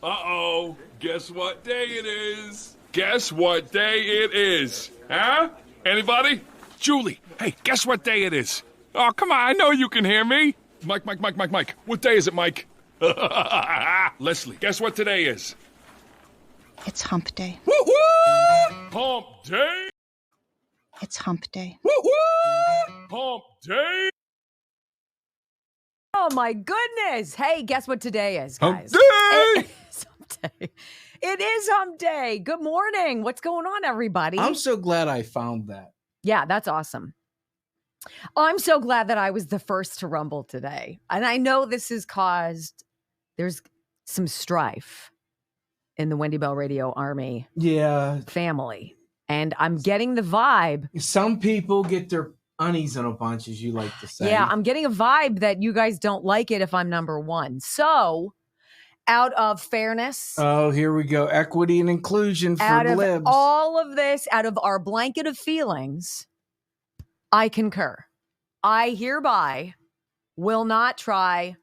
Uh-oh. Guess what day it is? Guess what day it is? Huh? Anybody? Julie, hey, guess what day it is? Oh, come on, I know you can hear me. Mike. What day is it, Mike? Leslie, guess what today is? It's hump day. Woo-hoo! Hump day? It's hump day. Woo-hoo! Hump day? Oh, my goodness. Hey, guess what today is, guys? Hump day! It's hump day. It is hump day. Good morning. What's going on, everybody? I'm so glad I found that. Yeah, that's awesome. I'm so glad that I was the first to rumble today. And I know this has caused, there's some strife in the Wendy Bell Radio Army family. And I'm getting the vibe. Some people get their unnies in a bunch, as you like to say. Yeah, I'm getting a vibe that you guys don't like it if I'm number one. So, out of fairness. Oh, here we go. Equity and inclusion for out of libs. all of this, out of our blanket of feelings, I concur. I hereby will not try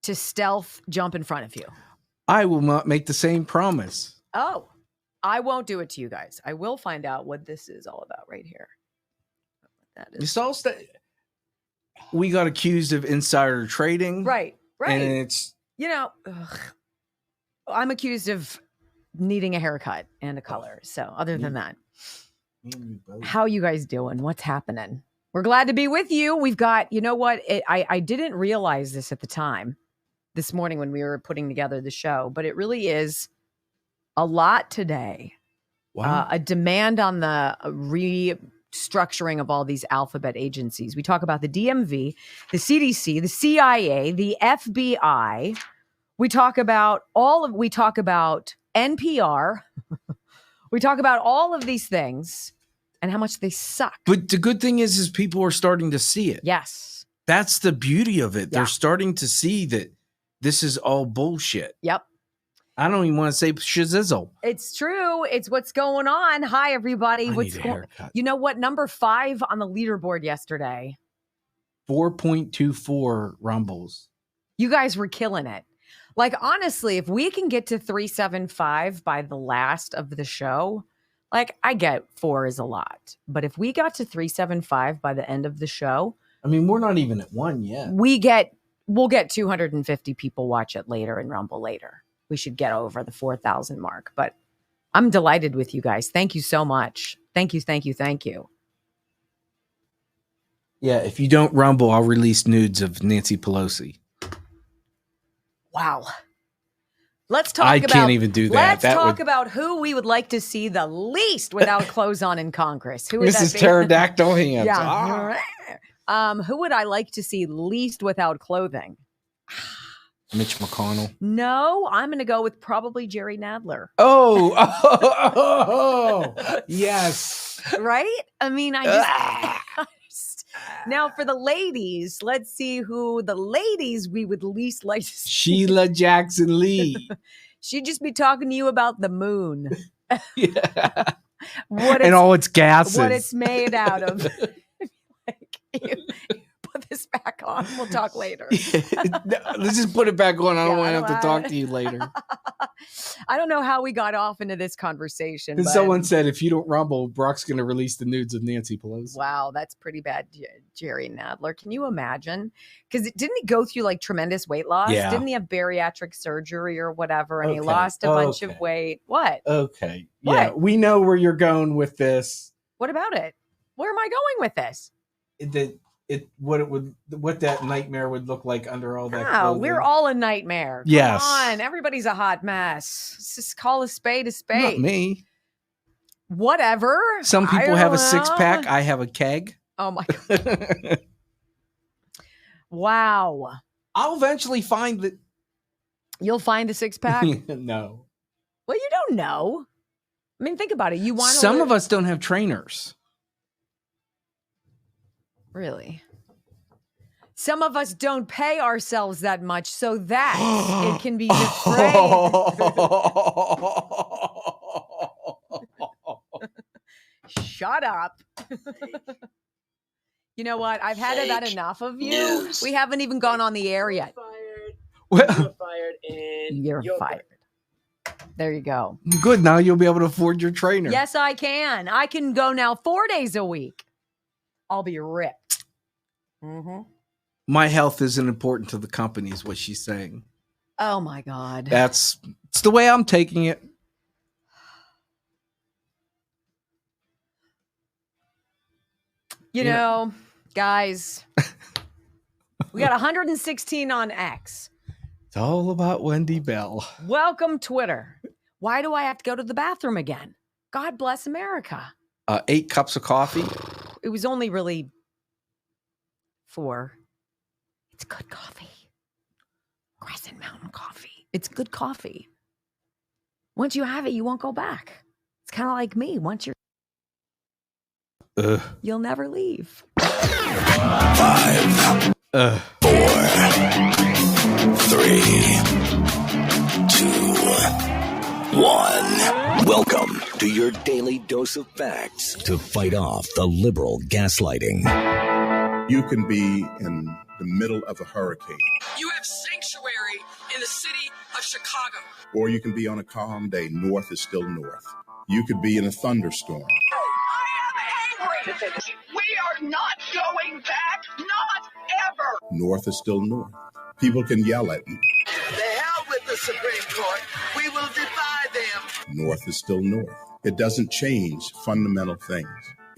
to stealth jump in front of you. I will not make the same promise. Oh, I won't do it to you guys. I will find out what this is all about right here. That is It's all we got accused of insider trading. right. And it's, I'm accused of needing a haircut and a color. So other than that, how you guys doing? What's happening? We're glad to be with you. We've got, you know what? I didn't realize this at the time this morning when we were putting together the show, but it really is a lot today. wow. A demand on the restructuring of all these alphabet agencies. We talk about the DMV, the CDC, the CIA, the FBI. We talk about NPR. We talk about all of these things and how much they suck. But the good thing is people are starting to see it. Yes. That's the beauty of it. Yeah. They're starting to see that this is all bullshit. Yep. I don't even want to say shizzle. It's true. It's what's going on. Hi, everybody. Need a haircut. You know what? Number 5 on the leaderboard yesterday. 4.24 rumbles. You guys were killing it. Like, honestly, if we can get to 375 by the last of the show, like, I get 4 is a lot. But if we got to 375 by the end of the show, I mean, we're not even at 1 yet. we'll get 250 people watch it later and rumble later. We should get over the 4,000 mark. But I'm delighted with you guys. Thank you so much. Thank you. Yeah, if you don't rumble, I'll release nudes of Nancy Pelosi. Wow. Let's talk I about can't even do that. Let's talk about who we would like to see the least without clothes on in Congress. Who would that Mrs. be? Pterodactyl hands. Yeah. Who would I like to see least without clothing? Mitch McConnell. No, I'm going to go with probably Jerry Nadler. Oh, yes. Right? I mean, now for the ladies, let's see who the ladies we would least like to see. Sheila Jackson Lee. She'd just be talking to you about the moon. Yeah. And all its gases. What it's made out of. You put this back on. We'll talk later. Let's just put it back on. I don't want to have to talk to you later. I don't know how we got off into this conversation. And someone said, if you don't rumble, Brock's going to release the nudes of Nancy Pelosi. Wow, that's pretty bad, Jerry Nadler. Can you imagine? Because didn't he go through like tremendous weight loss? Yeah. Didn't he have bariatric surgery or whatever? And he lost a bunch of weight. What? Okay. What? Yeah, we know where you're going with this. What about it? Where am I going with this? What that nightmare would look like under all that. Oh, we're all a nightmare. Yes. Come on, everybody's a hot mess. Let's just call a spade a spade. Not me. Whatever. Some people have a 6-pack. I have a keg. Oh my God. Wow. I'll eventually find that. You'll find a 6-pack? No. Well, you don't know. I mean, think about it. You want Some of us don't have trainers. Really? Some of us don't pay ourselves that much so that it can be defrayed. Shut up. You know what? I've had about enough of you. We haven't even gone on the air yet. Fired. Fired, and You're fired. There you go. Good. Now you'll be able to afford your trainer. Yes, I can. I can go now 4 days a week. I'll be ripped. Mm-hmm. My health isn't important to the company, is what she's saying. Oh, my God. It's the way I'm taking it. You know, guys, we got 116 on X. It's all about Wendy Bell. Welcome, Twitter. Why do I have to go to the bathroom again? God bless America. 8 cups of coffee. It was only really 4. It's good coffee. Crescent Mountain coffee. It's good coffee. Once you have it, you won't go back. It's kind of like me. Once you're you'll never leave. 5, 4, 3, 2, 1. Welcome to your daily dose of facts to fight off the liberal gaslighting. You can be in the middle of a hurricane. You have sanctuary in the city of Chicago. Or you can be on a calm day. North is still north. You could be in a thunderstorm. We are not going back, not ever. North is still north. People can yell at you. The hell with the Supreme Court. We will defy them. North is still north. It doesn't change fundamental things.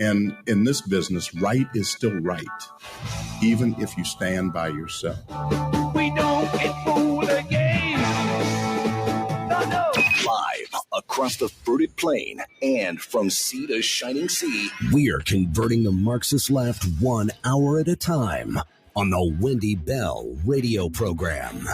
And in this business, right is still right, even if you stand by yourself. We don't get fooled again. No. Live across the fruited plain and from sea to shining sea, we're converting the Marxist left 1 hour at a time on the Wendy Bell radio program.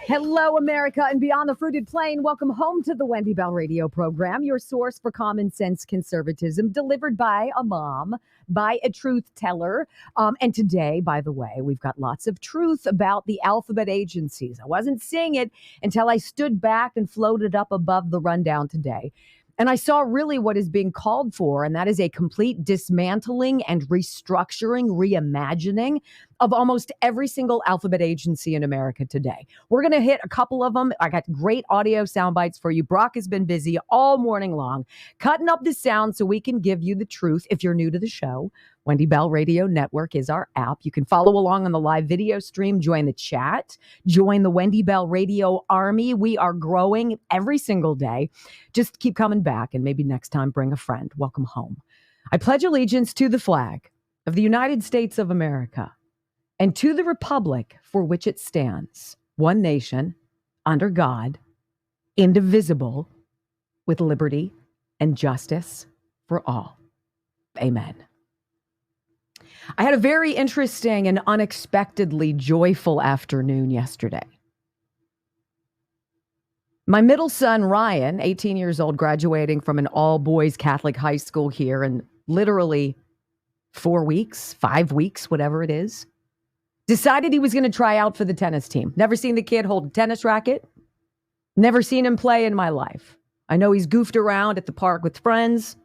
Hello, America, and beyond the fruited plain. Welcome home to the Wendy Bell radio program, your source for common sense conservatism, delivered by a mom, by a truth teller. And today, by the way, we've got lots of truth about the alphabet agencies. I wasn't seeing it until I stood back and floated up above the rundown today. And I saw really what is being called for, and that is a complete dismantling and restructuring, reimagining of almost every single alphabet agency in America today. We're going to hit a couple of them. I got great audio sound bites for you. Brock has been busy all morning long, cutting up the sound so we can give you the truth. If you're new to the show, Wendy Bell Radio Network is our app. You can follow along on the live video stream, join the chat, join the Wendy Bell Radio Army. We are growing every single day. Just keep coming back, and maybe next time bring a friend. Welcome home. I pledge allegiance to the flag of the United States of America and to the republic for which it stands, one nation, under God, indivisible, with liberty and justice for all. Amen. I had a very interesting and unexpectedly joyful afternoon yesterday. My middle son, Ryan, 18 years old, graduating from an all-boys Catholic high school here in literally 4 weeks, 5 weeks, whatever it is, decided he was going to try out for the tennis team. Never seen the kid hold a tennis racket. Never seen him play in my life. I know he's goofed around at the park with friends.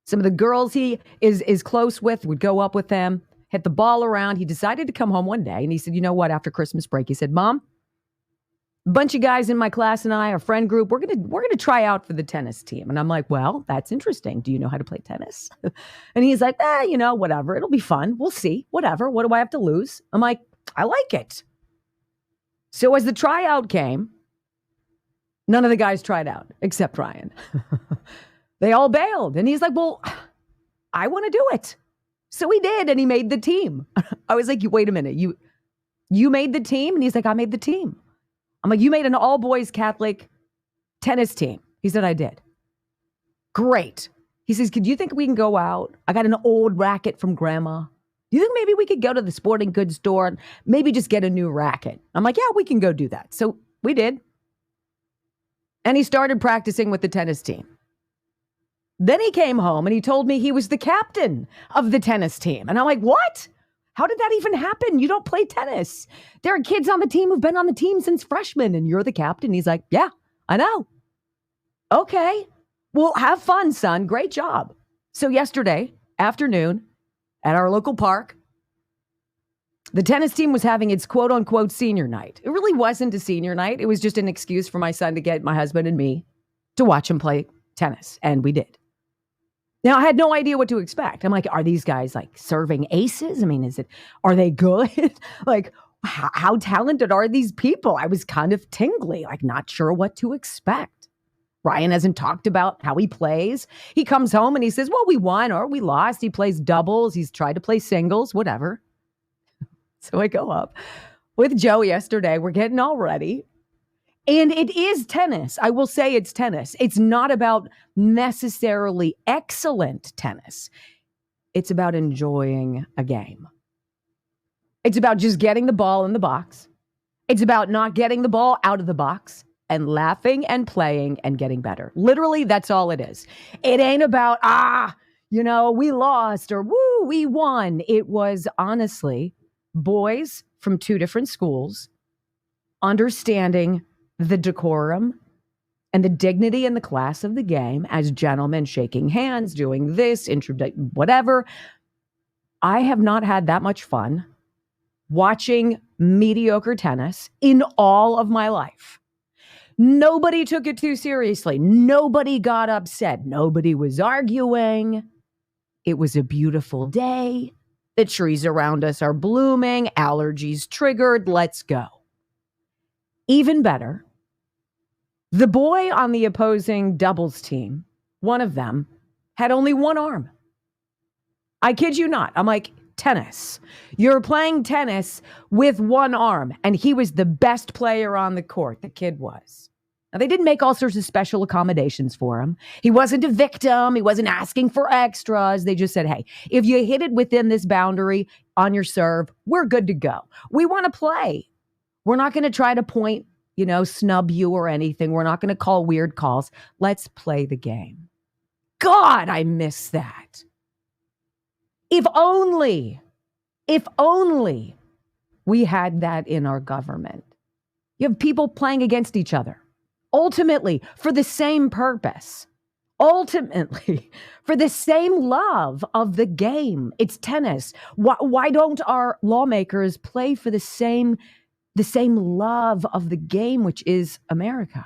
Some of the girls he is close with would go up with him, hit the ball around. He decided to come home one day, and he said, you know what, after Christmas break, he said, Mom, a bunch of guys in my class and I, our friend group, we're gonna try out for the tennis team. And I'm like, well, that's interesting. Do you know how to play tennis? And he's like, whatever. It'll be fun. We'll see. Whatever. What do I have to lose? I'm like, I like it. So as the tryout came, none of the guys tried out except Ryan. They all bailed. And he's like, well, I want to do it. So he did, and he made the team. I was like, wait a minute. You made the team? And he's like, I made the team. I'm like, you made an all-boys Catholic tennis team. He said, I did. Great. He says, do you think we can go out? I got an old racket from grandma. Do you think maybe we could go to the sporting goods store and maybe just get a new racket? I'm like, yeah, we can go do that. So we did. And he started practicing with the tennis team. Then he came home and he told me he was the captain of the tennis team. And I'm like, what? How did that even happen? You don't play tennis. There are kids on the team who've been on the team since freshman and you're the captain. He's like, yeah, I know. Okay. Well, have fun, son. Great job. So yesterday afternoon at our local park, the tennis team was having its quote unquote senior night. It really wasn't a senior night. It was just an excuse for my son to get my husband and me to watch him play tennis. And we did. Now, I had no idea what to expect. I'm like, are these guys like serving aces? I mean, are they good? Like, how talented are these people? I was kind of tingly, like not sure what to expect. Ryan hasn't talked about how he plays. He comes home and he says, well, we won or we lost. He plays doubles. He's tried to play singles, whatever. So I go up with Joe yesterday. We're getting all ready. And it is tennis. I will say it's tennis. It's not about necessarily excellent tennis. It's about enjoying a game. It's about just getting the ball in the box. It's about not getting the ball out of the box and laughing and playing and getting better. Literally, that's all it is. It ain't about, we lost or woo, we won. It was honestly boys from two different schools understanding the decorum and the dignity in the class of the game as gentlemen shaking hands, doing this, whatever. I have not had that much fun watching mediocre tennis in all of my life. Nobody took it too seriously. Nobody got upset. Nobody was arguing. It was a beautiful day. The trees around us are blooming. Allergies triggered. Let's go. Even better, the boy on the opposing doubles team, one of them, had only one arm. I kid you not. I'm like, tennis. You're playing tennis with one arm. And he was the best player on the court. The kid was. Now, they didn't make all sorts of special accommodations for him. He wasn't a victim. He wasn't asking for extras. They just said, hey, if you hit it within this boundary on your serve, we're good to go. We want to play. We're not going to try to point, snub you or anything. We're not going to call weird calls. Let's play the game. God, I miss that. If only we had that in our government. You have people playing against each other, ultimately for the same purpose, ultimately for the same love of the game. It's tennis. Why don't our lawmakers play for the same love of the game, which is America?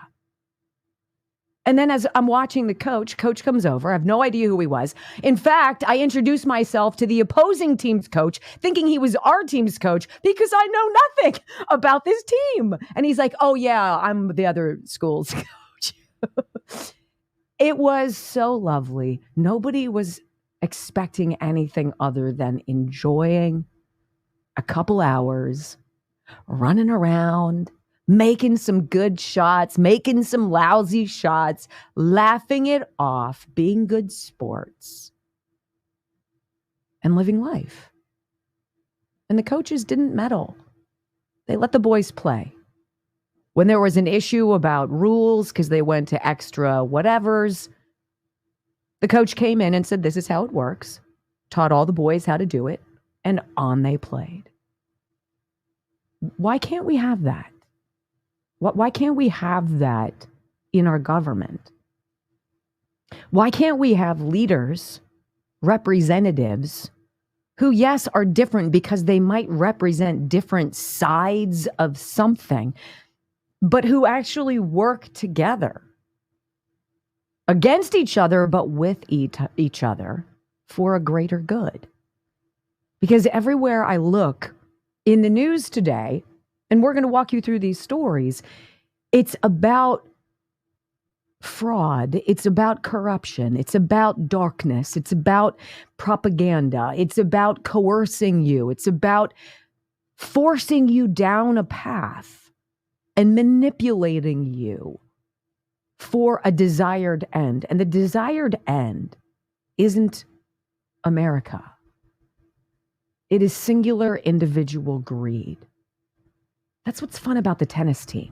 And then as I'm watching the coach comes over. I have no idea who he was. In fact, I introduced myself to the opposing team's coach, thinking he was our team's coach because I know nothing about this team. And he's like, oh, yeah, I'm the other school's coach. It was so lovely. Nobody was expecting anything other than enjoying a couple hours, running around, making some good shots, making some lousy shots, laughing it off, being good sports, and living life. And the coaches didn't meddle. They let the boys play. When there was an issue about rules because they went to extra whatevers, the coach came in and said, this is how it works, taught all the boys how to do it, and on they played. Why can't we have that? Why can't we have that in our government? Why can't we have leaders, representatives, who, yes, are different because they might represent different sides of something, but who actually work together against each other, but with each other for a greater good? Because everywhere I look in the news today, and we're going to walk you through these stories, it's about fraud. It's about corruption. It's about darkness. It's about propaganda. It's about coercing you. It's about forcing you down a path and manipulating you for a desired end. And the desired end isn't America. It is singular individual greed. That's what's fun about the tennis team.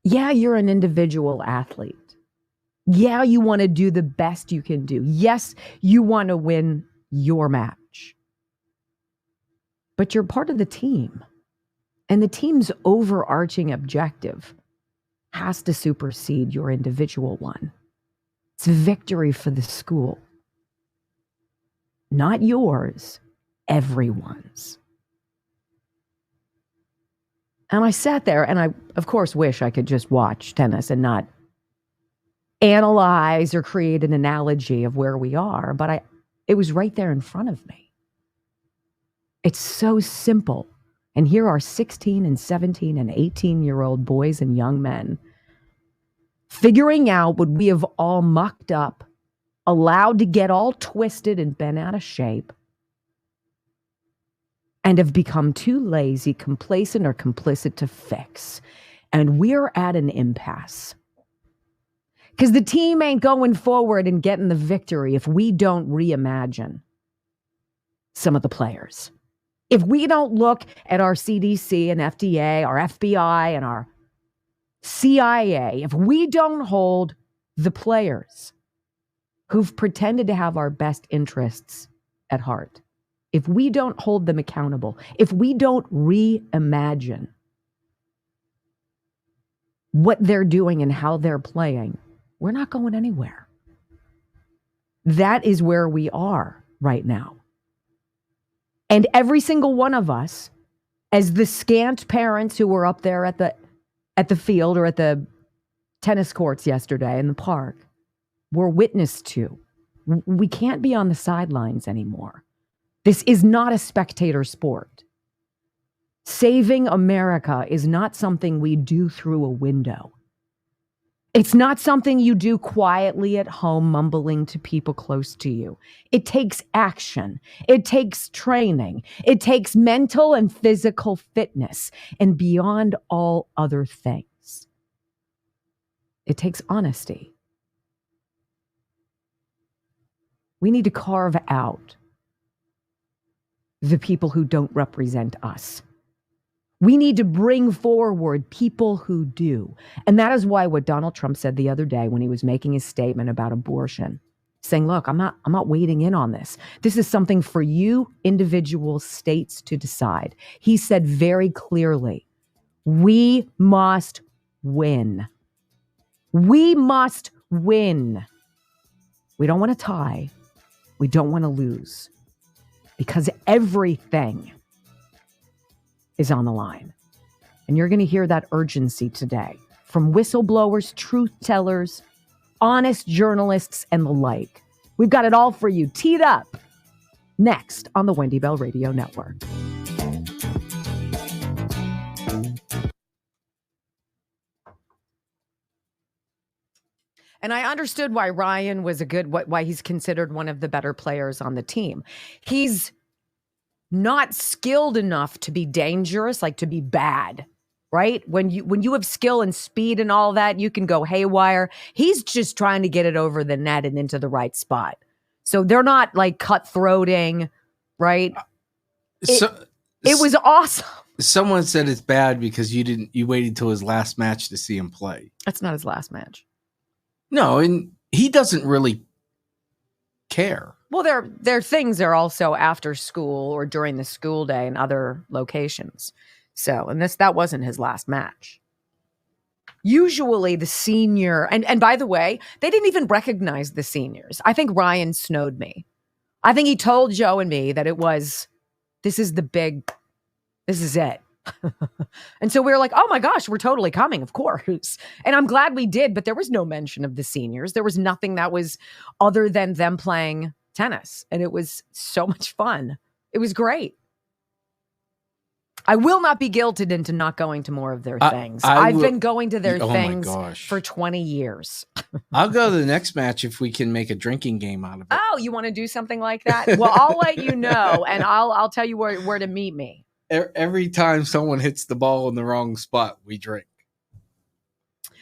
Yeah, you're an individual athlete. Yeah, you want to do the best you can do. Yes, you want to win your match. But you're part of the team. And the team's overarching objective has to supersede your individual one. It's a victory for the school. Not yours, everyone's. And I sat there and I, of course, wish I could just watch tennis and not analyze or create an analogy of where we are, but it was right there in front of me. It's so simple. And here are 16 and 17 and 18-year-old boys and young men figuring out what we have all mucked up, allowed to get all twisted and bent out of shape, and have become too lazy, complacent, or complicit to fix. And we're at an impasse. Because the team ain't going forward and getting the victory if we don't reimagine some of the players. If we don't look at our CDC and FDA, our FBI and our CIA, if we don't hold the players who've pretended to have our best interests at heart, if we don't hold them accountable, if we don't reimagine what they're doing and how they're playing, we're not going anywhere. That is where we are right now. And every single one of us, as the scant parents who were up there at the field or at the tennis courts yesterday in the park, were witness to. We can't be on the sidelines anymore. This is not a spectator sport. Saving America is not something we do through a window. It's not something you do quietly at home, mumbling to people close to you. It takes action. It takes training. It takes mental and physical fitness. And beyond all other things, it takes honesty. We need to carve out the people who don't represent us. We need to bring forward people who do. And that is why what Donald Trump said the other day when he was making his statement about abortion, saying, look, I'm not wading in on this. This is something for you individual states to decide. He said very clearly, we must win. We must win. We don't want to tie. We don't want to lose. Because everything is on the line. And you're going to hear that urgency today from whistleblowers, truth tellers, honest journalists, and the like. We've got it all for you teed up next on the Wendy Bell Radio Network. And I understood why Ryan was why he's considered one of the better players on the team. He's not skilled enough to be dangerous, like to be bad, right? When you have skill and speed and all that, you can go haywire. He's just trying to get it over the net and into the right spot. So they're not like cutthroating, right? It was awesome. Someone said it's bad because you waited till his last match to see him play. That's not his last match. No, and he doesn't really care. Well, their things are also after school or during the school day in other locations. So, and that wasn't his last match. Usually the senior, and by the way, they didn't even recognize the seniors. I think Ryan snowed me. I think he told Joe and me that this is it. And so we were like, oh my gosh, we're totally coming, of course. And I'm glad we did, but there was no mention of the seniors. There was nothing that was other than them playing tennis. And it was so much fun. It was great. I will not be guilted into not going to more of their things. I've been going to their things for 20 years. I'll go to the next match if we can make a drinking game out of it. Oh, you want to do something like that? Well, I'll let you know, and I'll tell you where to meet me. Every time someone hits the ball in the wrong spot, we drink.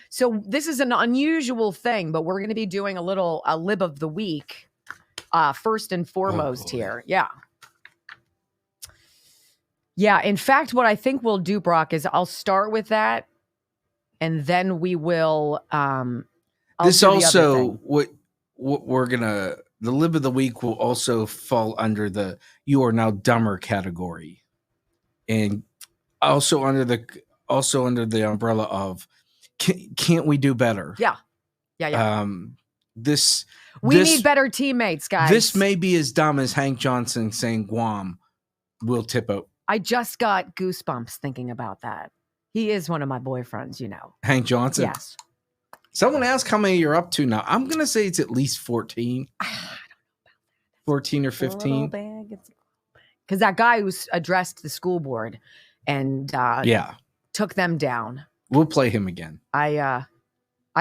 So this is an unusual thing, but we're going to be doing a lib of the week first and foremost here. Yeah. Yeah. In fact, what I think we'll do, Brock, is I'll start with that, and then we will. This also what we're gonna the lib of the week will also fall under the "you are now dumber" category. And also under the umbrella of can't we do better? Yeah. We need better teammates, guys. This may be as dumb as Hank Johnson saying Guam will tip out. I just got goosebumps thinking about that. He is one of my boyfriends, you know. Hank Johnson? Yes. Someone asked how many you're up to now. I'm going to say it's at least 14. 14 or 15. Because that guy who's addressed the school board and took them down. We'll play him again. I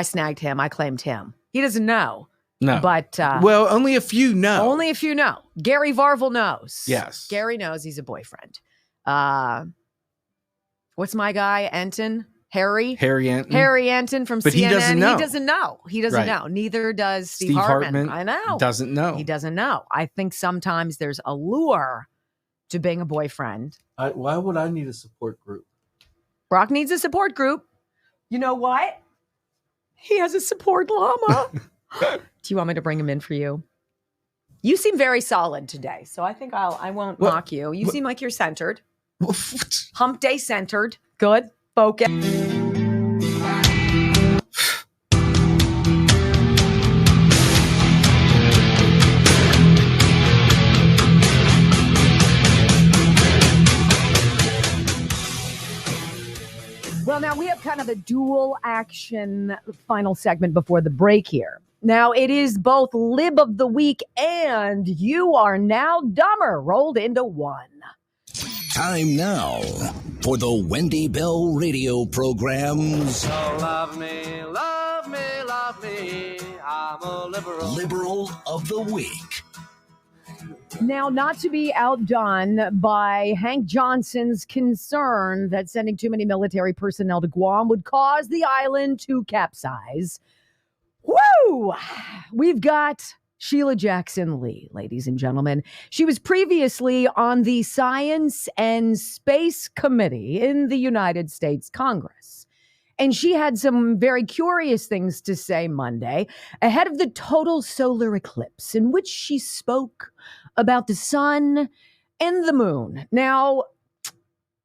snagged him. I claimed him. He doesn't know. No. But well, only a few know. Only a few know. Gary Varvel knows. Yes. Gary knows he's a boyfriend. What's my guy? Anton? Harry Anton from but CNN. He doesn't know. He doesn't know. Neither does Steve Hartman. I know. Doesn't know. He doesn't know. I think sometimes there's a lure to being a boyfriend. Why would I need a support group? Brock needs a support group. You know what? He has a support llama. Do you want me to bring him in for you? You seem very solid today, so I think I won't mock you. You seem like you're centered. Hump day centered. Good. Focus. Well, now we have kind of a dual action final segment before the break here. Now, it is both Lib of the Week and You Are Now Dumber rolled into one. Time now for the Wendy Bell radio programs. So love me, love me, love me. I'm a liberal. Liberal of the Week. Now, not to be outdone by Hank Johnson's concern that sending too many military personnel to Guam would cause the island to capsize. Woo! We've got Sheila Jackson Lee, ladies and gentlemen. She was previously on the Science and Space Committee in the United States Congress. And she had some very curious things to say Monday ahead of the total solar eclipse, in which she spoke about the sun and the moon. Now,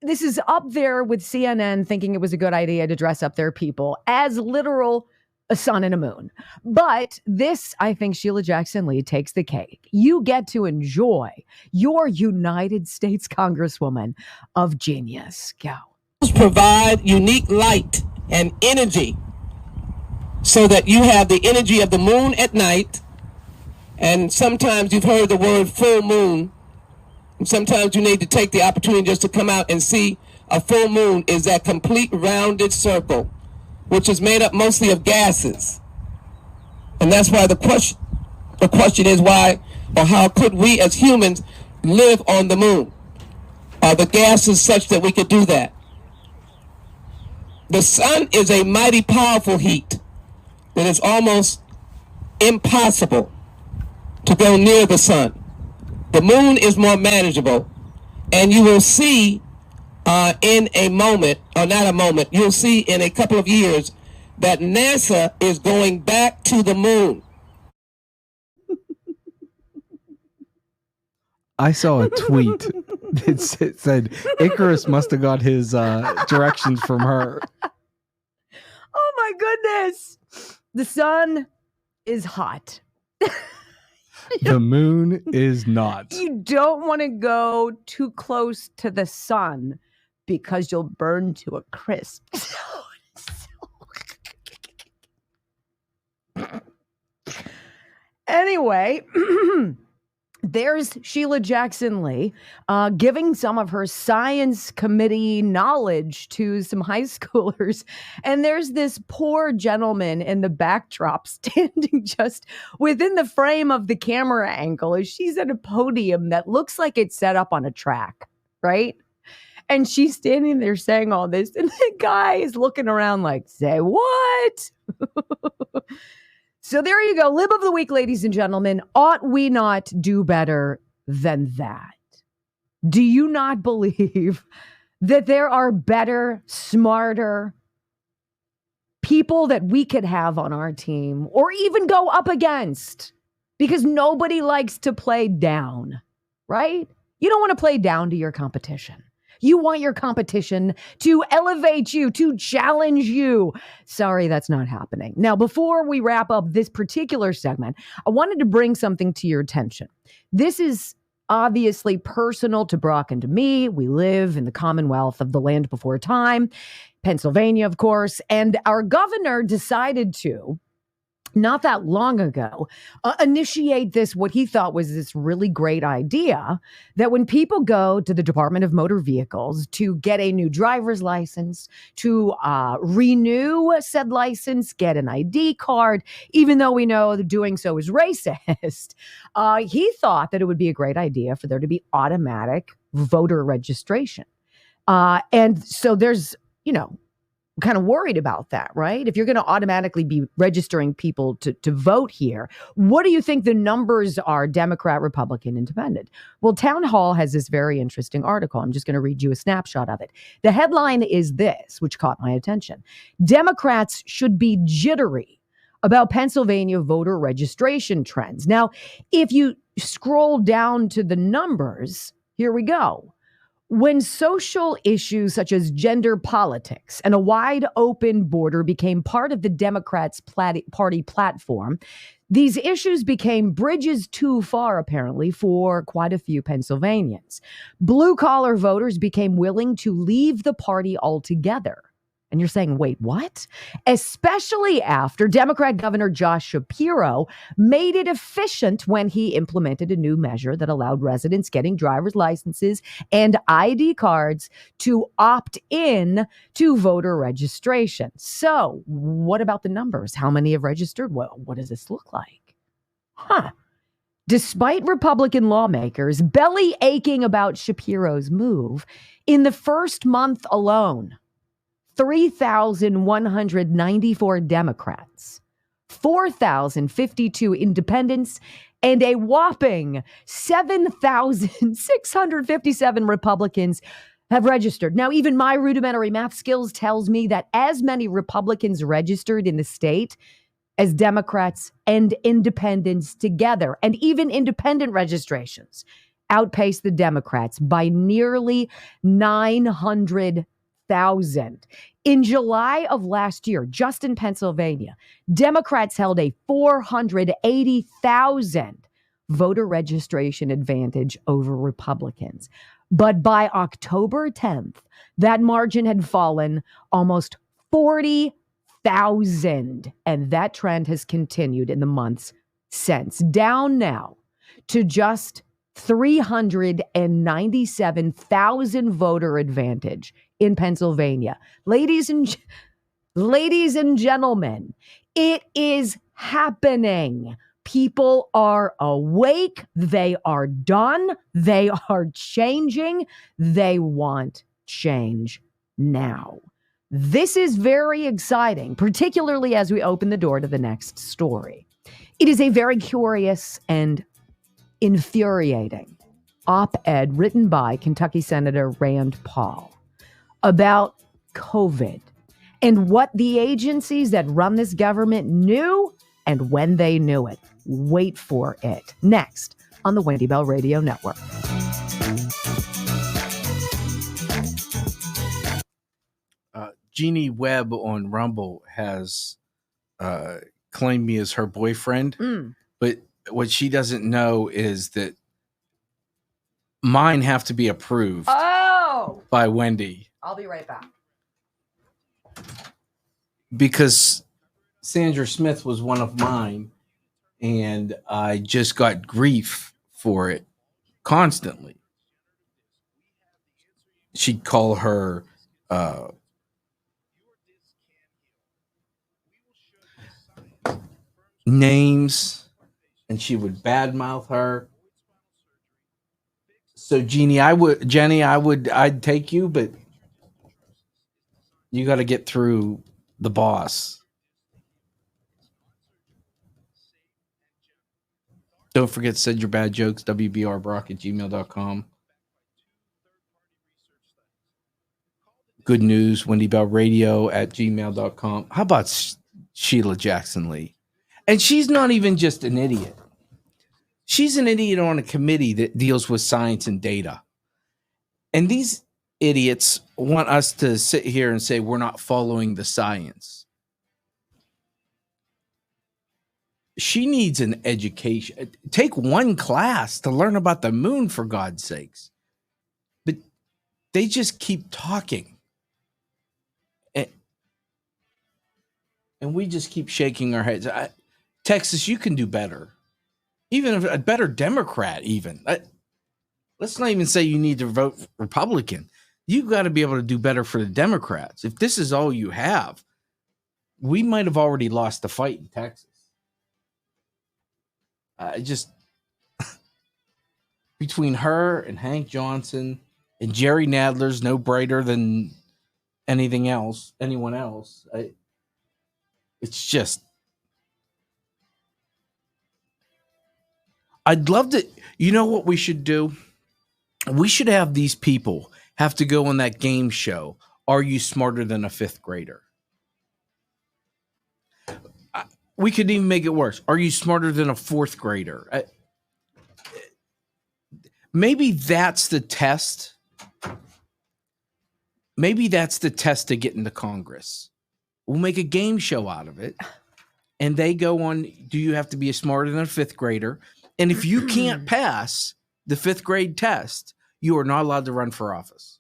this is up there with CNN thinking it was a good idea to dress up their people as literal a sun and a moon. But this, I think Sheila Jackson Lee takes the cake. You get to enjoy your United States Congresswoman of genius. Go. Provide unique light and energy so that you have the energy of the moon at night. And sometimes you've heard the word full moon. And sometimes you need to take the opportunity just to come out and see a full moon is that complete rounded circle, which is made up mostly of gases. And that's why the question is why or how could we as humans live on the moon? Are the gases such that we could do that? The sun is a mighty powerful heat that is almost impossible to go near the sun. The moon is more manageable, and you will see in a moment, or not a moment, you'll see in a couple of years that NASA is going back to the moon. I saw a tweet that said Icarus must have got his directions from her. Oh my goodness. The sun is hot. The moon is not. You don't want to go too close to the sun because you'll burn to a crisp. Anyway, there's Sheila Jackson Lee giving some of her science committee knowledge to some high schoolers. And there's this poor gentleman in the backdrop standing just within the frame of the camera angle as she's at a podium that looks like it's set up on a track, right? And she's standing there saying all this. And the guy is looking around like, say what? So there you go. Lib of the Week, ladies and gentlemen. Ought we not do better than that? Do you not believe that there are better, smarter people that we could have on our team or even go up against? Because nobody likes to play down, right? You don't want to play down to your competition. You want your competition to elevate you, to challenge you. Sorry, that's not happening. Now, before we wrap up this particular segment, I wanted to bring something to your attention. This is obviously personal to Brock and to me. We live in the Commonwealth of the land before time, Pennsylvania, of course, and our governor decided to, not that long ago, initiate this, what he thought was this really great idea that when people go to the Department of Motor Vehicles to get a new driver's license, to renew said license, get an ID card, even though we know that doing so is racist, he thought that it would be a great idea for there to be automatic voter registration. And so there's, kind of worried about that, right? If you're going to automatically be registering people to vote here, what do you think the numbers are, Democrat, Republican, Independent? Well, Town Hall has this very interesting article. I'm just going to read you a snapshot of it. The headline is this, which caught my attention. Democrats should be jittery about Pennsylvania voter registration trends. Now, if you scroll down to the numbers, here we go. When social issues such as gender politics and a wide open border became part of the Democrats' party platform, these issues became bridges too far, apparently, for quite a few Pennsylvanians. Blue-collar voters became willing to leave the party altogether. And you're saying, wait, what? Especially after Democrat Governor Josh Shapiro made it efficient when he implemented a new measure that allowed residents getting driver's licenses and ID cards to opt in to voter registration. So what about the numbers? How many have registered? Well, what does this look like? Despite Republican lawmakers belly aching about Shapiro's move, in the first month alone, 3,194 Democrats, 4,052 independents, and a whopping 7,657 Republicans have registered. Now, even my rudimentary math skills tells me that as many Republicans registered in the state as Democrats and independents together, and even independent registrations outpaced the Democrats by nearly 900,000. In July of last year, just in Pennsylvania, Democrats held a 480,000 voter registration advantage over Republicans. But by October 10th, that margin had fallen almost 40,000. And that trend has continued in the months since, down now to just 397,000 voter advantage in Pennsylvania. Ladies and gentlemen, it is happening. People are awake. They are done. They are changing. They want change now. This is very exciting, particularly as we open the door to the next story. It is a very curious and infuriating op-ed written by Kentucky Senator Rand Paul about COVID and what the agencies that run this government knew and when they knew it. Wait for it. Next on the Wendy Bell Radio Network. Jeannie Webb on Rumble has claimed me as her boyfriend, but what she doesn't know is that mine have to be approved by Wendy. I'll be right back. Because Sandra Smith was one of mine, and I just got grief for it constantly. She'd call her names, and she would badmouth her. So Jenny, I'd take you, but you got to get through the boss. Don't forget to send your bad jokes, wbrbrock@gmail.com. Good news, Wendy Bell Radio @gmail.com. How about Sheila Jackson Lee? And she's not even just an idiot. She's an idiot on a committee that deals with science and data. And these idiots want us to sit here and say we're not following the science. She needs an education. Take one class to learn about the moon, for God's sakes. But they just keep talking. And we just keep shaking our heads. Texas, you can do better. Even if a better Democrat, even. Let's not even say you need to vote Republican. You've got to be able to do better for the Democrats. If this is all you have, we might have already lost the fight in Texas. Just between her and Hank Johnson and Jerry Nadler's no brighter than anyone else. It's just, I'd love to, you know what we should do? We should have these people have to go on that game show. Are you smarter than a fifth grader? We could even make it worse. Are you smarter than a fourth grader? Maybe that's the test. Maybe that's the test to get into Congress. We'll make a game show out of it. And they go on, do you have to be smarter than a fifth grader? And if you can't pass the fifth grade test, you are not allowed to run for office.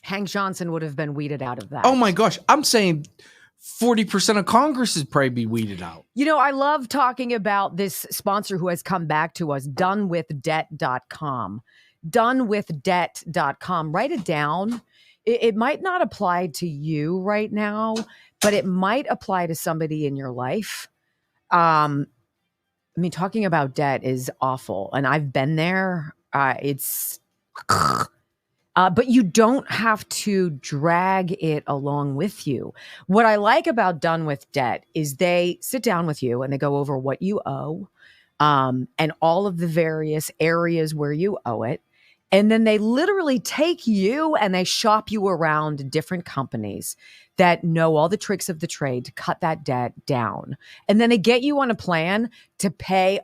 Hank Johnson would have been weeded out of that. Oh my gosh. I'm saying 40% of Congress is probably be weeded out. You know, I love talking about this sponsor who has come back to us, donewithdebt.com. Donewithdebt.com. Write it down. It might not apply to you right now, but it might apply to somebody in your life. I mean, talking about debt is awful, and I've been there. But you don't have to drag it along with you. What I like about Done With Debt is they sit down with you and they go over what you owe, and all of the various areas where you owe it. And then they literally take you and they shop you around different companies that know all the tricks of the trade to cut that debt down. And then they get you on a plan to pay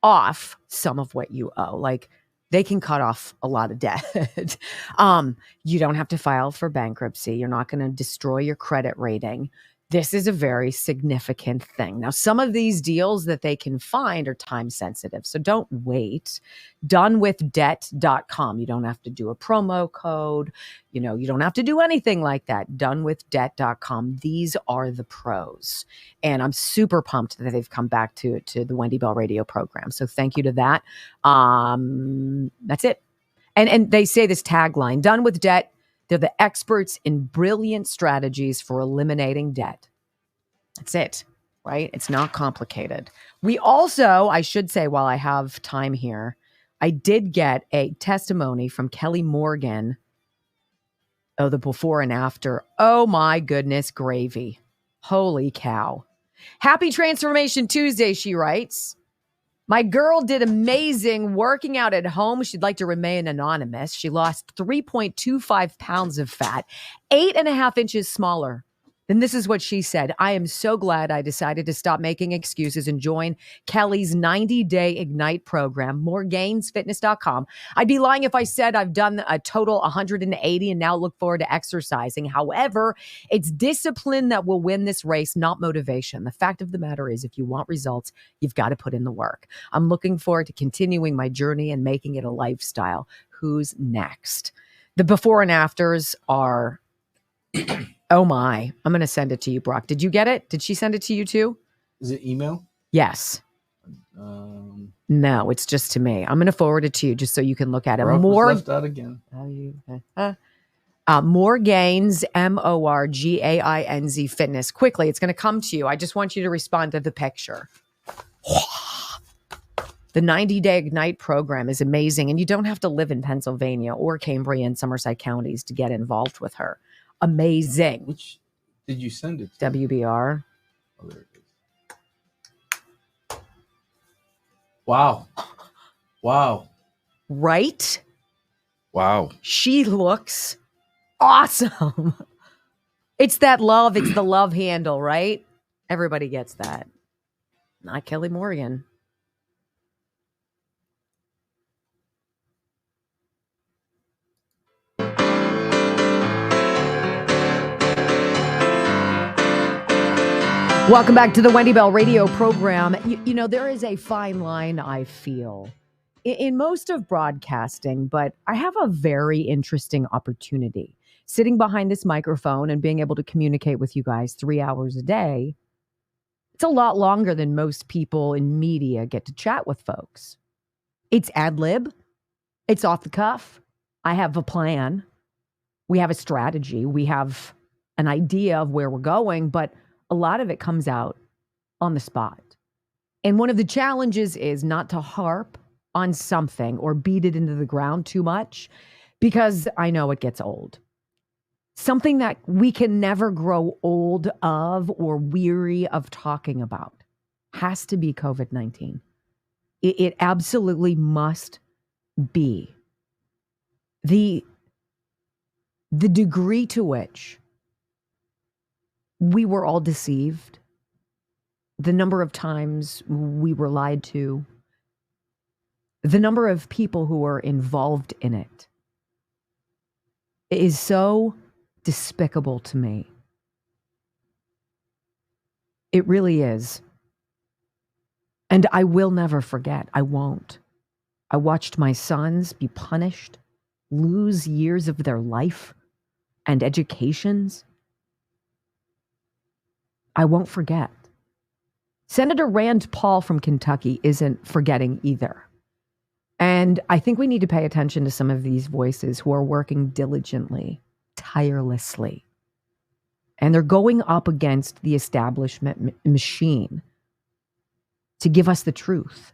off some of what you owe. Like, they can cut off a lot of debt. You don't have to file for bankruptcy. You're not going to destroy your credit rating. This is a very significant thing. Now, some of these deals that they can find are time sensitive, so don't wait. Donewithdebt.com. You don't have to do a promo code. You don't have to do anything like that. Donewithdebt.com. These are the pros. And I'm super pumped that they've come back to the Wendy Bell radio program. So thank you to that. That's it. And they say this tagline, Done With Debt. They're the experts in brilliant strategies for eliminating debt. That's it, right? It's not complicated. We also, I should say, while I have time here, I did get a testimony from Kelly Morgan. Oh, the before and after. Oh my goodness, gravy. Holy cow. Happy Transformation Tuesday, she writes. My girl did amazing working out at home. She'd like to remain anonymous. She lost 3.25 pounds of fat, 8.5 inches smaller. And this is what she said. I am so glad I decided to stop making excuses and join Kelly's 90-day Ignite program, moregainsfitness.com. I'd be lying if I said I've done a total 180 and now look forward to exercising. However, it's discipline that will win this race, not motivation. The fact of the matter is, if you want results, you've got to put in the work. I'm looking forward to continuing my journey and making it a lifestyle. Who's next? The before and afters are... Oh my, I'm going to send it to you, Brock. Did you get it? Did she send it to you too? Is it email? Yes. No, it's just to me. I'm going to forward it to you just so you can look at it. Brock was left out again. More Gains, MORGAINZ Fitness. Quickly, it's going to come to you. I just want you to respond to the picture. The 90-day Ignite program is amazing, and you don't have to live in Pennsylvania or Cambria and Somerset counties to get involved with her. Amazing. Which did you send it to? WBR. Oh, there it is. Wow. Right? Wow. She looks awesome. It's that love. It's the love handle, right? Everybody gets that. Not Kelly Morgan. Welcome back to the Wendy Bell radio program. You know, there is a fine line, I feel, in most of broadcasting, but I have a very interesting opportunity. Sitting behind this microphone and being able to communicate with you guys 3 hours a day, it's a lot longer than most people in media get to chat with folks. It's ad lib. It's off the cuff. I have a plan. We have a strategy. We have an idea of where we're going, but a lot of it comes out on the spot. And one of the challenges is not to harp on something or beat it into the ground too much, because I know it gets old. Something that we can never grow old of or weary of talking about has to be COVID-19. It absolutely must be. The degree to which we were all deceived, the number of times we were lied to, the number of people who were involved in it is so despicable to me. It really is. And I will never forget. I won't. I watched my sons be punished, lose years of their life and educations. I won't forget. Senator Rand Paul from Kentucky isn't forgetting either. And I think we need to pay attention to some of these voices who are working diligently, tirelessly. And they're going up against the establishment machine to give us the truth.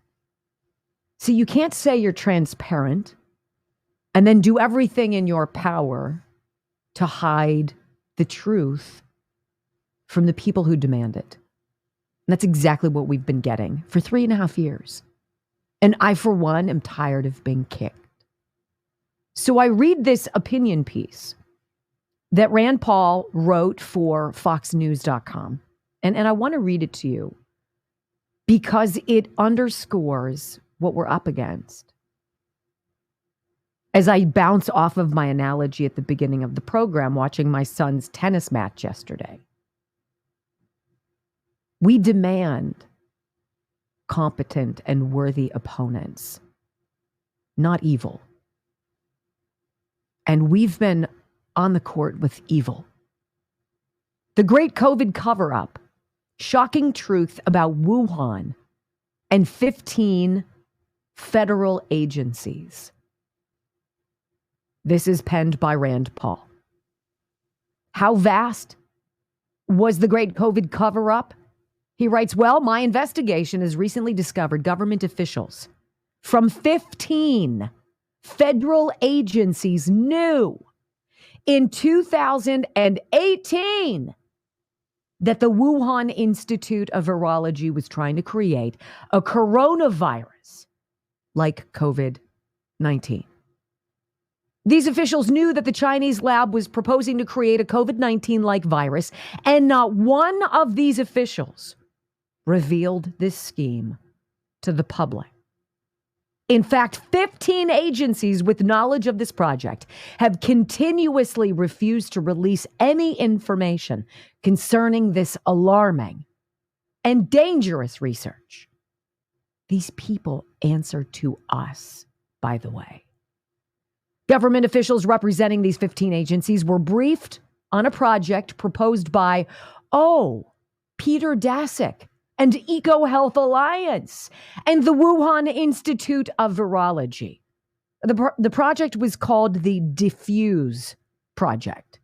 See, you can't say you're transparent and then do everything in your power to hide the truth from the people who demand it. And that's exactly what we've been getting for 3.5 years. And I, for one, am tired of being kicked. So I read this opinion piece that Rand Paul wrote for foxnews.com. And I want to read it to you because it underscores what we're up against. As I bounce off of my analogy at the beginning of the program, watching my son's tennis match yesterday. We demand competent and worthy opponents, not evil. And we've been on the court with evil. The great COVID cover-up, shocking truth about Wuhan and 15 federal agencies. This is penned by Rand Paul. How vast was the great COVID cover-up? He writes, well, my investigation has recently discovered government officials from 15 federal agencies knew in 2018 that the Wuhan Institute of Virology was trying to create a coronavirus like COVID-19. These officials knew that the Chinese lab was proposing to create a COVID-19-like virus, and not one of these officials revealed this scheme to the public. In fact, 15 agencies with knowledge of this project have continuously refused to release any information concerning this alarming and dangerous research. These people answer to us, by the way. Government officials representing these 15 agencies were briefed on a project proposed by, Peter Daszak and EcoHealth Alliance and the Wuhan Institute of Virology. The project was called the Diffuse Project,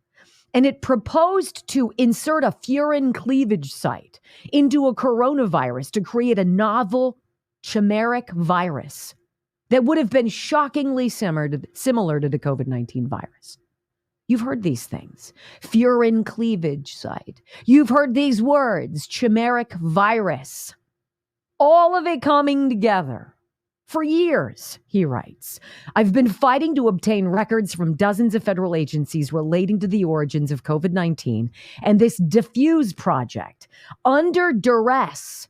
and it proposed to insert a furin cleavage site into a coronavirus to create a novel chimeric virus that would have been shockingly similar to the COVID-19 virus. You've heard these things. Furin cleavage site. You've heard these words, chimeric virus. All of it coming together. For years, he writes, I've been fighting to obtain records from dozens of federal agencies relating to the origins of COVID-19 and this Diffuse project. Under duress,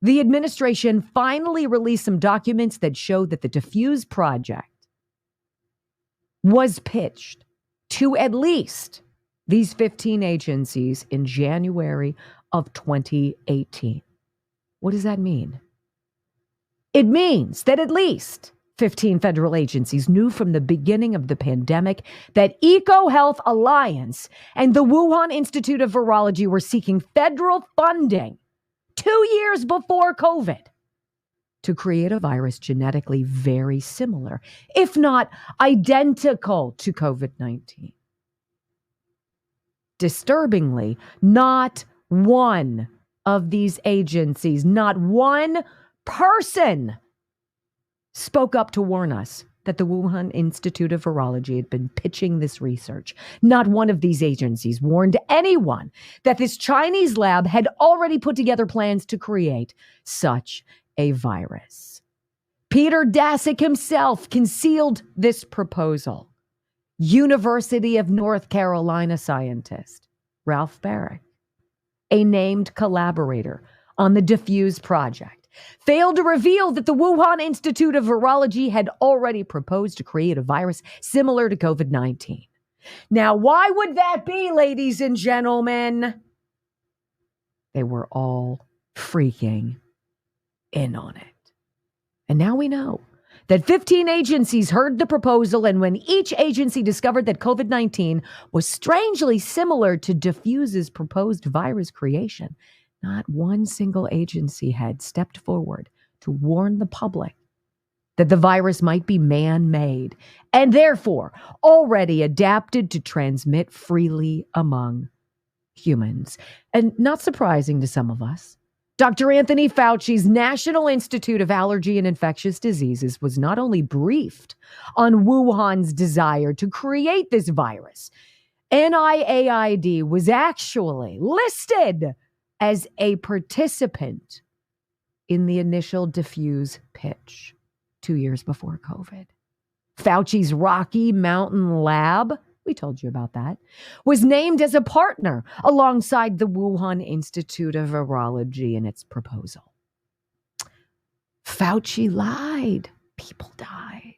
the administration finally released some documents that showed that the Diffuse project was pitched to at least these 15 agencies in January of 2018. What does that mean? It means that at least 15 federal agencies knew from the beginning of the pandemic that EcoHealth Alliance and the Wuhan Institute of Virology were seeking federal funding 2 years before COVID to create a virus genetically very similar, if not identical to COVID-19. Disturbingly, not one of these agencies, not one person spoke up to warn us that the Wuhan Institute of Virology had been pitching this research. Not one of these agencies warned anyone that this Chinese lab had already put together plans to create such a virus. Peter Daszak himself concealed this proposal. University of North Carolina scientist Ralph Barrick, a named collaborator on the Diffuse project, failed to reveal that the Wuhan Institute of Virology had already proposed to create a virus similar to COVID-19. Now, why would that be, ladies and gentlemen? They were all freaking in on it. And now we know that 15 agencies heard the proposal, and when each agency discovered that COVID-19 was strangely similar to Diffuse's proposed virus creation, not one single agency had stepped forward to warn the public that the virus might be man-made and therefore already adapted to transmit freely among humans. And not surprising to some of us, Dr. Anthony Fauci's National Institute of Allergy and Infectious Diseases was not only briefed on Wuhan's desire to create this virus, NIAID was actually listed as a participant in the initial Diffuse pitch 2 years before COVID. Fauci's Rocky Mountain Lab, we told you about that, was named as a partner alongside the Wuhan Institute of Virology in its proposal. Fauci lied. People died.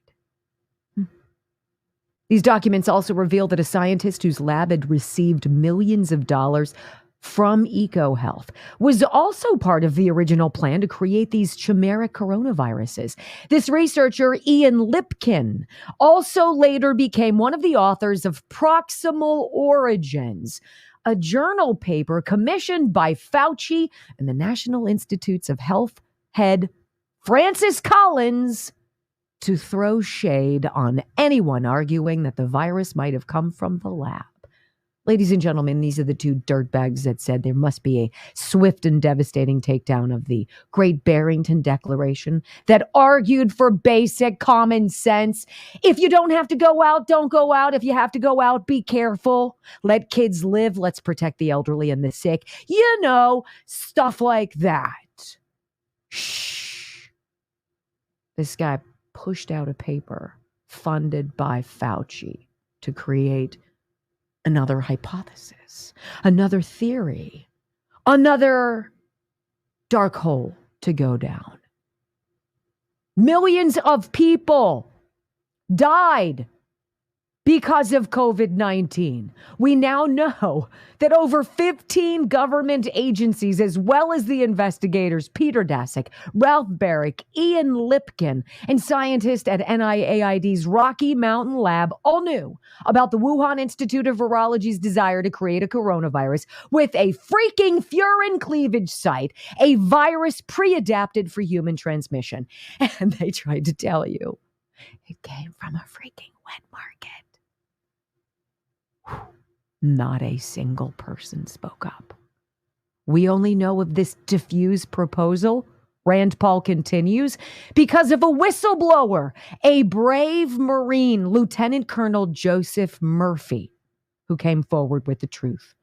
These documents also reveal that a scientist whose lab had received millions of dollars from EcoHealth was also part of the original plan to create these chimeric coronaviruses. This researcher, Ian Lipkin, also later became one of the authors of Proximal Origins, a journal paper commissioned by Fauci and the National Institutes of Health head Francis Collins to throw shade on anyone arguing that the virus might have come from the lab. Ladies and gentlemen, these are the two dirtbags that said there must be a swift and devastating takedown of the Great Barrington Declaration, that argued for basic common sense. If you don't have to go out, don't go out. If you have to go out, be careful. Let kids live. Let's protect the elderly and the sick. You know, stuff like that. Shh. This guy pushed out a paper funded by Fauci to create another hypothesis, another theory, another dark hole to go down. Millions of people died because of COVID-19. We now know that over 15 government agencies, as well as the investigators, Peter Daszak, Ralph Barrick, Ian Lipkin, and scientists at NIAID's Rocky Mountain Lab all knew about the Wuhan Institute of Virology's desire to create a coronavirus with a freaking furin cleavage site, a virus pre-adapted for human transmission. And they tried to tell you it came from a freaking wet market. Not a single person spoke up. We only know of this Diffuse proposal, Rand Paul continues, because of a whistleblower, a brave Marine, Lieutenant Colonel Joseph Murphy, who came forward with the truth.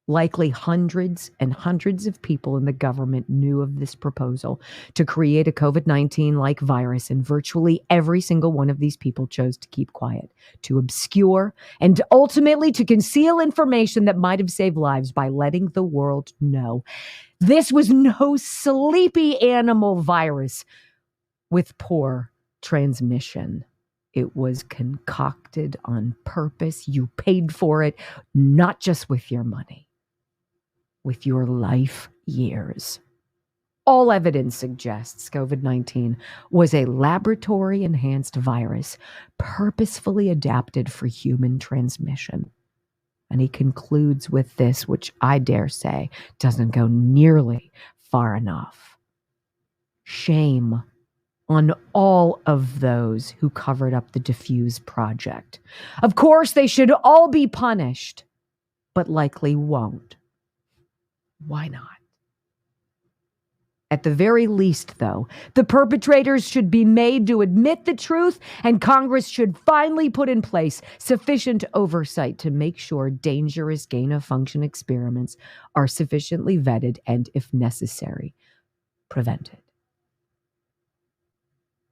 Likely hundreds and hundreds of people in the government knew of this proposal to create a COVID-19-like virus, and virtually every single one of these people chose to keep quiet, to obscure, and ultimately to conceal information that might have saved lives by letting the world know. This was no sleepy animal virus with poor transmission. It was concocted on purpose. You paid for it, not just with your money. with your life years. All evidence suggests COVID-19 was a laboratory-enhanced virus purposefully adapted for human transmission. And he concludes with this, which I dare say doesn't go nearly far enough. Shame on all of those who covered up the Diffuse Project. Of course, they should all be punished, but likely won't. Why not? At the very least, though, the perpetrators should be made to admit the truth, and Congress should finally put in place sufficient oversight to make sure dangerous gain-of-function experiments are sufficiently vetted and, if necessary, prevented.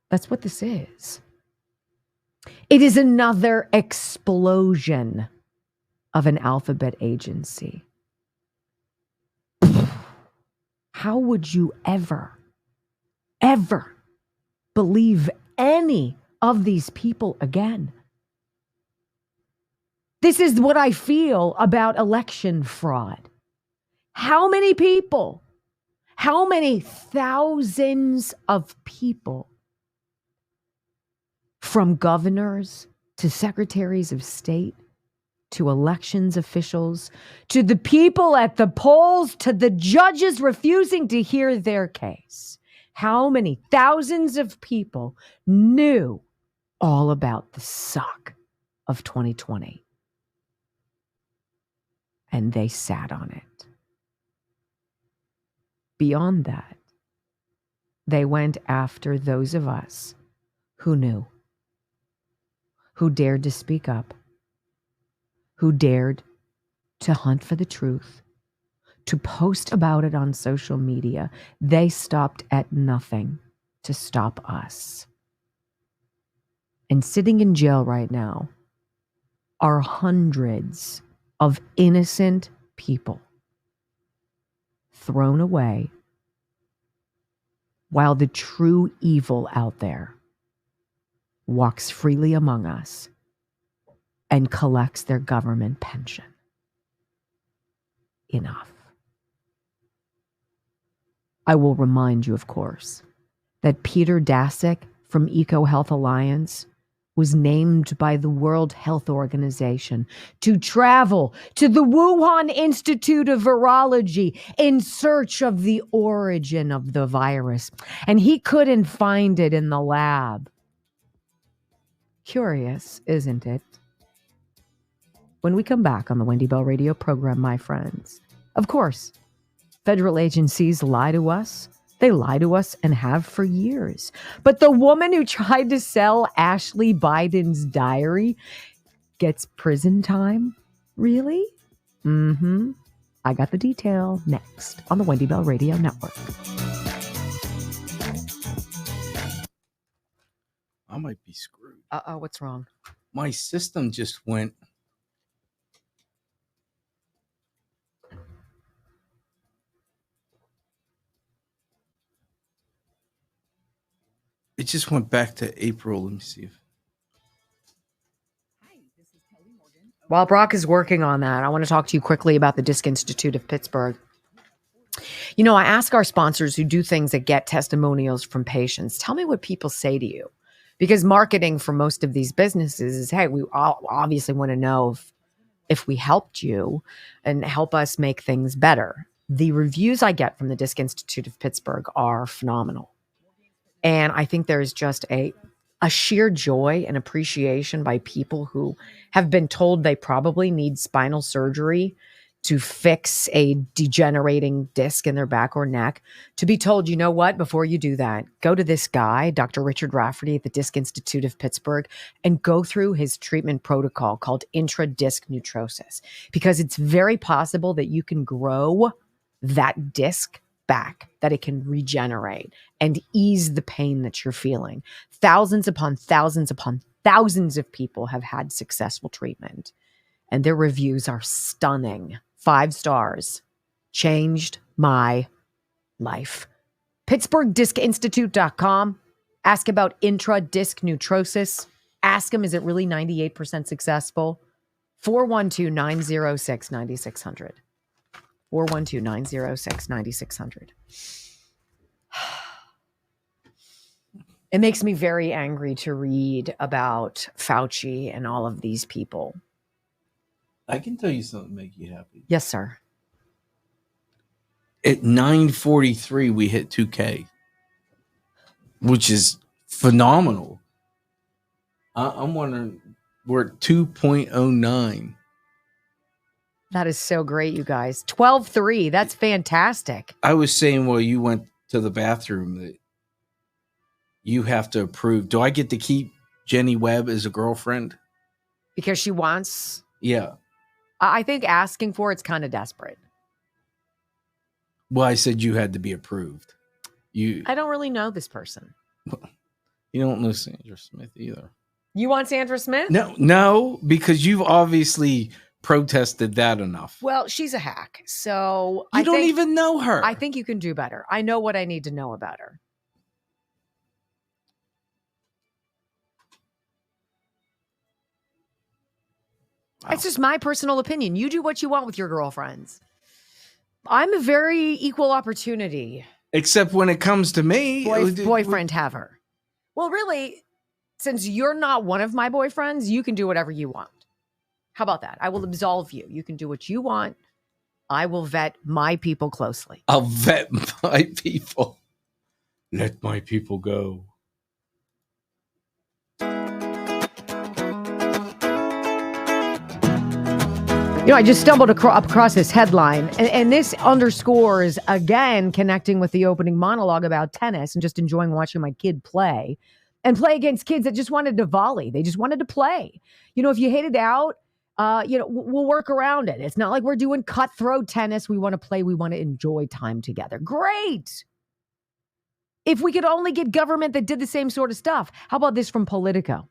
That's what this is. It is another explosion of an alphabet agency. How would you ever believe any of these people again? This is what I feel about election fraud. How many people, how many thousands of people, from governors to secretaries of state, to elections officials, to the people at the polls, to the judges refusing to hear their case. How many thousands of people knew all about the suck of 2020? And they sat on it. Beyond that, they went after those of us who knew, who dared to speak up, who dared to hunt for the truth, to post about it on social media. They stopped at nothing to stop us. And sitting in jail right now are hundreds of innocent people thrown away while the true evil out there walks freely among us and collects their government pension. Enough. I will remind you, of course, that Peter Daszak from EcoHealth Alliance was named by the World Health Organization to travel to the Wuhan Institute of Virology in search of the origin of the virus. And he couldn't find it in the lab. Curious, isn't it? When we come back on the Wendy Bell Radio program, my friends, of course, federal agencies lie to us. They lie to us and have for years. But the woman who tried to sell Ashley Biden's diary gets prison time? Really? Mm-hmm. I got the detail next on the Wendy Bell Radio Network. I might be screwed. Uh-oh, what's wrong? My system just went. It just went back to April. Let me see if. While Brock is working on that, I want to talk to you quickly about the Disc Institute of Pittsburgh. You know, I ask our sponsors who do things that get testimonials from patients, tell me what people say to you. Because marketing for most of these businesses is, hey, we all obviously want to know if we helped you and help us make things better. The reviews I get from the Disc Institute of Pittsburgh are phenomenal. And I think there's just a sheer joy and appreciation by people who have been told they probably need spinal surgery to fix a degenerating disc in their back or neck, to be told, you know what, before you do that, go to this guy, Dr. Richard Rafferty at the Disc Institute of Pittsburgh, and go through his treatment protocol called intradisc nutrosis, because it's very possible that you can grow that disc back, that it can regenerate and ease the pain that you're feeling. Thousands upon thousands upon thousands of people have had successful treatment, and their reviews are stunning. 5 stars. Changed my life. PittsburghDiscInstitute.com. Ask about intradisc nutrosis. Ask them, is it really 98% successful? 412-906-9600. 412-906-9600. It makes me very angry to read about Fauci and all of these people. I can tell you something to make you happy. Yes, sir. At 9:43, we hit 2K, which is phenomenal. I'm wondering, we're at 2.09. That is so great, you guys. 12-3. That's fantastic. I was saying while you went to the bathroom that you have to approve. Do I get to keep Jenny Webb as a girlfriend? Because she wants... Yeah. I think asking for it's kind of desperate. Well, I said you had to be approved. I don't really know this person. You don't know Sandra Smith either. You want Sandra Smith? No, because you've obviously protested that enough. Well, she's a hack. So I don't even know her. I think you can do better. I know what I need to know about her. Wow. It's just my personal opinion. You do what you want with your girlfriends. I'm a very equal opportunity. Except when it comes to me. Boyfriend have her. Well, really, since you're not one of my boyfriends, you can do whatever you want. How about that? I will absolve you. You can do what you want. I will vet my people closely. I'll vet my people. Let my people go. You know, I just stumbled across this headline, and this underscores, again, connecting with the opening monologue about tennis and just enjoying watching my kid play and play against kids that just wanted to volley. They just wanted to play. You know, if you hate it out, we'll work around it. It's not like we're doing cutthroat tennis. We want to play. We want to enjoy time together. Great. If we could only get government that did the same sort of stuff. How about this from Politico?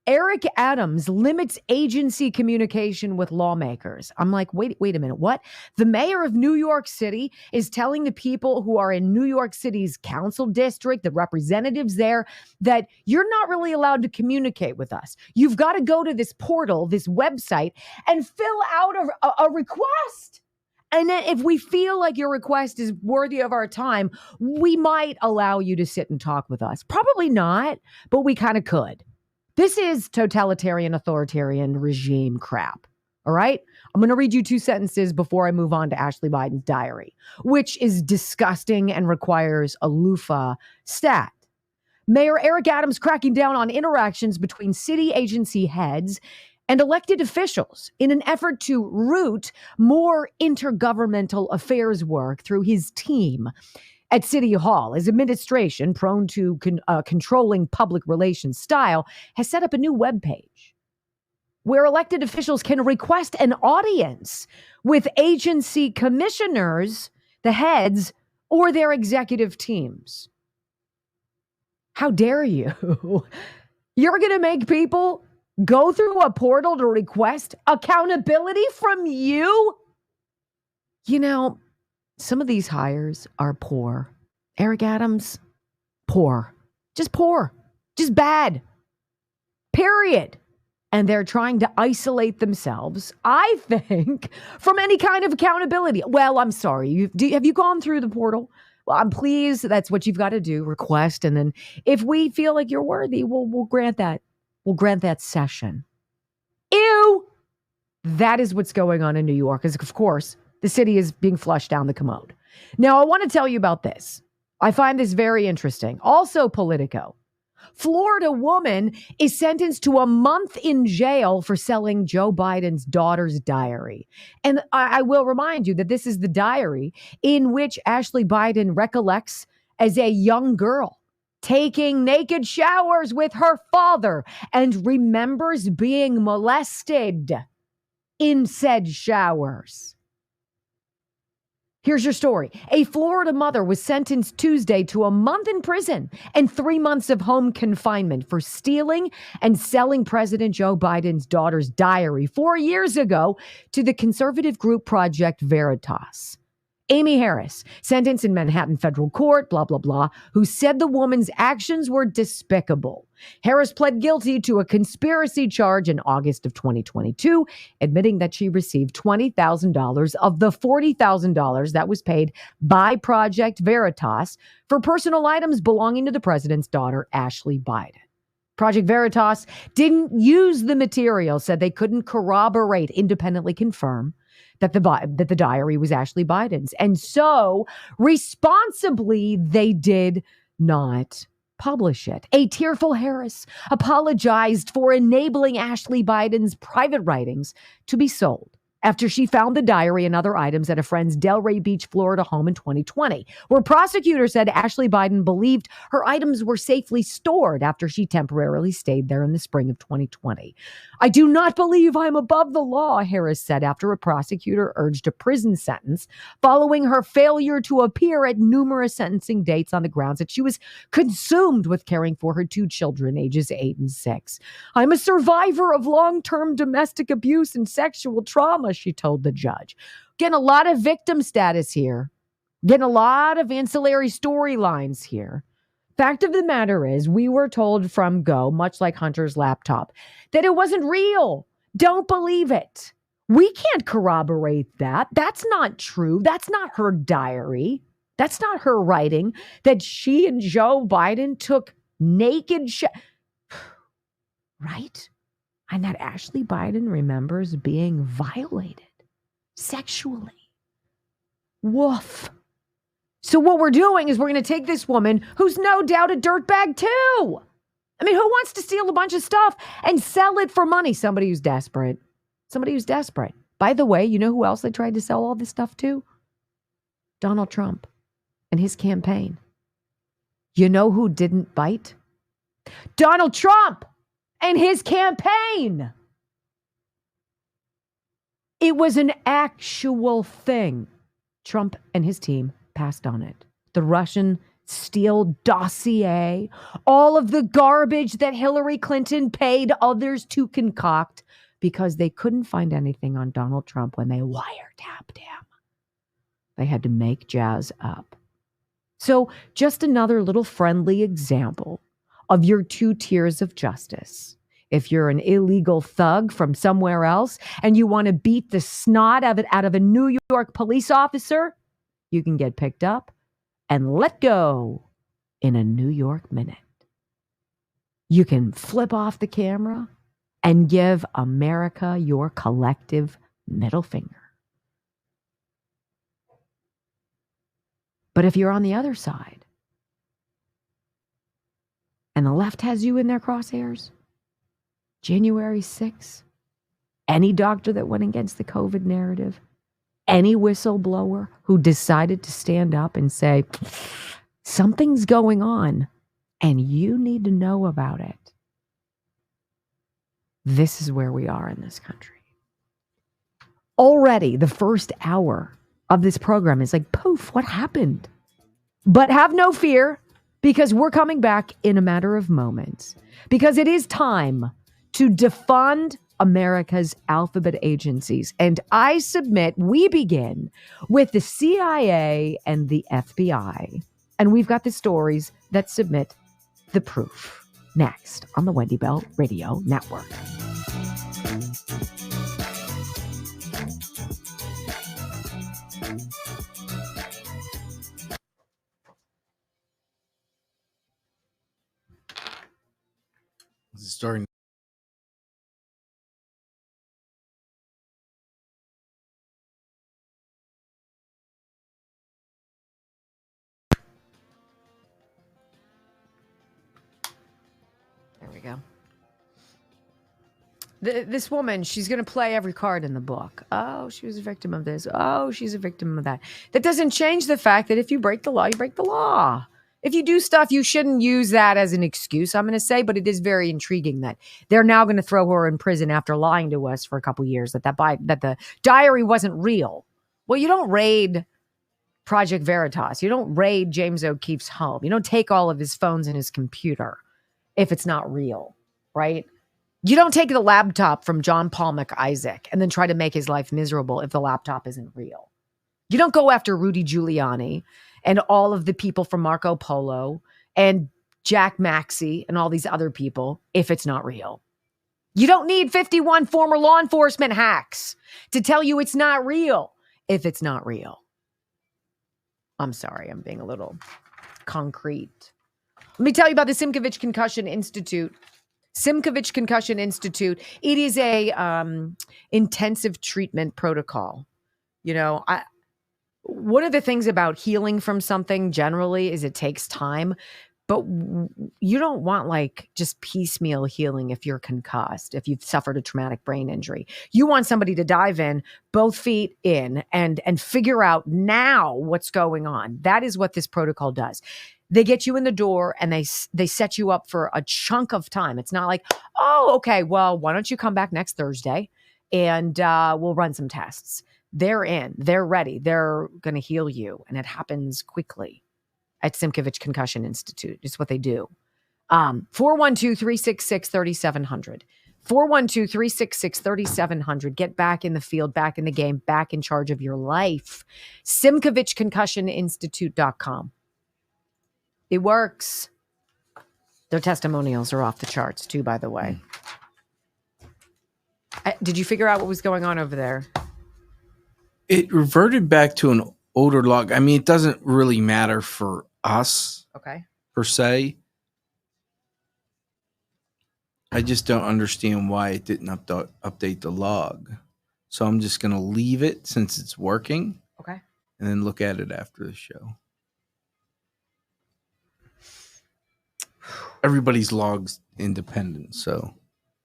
Eric Adams limits agency communication with lawmakers. I'm like, wait a minute. What? The mayor of New York City is telling the people who are in New York City's council district, the representatives there, that you're not really allowed to communicate with us. You've got to go to this portal, this website, and fill out a request. And then if we feel like your request is worthy of our time, we might allow you to sit and talk with us. Probably not, but we kind of could. This is totalitarian, authoritarian regime crap. All right? I'm going to read you 2 sentences before I move on to Ashley Biden's diary, which is disgusting and requires a loofah stat. Mayor Eric Adams cracking down on interactions between city agency heads and elected officials in an effort to root more intergovernmental affairs work through his team at City Hall. His administration, prone to controlling public relations style, has set up a new webpage where elected officials can request an audience with agency commissioners, the heads, or their executive teams. How dare you? You're going to make people go through a portal to request accountability from you? You know, some of these hires are poor. Eric Adams, poor. Just bad. Period. And they're trying to isolate themselves, I think, from any kind of accountability. Well, I'm sorry. Have you gone through the portal? Well, I'm pleased that's what you've got to do, request. And then if we feel like you're worthy, we'll grant that. We'll grant that session. Ew! That is what's going on in New York, because, of course, the city is being flushed down the commode. Now, I want to tell you about this. I find this very interesting. Also, Politico. Florida woman is sentenced to a month in jail for selling Joe Biden's daughter's diary. And I will remind you that this is the diary in which Ashley Biden recollects as a young girl taking naked showers with her father and remembers being molested in said showers. Here's your story. A Florida mother was sentenced Tuesday to a month in prison and 3 months of home confinement for stealing and selling President Joe Biden's daughter's diary 4 years ago to the conservative group Project Veritas. Amy Harris, sentenced in Manhattan federal court, blah, blah, blah, who said the woman's actions were despicable. Harris pled guilty to a conspiracy charge in August of 2022, admitting that she received $20,000 of the $40,000 that was paid by Project Veritas for personal items belonging to the president's daughter, Ashley Biden. Project Veritas didn't use the material, said they couldn't corroborate, independently confirm that the diary was Ashley Biden's. And so, responsibly, they did not publish it. A tearful Harris apologized for enabling Ashley Biden's private writings to be sold after she found the diary and other items at a friend's Delray Beach, Florida home in 2020, where prosecutors said Ashley Biden believed her items were safely stored after she temporarily stayed there in the spring of 2020. I do not believe I'm above the law, Harris said after a prosecutor urged a prison sentence following her failure to appear at numerous sentencing dates on the grounds that she was consumed with caring for her two children, ages 8 and 6. I'm a survivor of long-term domestic abuse and sexual trauma, she told the judge. Getting a lot of victim status here. Getting a lot of ancillary storylines here. Fact of the matter is, we were told from go, much like Hunter's laptop, that it wasn't real. Don't believe it. We can't corroborate that. That's not true. That's not her diary. That's not her writing that she and Joe Biden took naked right? And that Ashley Biden remembers being violated sexually. Woof. So what we're doing is we're going to take this woman, who's no doubt a dirtbag too. I mean, who wants to steal a bunch of stuff and sell it for money? Somebody who's desperate. Somebody who's desperate. By the way, you know who else they tried to sell all this stuff to? Donald Trump and his campaign. You know who didn't bite? Donald Trump and his campaign. It was an actual thing. Trump and his team passed on it. The Russian Steele dossier, all of the garbage that Hillary Clinton paid others to concoct because they couldn't find anything on Donald Trump when they wiretapped him. They had to make jazz up. So just another little friendly example of your two tiers of justice. If you're an illegal thug from somewhere else and you want to beat the snot of it out of a New York police officer, you can get picked up and let go in a New York minute. You can flip off the camera and give America your collective middle finger. But if you're on the other side and the left has you in their crosshairs, January 6th, any doctor that went against the COVID narrative, any whistleblower who decided to stand up and say, something's going on and you need to know about it. This is where we are in this country. Already the first hour of this program is like, poof, what happened? But have no fear, because we're coming back in a matter of moments, because it is time to defund America's alphabet agencies. And I submit we begin with the CIA and the FBI. And we've got the stories that submit the proof. Next on the Wendy Bell Radio Network. Starting. There we go. This woman, she's going to play every card in the book. Oh, she was a victim of this. Oh, she's a victim of that. That doesn't change the fact that if you break the law, you break the law. If you do stuff, you shouldn't use that as an excuse, I'm going to say, but it is very intriguing that they're now going to throw her in prison after lying to us for a couple years that the diary wasn't real. Well, you don't raid Project Veritas. You don't raid James O'Keefe's home. You don't take all of his phones and his computer if it's not real, right? You don't take the laptop from John Paul McIsaac and then try to make his life miserable if the laptop isn't real. You don't go after Rudy Giuliani and all of the people from Marco Polo and Jack Maxey and all these other people if it's not real. You don't need 51 former law enforcement hacks to tell you it's not real if it's not real. I'm sorry, I'm being a little concrete. Let me tell you about the Simkovich Concussion Institute. Simkovich Concussion Institute. It is a intensive treatment protocol. You know, one of the things about healing from something generally is it takes time, but you don't want like just piecemeal healing if you're concussed, if you've suffered a traumatic brain injury. You want somebody to dive in, both feet in, and figure out now what's going on. That is what this protocol does. They get you in the door and they set you up for a chunk of time. It's not like, oh, okay, well, why don't you come back next Thursday and we'll run some tests. They're in, they're ready, they're going to heal you. And it happens quickly at Simkovich Concussion Institute. It's what they do. 412-366-3700. 412-366-3700. Get back in the field, back in the game, back in charge of your life. SimkovichConcussionInstitute.com. It works. Their testimonials are off the charts too, by the way. Did you figure out what was going on over there? It reverted back to an older log. I mean, it doesn't really matter for us, okay, per se. I just don't understand why it didn't update the log. So I'm just going to leave it since it's working. Okay. And then look at it after the show. Everybody's log's independent, so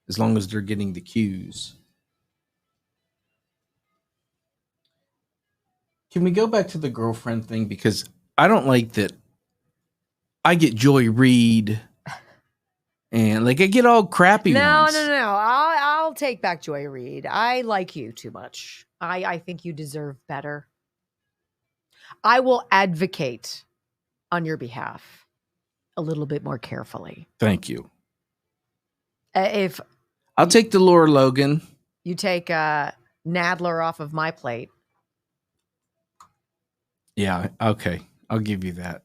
as long as they're getting the cues. Can we go back to the girlfriend thing? Because I don't like that I get Joy Reid and like I get all crappy ones. No. I'll take back Joy Reid. I like you too much. I think you deserve better. I will advocate on your behalf a little bit more carefully. Thank you. If I'll take the Laura Logan. You take Nadler off of my plate. Yeah, okay. I'll give you that.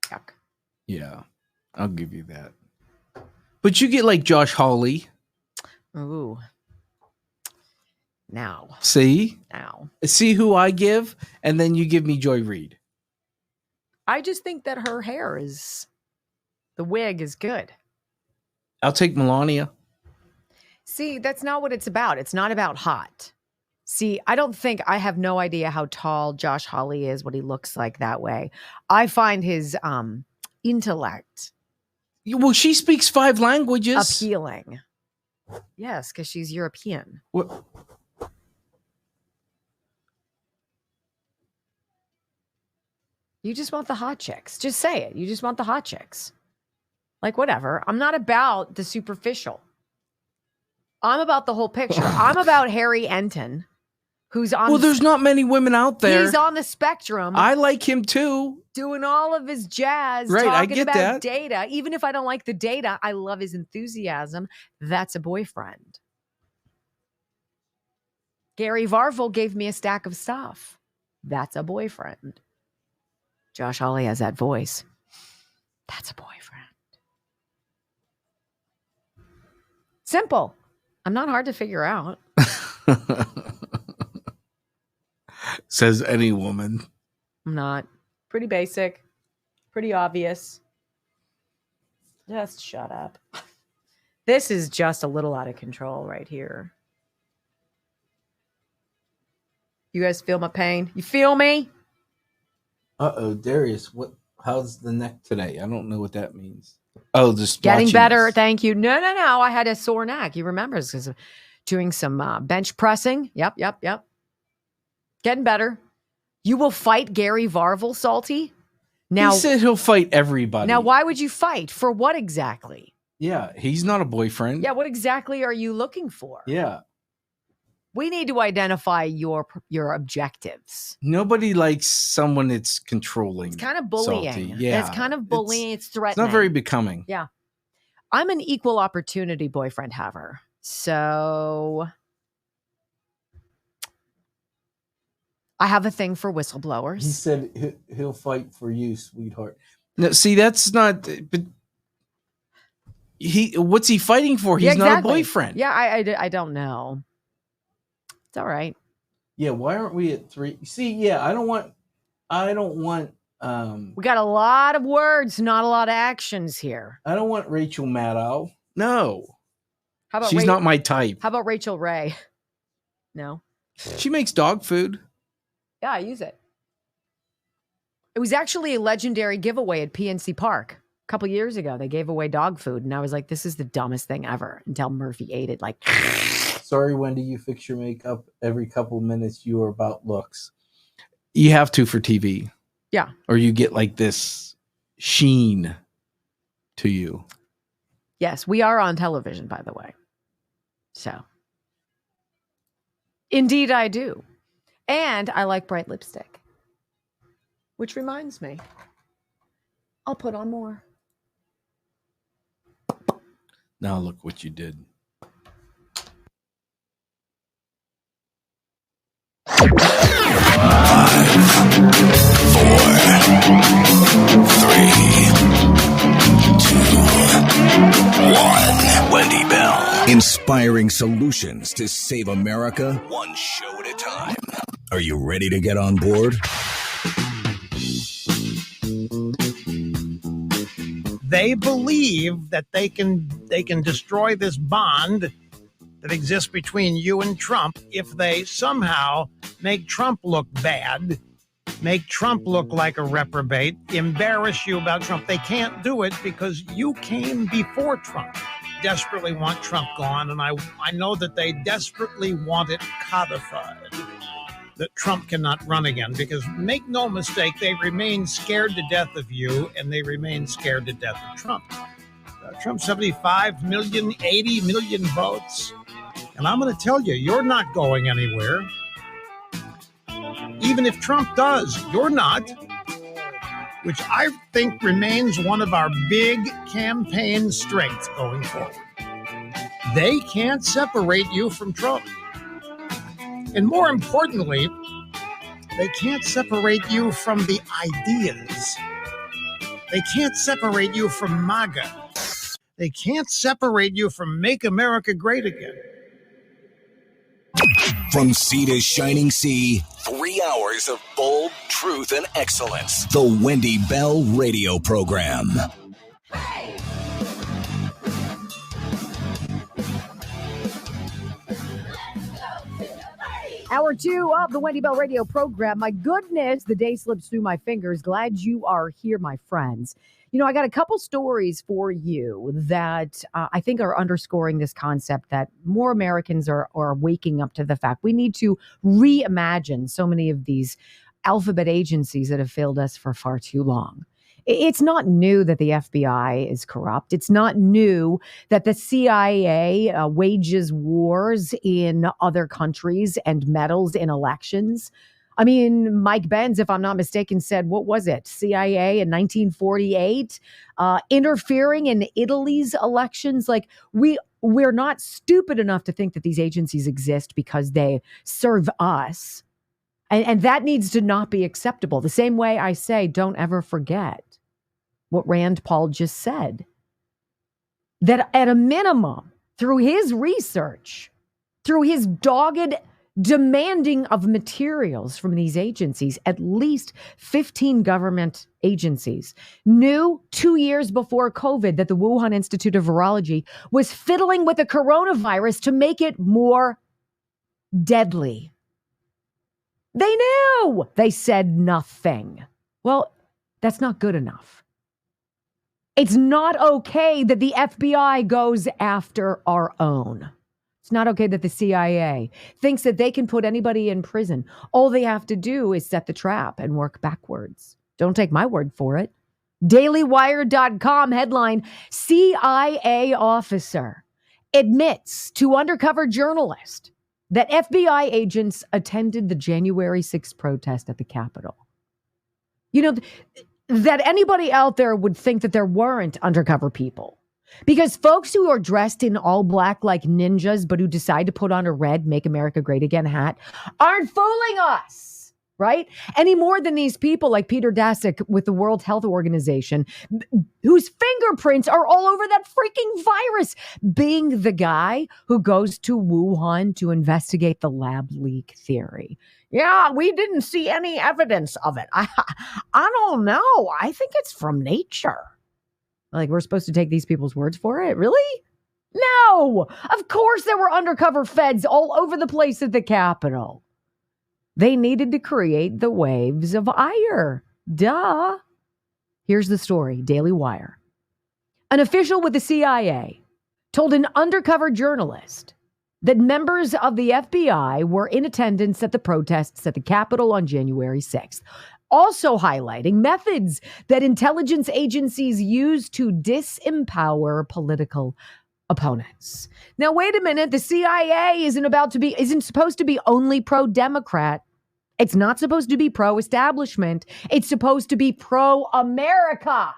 Yuck. Yeah, I'll give you that. But you get like Josh Hawley. Ooh. Now. See who I give, and then you give me Joy Reid. I just think that her hair the wig is good. I'll take Melania. See, that's not what it's about. It's not about hot. See, I have no idea how tall Josh Hawley is, what he looks like that way. I find his intellect. Well, she speaks 5 languages. Appealing. Yes, because she's European. What? You just want the hot chicks. Just say it. You just want the hot chicks. Like, whatever. I'm not about the superficial. I'm about the whole picture. I'm about Harry Enton, who's on... Well, there's not many women out there. He's on the spectrum. I like him too. Doing all of his jazz. Right, talking I get about that. data. Even if I don't like the data, I love his enthusiasm. That's a boyfriend. Gary Varvel gave me a stack of stuff. That's a boyfriend. Josh Hawley has that voice. That's a boyfriend. Simple. I'm not hard to figure out. Says any woman. I'm not. Pretty basic. Pretty obvious. Just shut up. This is just a little out of control right here. You guys feel my pain? You feel me? Uh-oh, Darius, how's the neck today? I don't know what that means. Oh, just getting better. this. Thank you. No. I had a sore neck. You remember because of doing some bench pressing. Yep. Getting better. You will fight Gary Varvel, Salty? Now, he said he'll fight everybody. Now, why would you fight? For what exactly? Yeah, he's not a boyfriend. Yeah, what exactly are you looking for? Yeah. We need to identify your objectives. Nobody likes someone that's controlling. It's kind of bullying. Salty. Yeah. It's kind of bullying. It's threatening. It's not very becoming. Yeah. I'm an equal opportunity boyfriend haver. So I have a thing for He whistleblowers. said he'll fight for you, sweetheart. No, see, that's not. But what's he fighting for? He's not a boyfriend. Yeah, I don't know. It's all right. Yeah, why aren't we at 3? See, yeah, I don't want. We got a lot of words, not a lot of actions here. I don't want Rachel Maddow. No, How about she's not my type. How about Rachel Ray? No. She makes dog food. Yeah, I use it. It was actually a legendary giveaway at PNC Park a couple years ago. They gave away dog food, and I was like, "This is the dumbest thing ever." Until Murphy ate it, like. Sorry, Wendy, you fix your makeup every couple of minutes. You are about looks. You have to for TV. Yeah. Or you get like this sheen to you. Yes, we are on television, by the way. So. Indeed, I do. And I like bright lipstick. Which reminds me, I'll put on more. Now look what you did. Wendy Bell. Inspiring solutions to save America, one show at a time. Are you ready to get on board? They believe that they can destroy this bond that exists between you and Trump if they somehow make Trump look bad, make Trump look like a reprobate, embarrass you about Trump. They can't do it because you came before Trump. Desperately want Trump gone, and I know that they desperately want it codified, that Trump cannot run again, because make no mistake, they remain scared to death of you, and they remain scared to death of Trump. Trump, 75 million, 80 million votes. And I'm going to tell you, you're not going anywhere. Even if Trump does, you're not. Which I think remains one of our big campaign strengths going forward. They can't separate you from Trump. And more importantly, they can't separate you from the ideas. They can't separate you from MAGA. They can't separate you from Make America Great Again. From sea to shining sea, 3 hours of bold truth and excellence. The Wendy Bell Radio Program. Hour 2 of the Wendy Bell Radio Program. My goodness, the day slips through my fingers. Glad you are here, my friends. You know, I got a couple stories for you that I think are underscoring this concept that more Americans are waking up to the fact we need to reimagine so many of these alphabet agencies that have failed us for far too long. It's not new that the FBI is corrupt. It's not new that the CIA wages wars in other countries and meddles in elections. I mean, Mike Benz, if I'm not mistaken, said, what was it? CIA in 1948, interfering in Italy's elections. Like we're not stupid enough to think that these agencies exist because they serve us. And that needs to not be acceptable. The same way I say, don't ever forget what Rand Paul just said. That at a minimum, through his research, through his dogged demanding of materials from these agencies, at least 15 government agencies knew 2 years before COVID that the Wuhan Institute of Virology was fiddling with the coronavirus to make it more deadly. They knew. They said nothing. Well, that's not good enough. It's not okay that the FBI goes after our own. It's not okay that the CIA thinks that they can put anybody in prison. All they have to do is set the trap and work backwards. Don't take my word for it. DailyWire.com headline, CIA officer admits to undercover journalist that FBI agents attended the January 6th protest at the Capitol. You know, that anybody out there would think that there weren't undercover people. Because folks who are dressed in all black like ninjas, but who decide to put on a red Make America Great Again hat, aren't fooling us, right? Any more than these people like Peter Daszak with the World Health Organization, whose fingerprints are all over that freaking virus, being the guy who goes to Wuhan to investigate the lab leak theory. Yeah, we didn't see any evidence of it. I don't know. I think it's from nature. Like, we're supposed to take these people's words for it? Really? No! Of course there were undercover feds all over the place at the Capitol. They needed to create the waves of ire. Duh. Here's the story, Daily Wire. An official with the CIA told an undercover journalist that members of the FBI were in attendance at the protests at the Capitol on January 6th, also highlighting methods that intelligence agencies use to disempower political opponents. Now, wait a minute. The CIA isn't supposed to be only pro-Democrat. It's not supposed to be pro-establishment. It's supposed to be pro-America.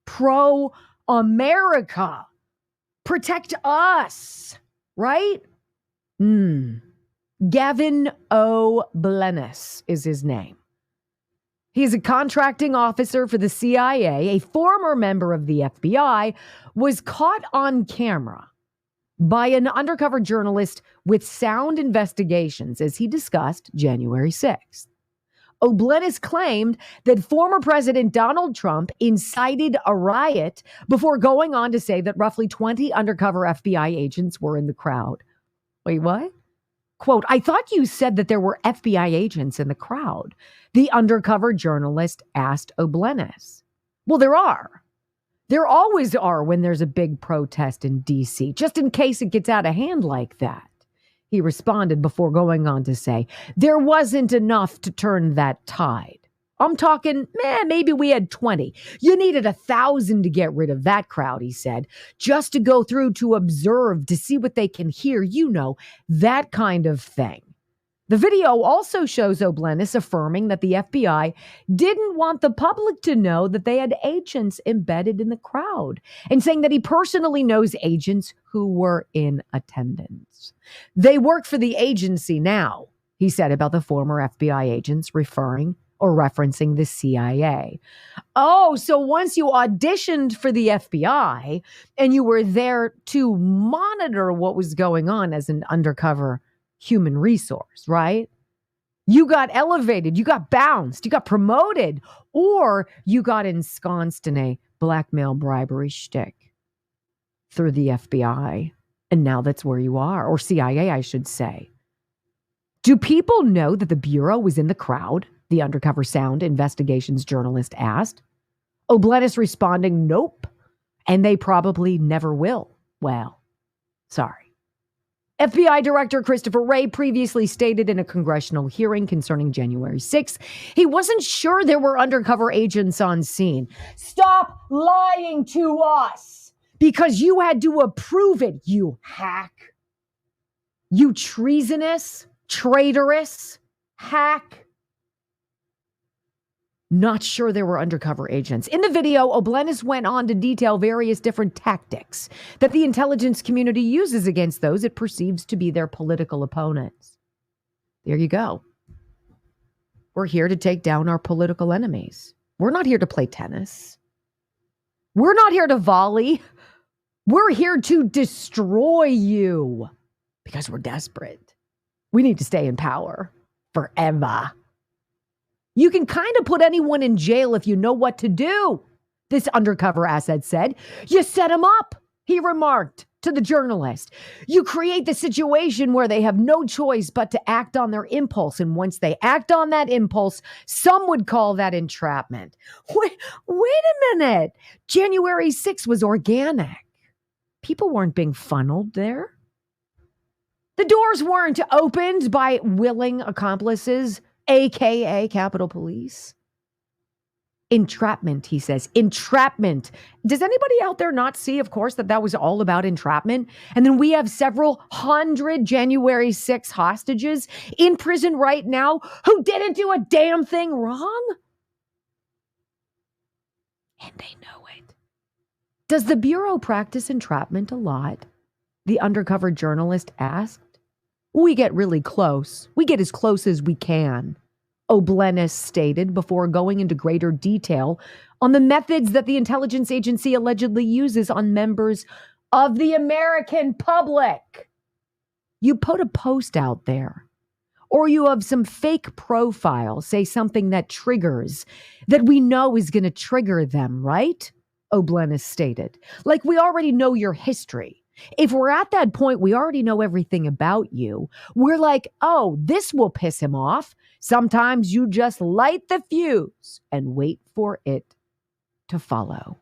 Pro-America. Protect us, right? Gavin O. Blennis is his name. He's a contracting officer for the CIA, a former member of the FBI, was caught on camera by an undercover journalist with sound investigations as he discussed January 6th. O'Blennis claimed that former President Donald Trump incited a riot before going on to say that roughly 20 undercover FBI agents were in the crowd. Wait, what? Quote, I thought you said that there were FBI agents in the crowd. The undercover journalist asked O'Blennis. Well, there are. There always are when there's a big protest in D.C., just in case it gets out of hand like that. He responded before going on to say, there wasn't enough to turn that tide. I'm talking, maybe we had 20. You needed 1,000 to get rid of that crowd, he said, just to go through to observe, to see what they can hear, that kind of thing. The video also shows O'Blennis affirming that the FBI didn't want the public to know that they had agents embedded in the crowd, and saying that he personally knows agents who were in attendance. They work for the agency now, he said about the former FBI agents, referencing the CIA. Oh, so once you auditioned for the FBI and you were there to monitor what was going on as an undercover human resource, right? You got elevated, you got bounced, you got promoted, or you got ensconced in a blackmail bribery shtick through the FBI. And now that's where you are, or CIA, I should say. Do people know that the Bureau was in the crowd? The undercover sound investigations journalist asked. O'Blennis responding, nope. And they probably never will. Well, sorry. FBI Director Christopher Wray previously stated in a congressional hearing concerning January 6th, he wasn't sure there were undercover agents on scene. Stop lying to us because you had to approve it, you hack. You treasonous, traitorous hack. Not sure there were undercover agents. In the video, O'Blennis went on to detail various different tactics that the intelligence community uses against those it perceives to be their political opponents. There you go. We're here to take down our political enemies. We're not here to play tennis. We're not here to volley. We're here to destroy you because we're desperate. We need to stay in power forever. You can kind of put anyone in jail if you know what to do, this undercover asset said. You set them up, he remarked to the journalist. You create the situation where they have no choice but to act on their impulse. And once they act on that impulse, some would call that entrapment. Wait a minute. January 6th was organic. People weren't being funneled there. The doors weren't opened by willing accomplices, AKA Capitol Police. Entrapment, he says. Entrapment. Does anybody out there not see, of course, that was all about entrapment? And then we have several hundred January 6 hostages in prison right now who didn't do a damn thing wrong? And they know it. Does the Bureau practice entrapment a lot? The undercover journalist asked. We get really close. We get as close as we can. O'Blennis stated before going into greater detail on the methods that the intelligence agency allegedly uses on members of the American public. You put a post out there, or you have some fake profile say something that triggers, that we know is going to trigger them, right? O'Blennis stated. Like, we already know your history. If we're at that point, we already know everything about you. We're like, oh, this will piss him off. Sometimes you just light the fuse and wait for it to follow.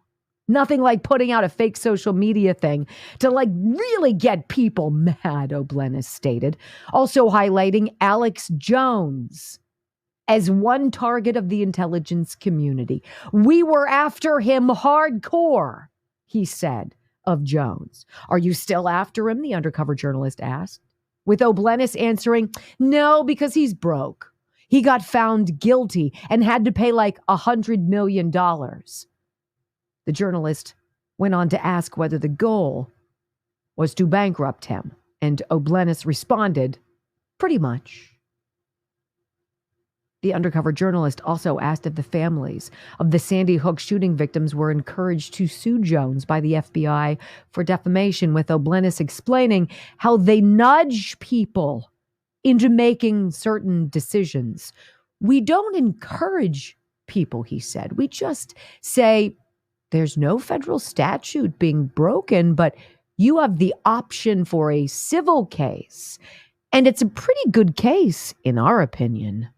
Nothing like putting out a fake social media thing to like really get people mad, O'Blennis stated. Also highlighting Alex Jones as one target of the intelligence community. We were after him hardcore, he said of Jones. Are you still after him? The undercover journalist asked. With O'Blennis answering, no, because he's broke. He got found guilty and had to pay like $100 million. The journalist went on to ask whether the goal was to bankrupt him, and O'Blennis responded, pretty much. The undercover journalist also asked if the families of the Sandy Hook shooting victims were encouraged to sue Jones by the FBI for defamation, with O'Blennis explaining how they nudge people into making certain decisions. We don't encourage people, he said. We just say, there's no federal statute being broken, but you have the option for a civil case. And it's a pretty good case, in our opinion.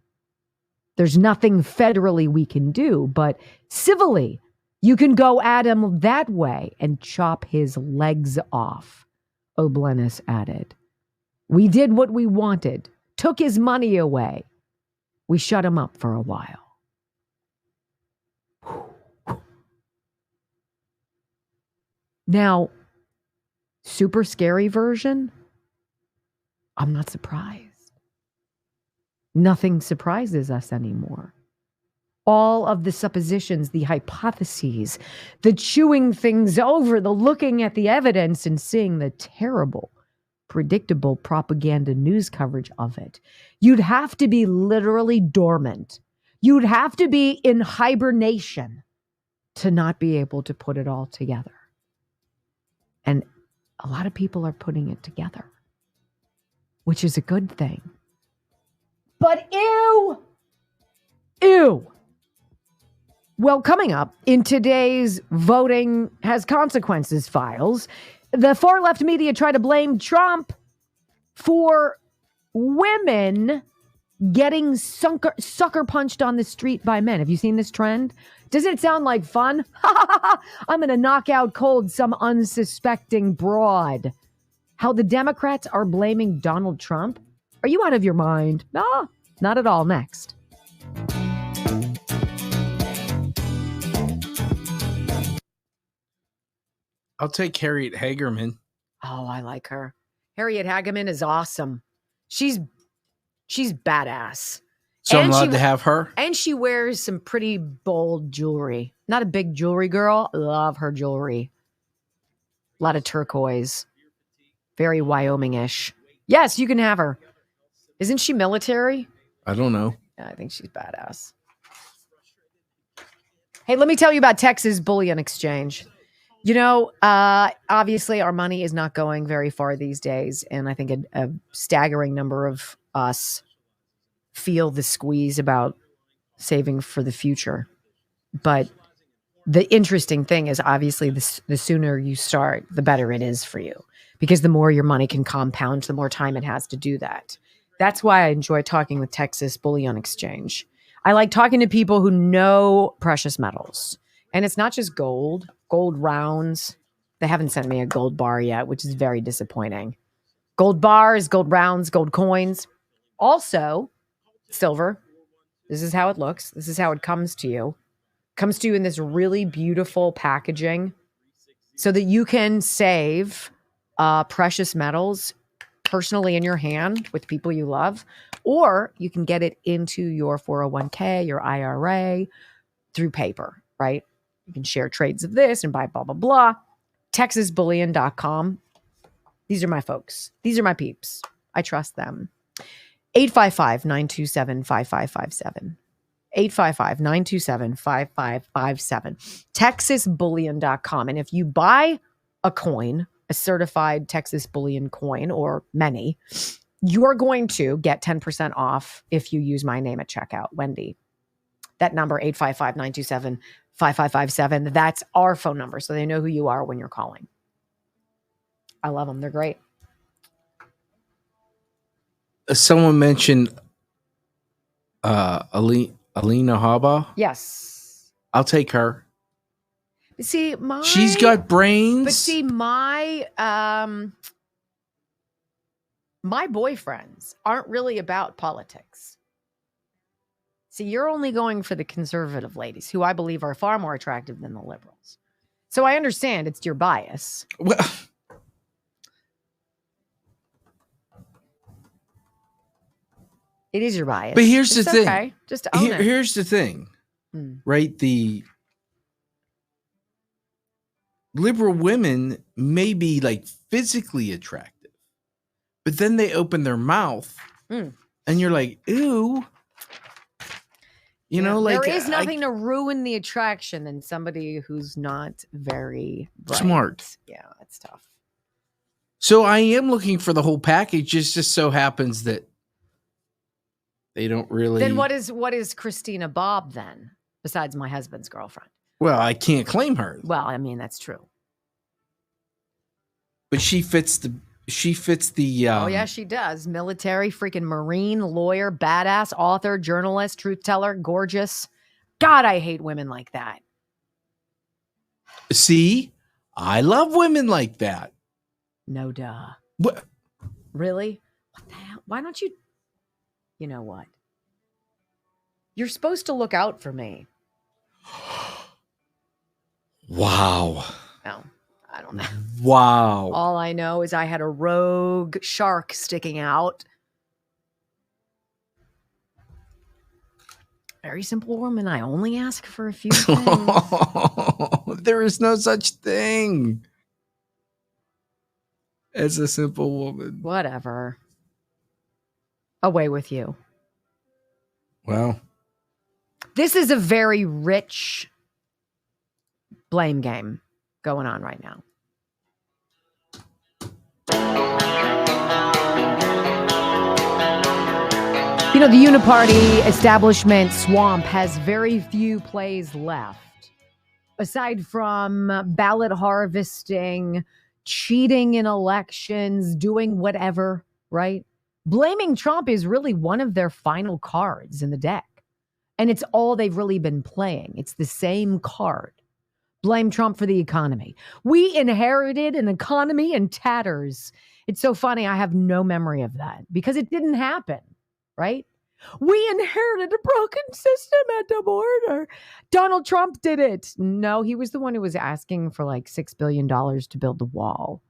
There's nothing federally we can do, but civilly, you can go at him that way and chop his legs off, O'Blennis added. We did what we wanted, took his money away. We shut him up for a while. Now, super scary version, I'm not surprised. Nothing surprises us anymore. All of the suppositions, the hypotheses, the chewing things over, the looking at the evidence and seeing the terrible, predictable propaganda news coverage of it. You'd have to be literally dormant. You'd have to be in hibernation to not be able to put it all together. And a lot of people are putting it together, which is a good thing. But ew! Well, coming up in today's Voting Has Consequences files, the far left media try to blame Trump for women getting sucker punched on the street by men. Have you seen this trend? Doesn't it sound like fun? I'm going to knock out cold some unsuspecting broad. How the Democrats are blaming Donald Trump? Are you out of your mind? No, not at all. Next. I'll take Harriet Hagerman. Oh, I like her. Harriet Hageman is awesome. She's badass. So I'm allowed to have her? And she wears some pretty bold jewelry. Not a big jewelry girl. Love her jewelry. A lot of turquoise. Very Wyoming-ish. Yes, you can have her. Isn't she military? I don't know. Yeah, I think she's badass. Hey, let me tell you about Texas Bullion Exchange. You know, obviously our money is not going very far these days. And I think a staggering number of us feel the squeeze about saving for the future. But the interesting thing is obviously the sooner you start, the better it is for you. Because the more your money can compound, the more time it has to do that. That's why I enjoy talking with Texas Bullion Exchange. I like talking to people who know precious metals. And it's not just gold rounds. They haven't sent me a gold bar yet, which is very disappointing. Gold bars, gold rounds, gold coins. Also, silver. This is how it looks. This is how it comes to you. Comes to you in this really beautiful packaging so that you can save precious metals personally in your hand with people you love, or you can get it into your 401k, your IRA through paper, right? You can share trades of this and buy blah, blah, blah. TexasBullion.com. These are my folks. These are my peeps. I trust them. 855-927-5557. 855-927-5557. TexasBullion.com. And if you buy a coin, a certified Texas Bullion coin, or many, you're going to get 10% off if you use my name at checkout, Wendy. That number, 855-927-5557. That's our phone number, so they know who you are when you're calling. I love them. They're great. Someone mentioned Alina Haba. Yes. I'll take her. See, she's got brains. But see, my boyfriends aren't really about politics. See, you're only going for the conservative ladies, who I believe are far more attractive than the liberals. So I understand it's your bias. Well, it is your bias. But here's the thing. Okay. Just own it. Here's the thing, right? The liberal women may be like physically attractive, but then they open their mouth and you're like, ew. You know, like there is nothing to ruin the attraction than somebody who's not very bright. Smart. Yeah, it's tough. So I am looking for the whole package. It just so happens that they don't really. Then what is Christina Bob then, besides my husband's girlfriend? Well, I can't claim her. Well, I mean, that's true. But she fits the. Oh yeah, she does. Military, freaking Marine, lawyer, badass, author, journalist, truth teller, gorgeous. God, I hate women like that. See, I love women like that. No duh. What? Really? What the hell? Why don't you? You know what? You're supposed to look out for me. Wow. No, I don't know. Wow. All I know is I had a rogue shark sticking out. Very simple woman. I only ask for a few things. There is no such thing as a simple woman. Whatever. Away with you. Well, this is a very rich blame game going on right now. You know, the Uniparty establishment swamp has very few plays left, aside from ballot harvesting, cheating in elections, doing whatever, right? Blaming Trump is really one of their final cards in the deck. And it's all they've really been playing. It's the same card. Blame Trump for the economy. We inherited an economy in tatters. It's so funny. I have no memory of that because it didn't happen, right? We inherited a broken system at the border. Donald Trump did it. No, he was the one who was asking for like $6 billion to build the wall.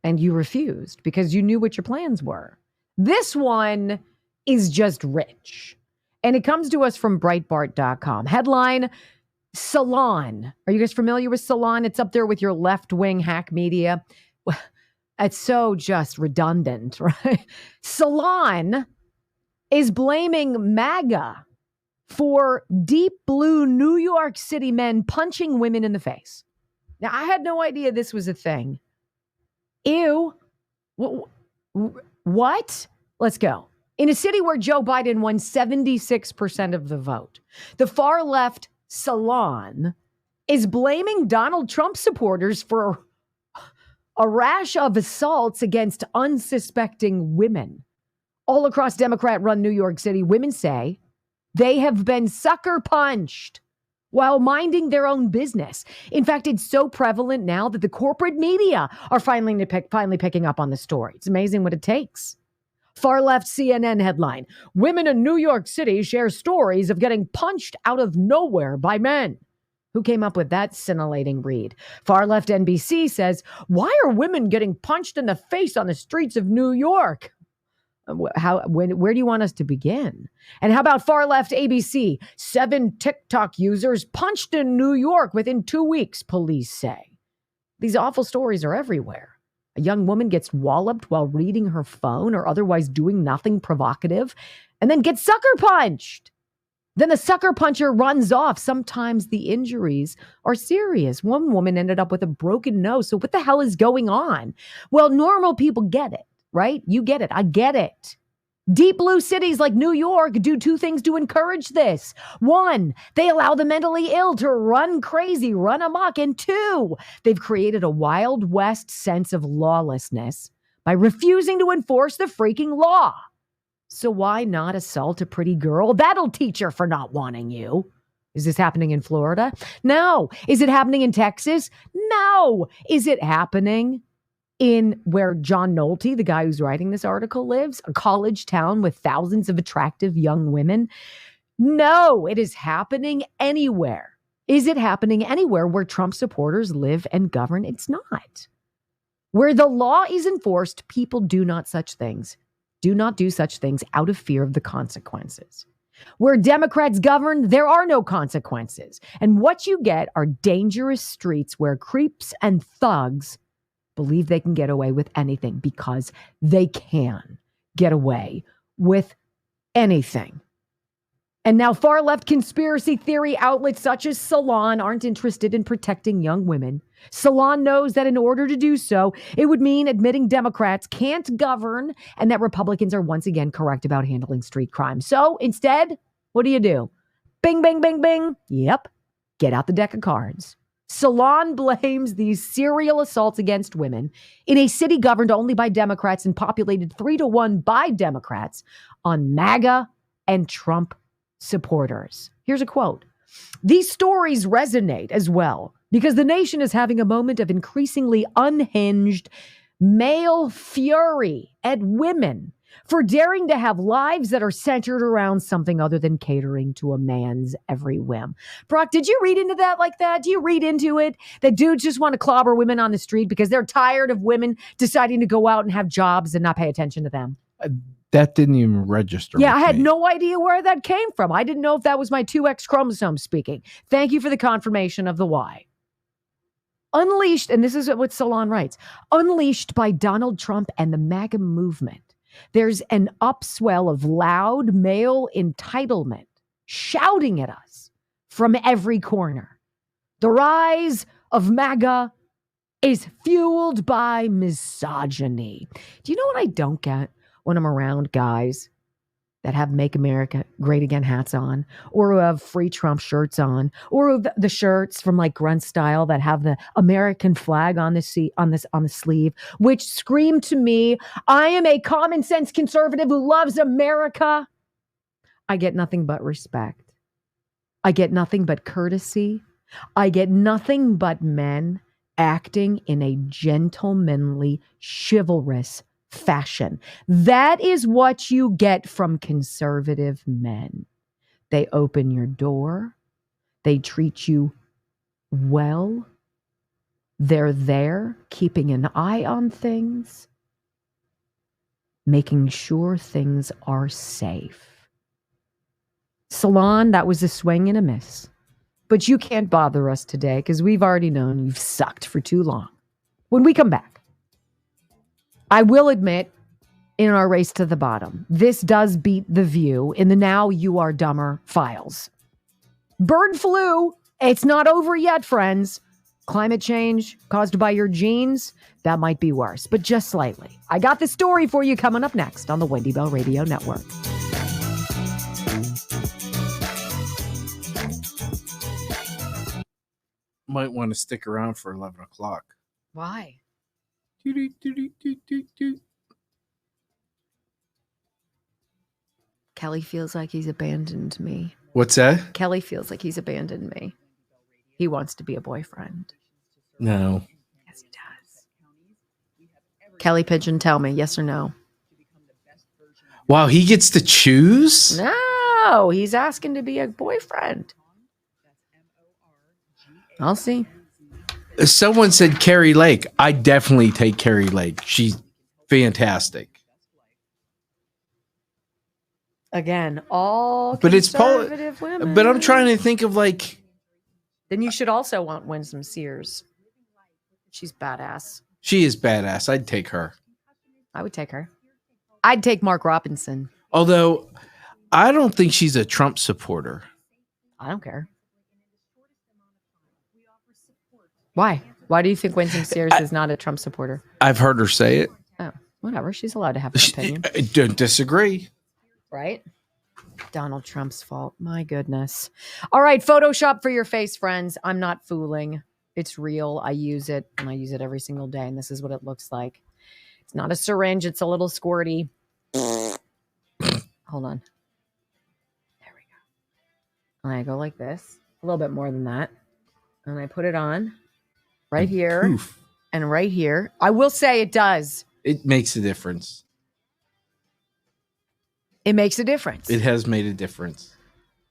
And you refused because you knew what your plans were. This one is just rich. And it comes to us from Breitbart.com. Headline, Salon. Are you guys familiar with Salon? It's up there with your left-wing hack media. It's so just redundant, right? Salon is blaming MAGA for deep blue New York City men punching women in the face. Now, I had no idea this was a thing. Ew. What? Let's go. In a city where Joe Biden won 76% of the vote, the far left Salon is blaming Donald Trump supporters for a rash of assaults against unsuspecting women. All across Democrat-run New York City, women say they have been sucker punched while minding their own business. In fact, it's so prevalent now that the corporate media are finally picking up on the story. It's amazing what it takes. Far left CNN headline, women in New York City share stories of getting punched out of nowhere by men. Who came up with that scintillating read? Far left NBC says, why are women getting punched in the face on the streets of New York? Where do you want us to begin? And how about far left ABC? 7 TikTok users punched in New York within 2 weeks, police say. These awful stories are everywhere. A young woman gets walloped while reading her phone or otherwise doing nothing provocative and then gets sucker punched. Then the sucker puncher runs off. Sometimes the injuries are serious. One woman ended up with a broken nose. So what the hell is going on? Well, normal people get it, right? You get it. I get it. Deep blue cities like New York do two things to encourage this. One, they allow the mentally ill to run crazy, run amok. And two, they've created a Wild West sense of lawlessness by refusing to enforce the freaking law. So why not assault a pretty girl? That'll teach her for not wanting you. Is this happening in Florida? No. Is it happening in Texas? No. Is it happening in where John Nolte, the guy who's writing this article, lives, a college town with thousands of attractive young women? No, it is happening anywhere. Is it happening anywhere where Trump supporters live and govern? It's not. Where the law is enforced, people do not such things. Do not do such things out of fear of the consequences. Where Democrats govern, there are no consequences. And what you get are dangerous streets where creeps and thugs believe they can get away with anything because they can get away with anything. And now far-left conspiracy theory outlets such as Salon aren't interested in protecting young women. Salon knows that in order to do so, it would mean admitting Democrats can't govern and that Republicans are once again correct about handling street crime. So instead, what do? Bing, bing, bing, bing. Yep. Get out the deck of cards. Salon blames these serial assaults against women in a city governed only by Democrats and populated 3-1 by Democrats on MAGA and Trump supporters. Here's a quote. These stories resonate as well because the nation is having a moment of increasingly unhinged male fury at women for daring to have lives that are centered around something other than catering to a man's every whim. Brock, did you read into that like that? Do you read into it that dudes just want to clobber women on the street because they're tired of women deciding to go out and have jobs and not pay attention to them? That didn't even register. Yeah, I had no idea where that came from. I didn't know if that was my 2X chromosome speaking. Thank you for the confirmation of the why. Unleashed, and this is what Salon writes, unleashed by Donald Trump and the MAGA movement, there's an upswell of loud male entitlement shouting at us from every corner. The rise of MAGA is fueled by misogyny. Do you know what I don't get when I'm around guys that have Make America Great Again hats on, or who have Free Trump shirts on, or who have the shirts from like Grunt Style that have the American flag on the sleeve, which scream to me, I am a common sense conservative who loves America. I get nothing but respect. I get nothing but courtesy. I get nothing but men acting in a gentlemanly, chivalrous fashion. That is what you get from conservative men. They open your door. They treat you well. They're there keeping an eye on things, making sure things are safe. Salon, that was a swing and a miss. But you can't bother us today because we've already known you've sucked for too long. When we come back, I will admit, in our race to the bottom, this does beat The View in the Now You Are Dumber files. Bird flu, it's not over yet, friends. Climate change caused by your genes, that might be worse, but just slightly. I got the story for you coming up next on the Wendy Bell Radio Network. Might want to stick around for 11 o'clock. Why? Kelly feels like he's abandoned me. What's that? Kelly feels like he's abandoned me. He wants to be a boyfriend. No. Yes, he does. Kelly Pigeon, tell me, yes or no? Wow, he gets to choose? No, he's asking to be a boyfriend. I'll see. Someone said Carrie Lake. I definitely take Carrie Lake. She's fantastic. Again, all but conservative women. But I'm trying to think of like. Then you should also want Winsome Sears. She's badass. She is badass. I'd take her. I would take her. I'd take Mark Robinson. Although I don't think she's a Trump supporter. I don't care. Why? Why do you think Winston Sears is not a Trump supporter? I've heard her say it. Oh, whatever. She's allowed to have an opinion. I don't disagree. Right? Donald Trump's fault. My goodness. All right. Photoshop for your face, friends. I'm not fooling. It's real. I use it, and I use it every single day, and this is what it looks like. It's not a syringe. It's a little squirty. Hold on. There we go. And I go like this. A little bit more than that. And I put it on right here Poof. and right here. I will say it does. It makes a difference. It makes a difference. It has made a difference.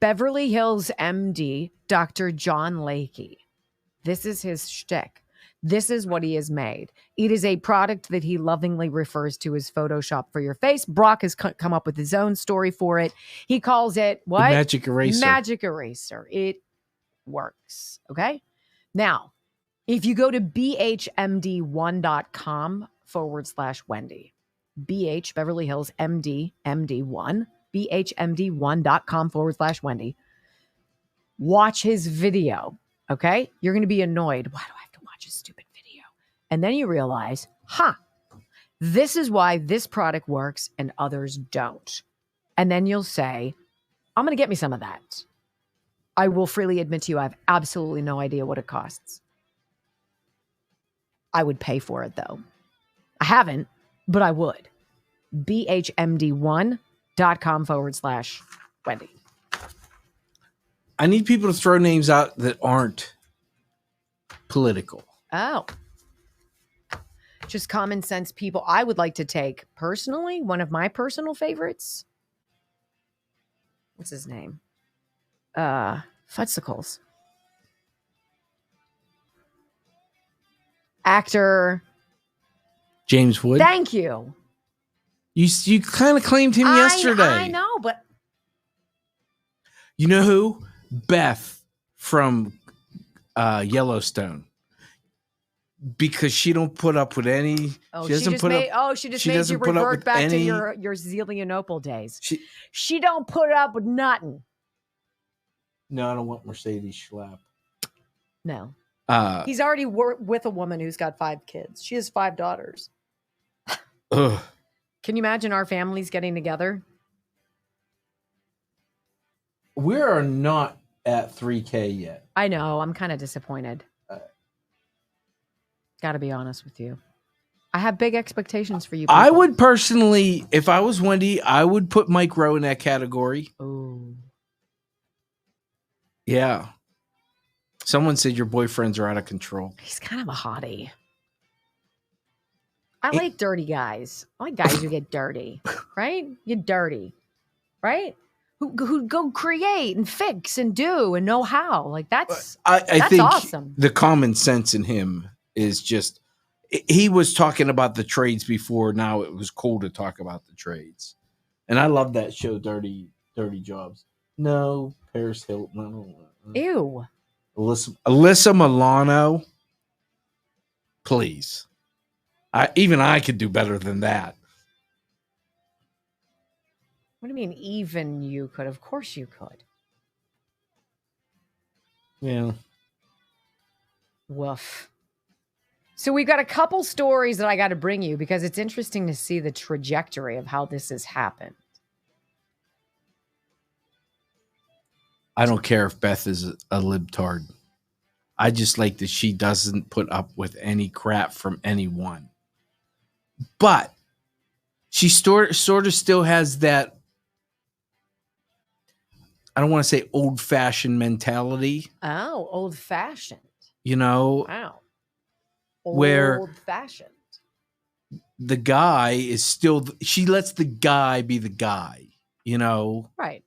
Beverly Hills MD, Dr. John Lakey. This is his shtick. This is what he has made. It is a product that he lovingly refers to as Photoshop for your face. Brock has come up with his own story for it. He calls it what? The magic eraser. Magic eraser. It works. Okay. Now, if you go to bhmd1.com/Wendy, BH Beverly Hills MD1, bhmd1.com/Wendy, watch his video. Okay. You're going to be annoyed. Why do I have to watch a stupid video? And then you realize, this is why this product works and others don't. And then you'll say, I'm going to get me some of that. I will freely admit to you, I have absolutely no idea what it costs. I would pay for it though. I haven't, but I would. bhmd1.com/Wendy. I need people to throw names out that aren't political. Oh. Just common sense people. I would like to take, personally, one of my personal favorites. What's his name? Futsicles. Actor. James Wood. Thank you. You kind of claimed him yesterday. I know, but you know who? Beth from Yellowstone. Because she don't put up with any. Oh, she just made you revert back to your Zelianople days. She don't put up with nothing. No, I don't want Mercedes Schlapp. No. He's already with a woman who's got 5 kids. She has 5 daughters. Ugh. Can you imagine our families getting together? We are not at 3K yet. I know. I'm kind of disappointed. Got to be honest with you. I have big expectations for you people. I would personally, if I was Wendy, I would put Mike Rowe in that category. Oh. Yeah. Someone said your boyfriends are out of control. He's kind of a hottie. I like dirty guys. I like guys who get dirty, right? Get dirty, right? Who go create and fix and do and know how. Like that's think awesome. The common sense in him is just, he was talking about the trades before. Now it was cool to talk about the trades. And I love that show, Dirty Jobs. No, Paris Hilton. Ew. Alyssa Milano. Please. Even I could do better than that. What do you mean even you could? Of course you could. Yeah. Woof. So we've got a couple stories that I got to bring you because it's interesting to see the trajectory of how this has happened. I don't care if Beth is a libtard. I just like that she doesn't put up with any crap from anyone. But she sort of still has that, I don't want to say old-fashioned mentality. Oh, old-fashioned. You know? Wow. Where old-fashioned. The guy is still, she lets the guy be the guy, you know? Right.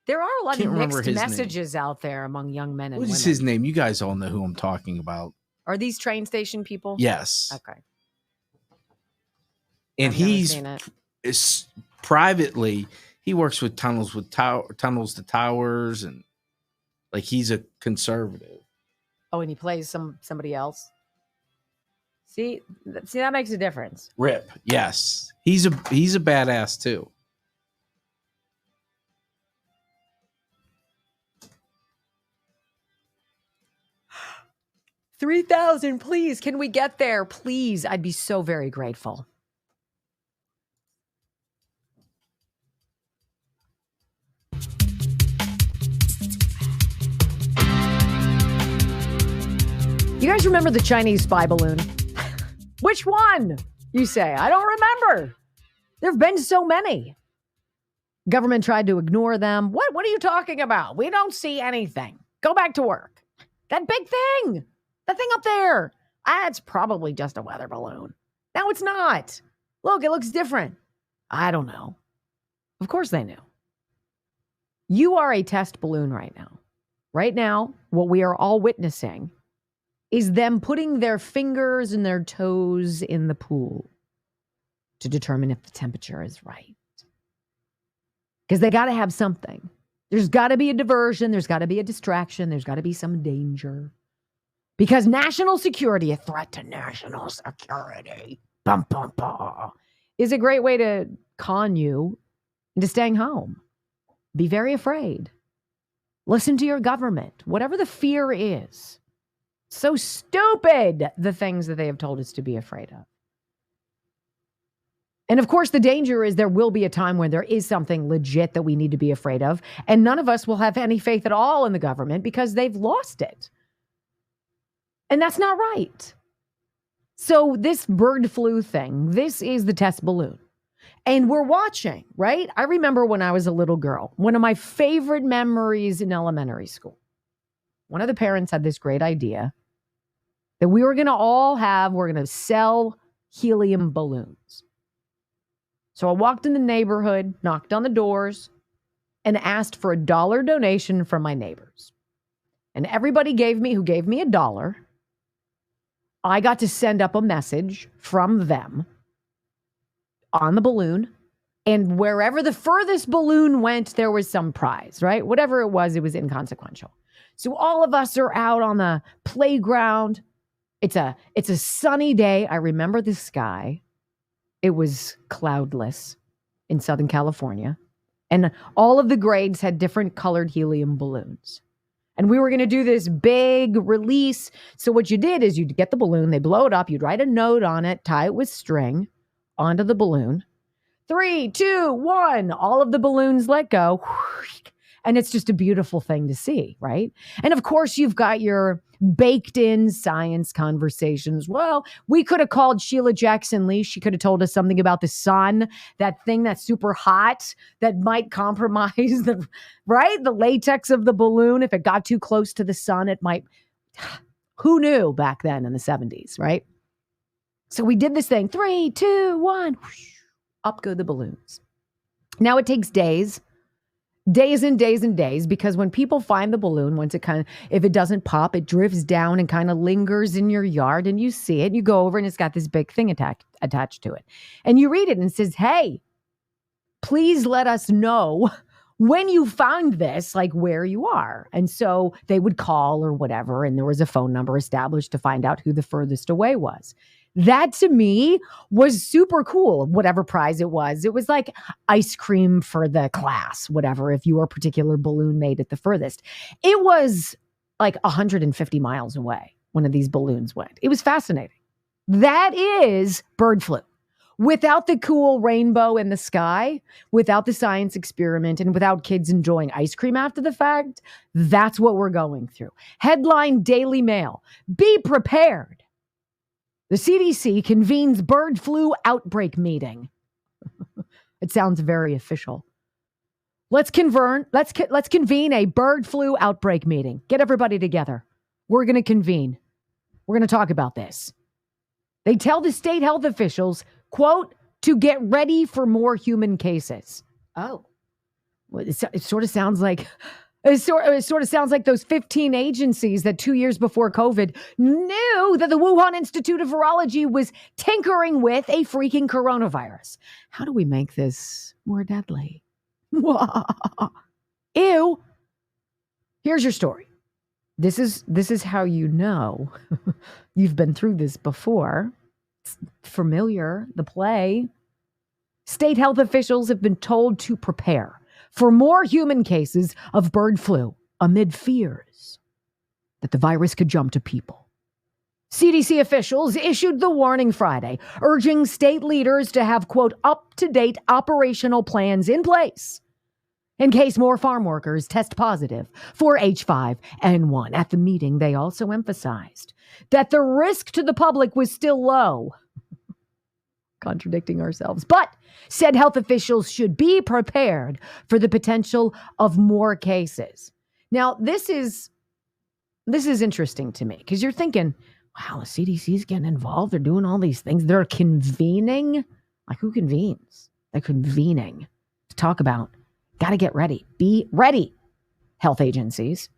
There are a lot of mixed messages out there among young men and women. What is his name? You guys all know who I'm talking about. Are these train station people? Yes. Okay. And is privately, he works with tunnels to towers, and like he's a conservative. Oh, and he plays somebody else. See, that makes a difference. Rip. Yes. He's a badass too. $3,000, please. Can we get there? Please. I'd be so very grateful. You guys remember the Chinese spy balloon? Which one? You say, I don't remember. There have been so many. Government tried to ignore them. What are you talking about? We don't see anything. Go back to work. That big thing. That thing up there. It's probably just a weather balloon. No, it's not. Look, it looks different. I don't know. Of course they knew. You are a test balloon right now. Right now, what we are all witnessing is them putting their fingers and their toes in the pool to determine if the temperature is right. Because they got to have something. There's got to be a diversion. There's got to be a distraction. There's got to be some danger. Because national security, a threat to national security, bum, bum, bum, is a great way to con you into staying home. Be very afraid. Listen to your government, whatever the fear is. So stupid, the things that they have told us to be afraid of. And of course, the danger is there will be a time when there is something legit that we need to be afraid of. And none of us will have any faith at all in the government because they've lost it. And that's not right. So this bird flu thing, this is the test balloon. And we're watching, right? I remember when I was a little girl, one of my favorite memories in elementary school. One of the parents had this great idea that we're going to sell helium balloons. So I walked in the neighborhood, knocked on the doors, and asked for $1 donation from my neighbors. And everybody who gave me $1, I got to send up a message from them on the balloon. And wherever the furthest balloon went, there was some prize, right? Whatever it was inconsequential. So all of us are out on the playground. It's a sunny day. I remember the sky. It was cloudless in Southern California. And all of the grades had different colored helium balloons. And we were going to do this big release. So what you did is you'd get the balloon, they blow it up, you'd write a note on it, tie it with string onto the balloon. 3, 2, 1, all of the balloons let go. And it's just a beautiful thing to see, right? And of course, you've got your baked in science conversations. Well, we could have called Sheila Jackson Lee. She could have told us something about the sun, that thing that's super hot that might compromise the latex of the balloon. If it got too close to the sun, it might. Who knew back then in the 70s, right? So we did this thing. 3, 2, 1. Up go the balloons. Now it takes days and days and days, because when people find the balloon, if it doesn't pop, it drifts down and kind of lingers in your yard, and you see it, and you go over and it's got this big thing attached to it. And you read it and it says, hey, please let us know when you found this, like where you are. And so they would call or whatever, and there was a phone number established to find out who the furthest away was. That to me was super cool. Whatever prize it was like ice cream for the class, whatever, if your particular balloon made it the furthest. It was like 150 miles away, one of these balloons went. It was fascinating. That is bird flu. Without the cool rainbow in the sky, without the science experiment, and without kids enjoying ice cream after the fact, that's what we're going through. Headline Daily Mail, be prepared. The CDC convenes bird flu outbreak meeting. It sounds very official. Let's convene a bird flu outbreak meeting. Get everybody together. We're going to convene. We're going to talk about this. They tell the state health officials, quote, to get ready for more human cases. Oh, well, it sort of sounds like those 15 agencies that 2 years before COVID knew that the Wuhan Institute of Virology was tinkering with a freaking coronavirus. How do we make this more deadly? Ew. Here's your story. This is how you know you've been through this before. It's familiar, the play. State health officials have been told to prepare for more human cases of bird flu amid fears that the virus could jump to people. CDC officials issued the warning Friday, urging state leaders to have, quote, up-to-date operational plans in place in case more farm workers test positive for H5N1. At the meeting, they also emphasized that the risk to the public was still low. Contradicting ourselves, but said health officials should be prepared for the potential of more cases. Now, this is interesting to me because you're thinking, wow, the CDC's getting involved. They're doing all these things. They're convening. Like, who convenes? They're convening to talk about, got to get ready. Be ready, health agencies.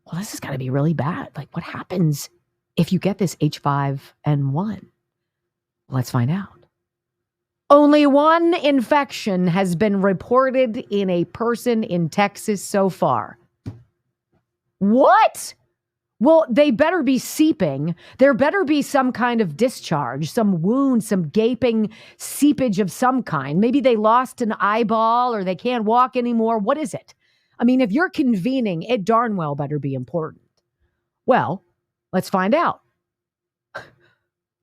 Well, this has got to be really bad. Like, what happens if you get this H5N1? Let's find out. Only one infection has been reported in a person in Texas so far. What? Well, they better be seeping. There better be some kind of discharge, some wound, some gaping seepage of some kind. Maybe they lost an eyeball or they can't walk anymore. What is it? I mean, if you're convening, it darn well better be important. Well, let's find out.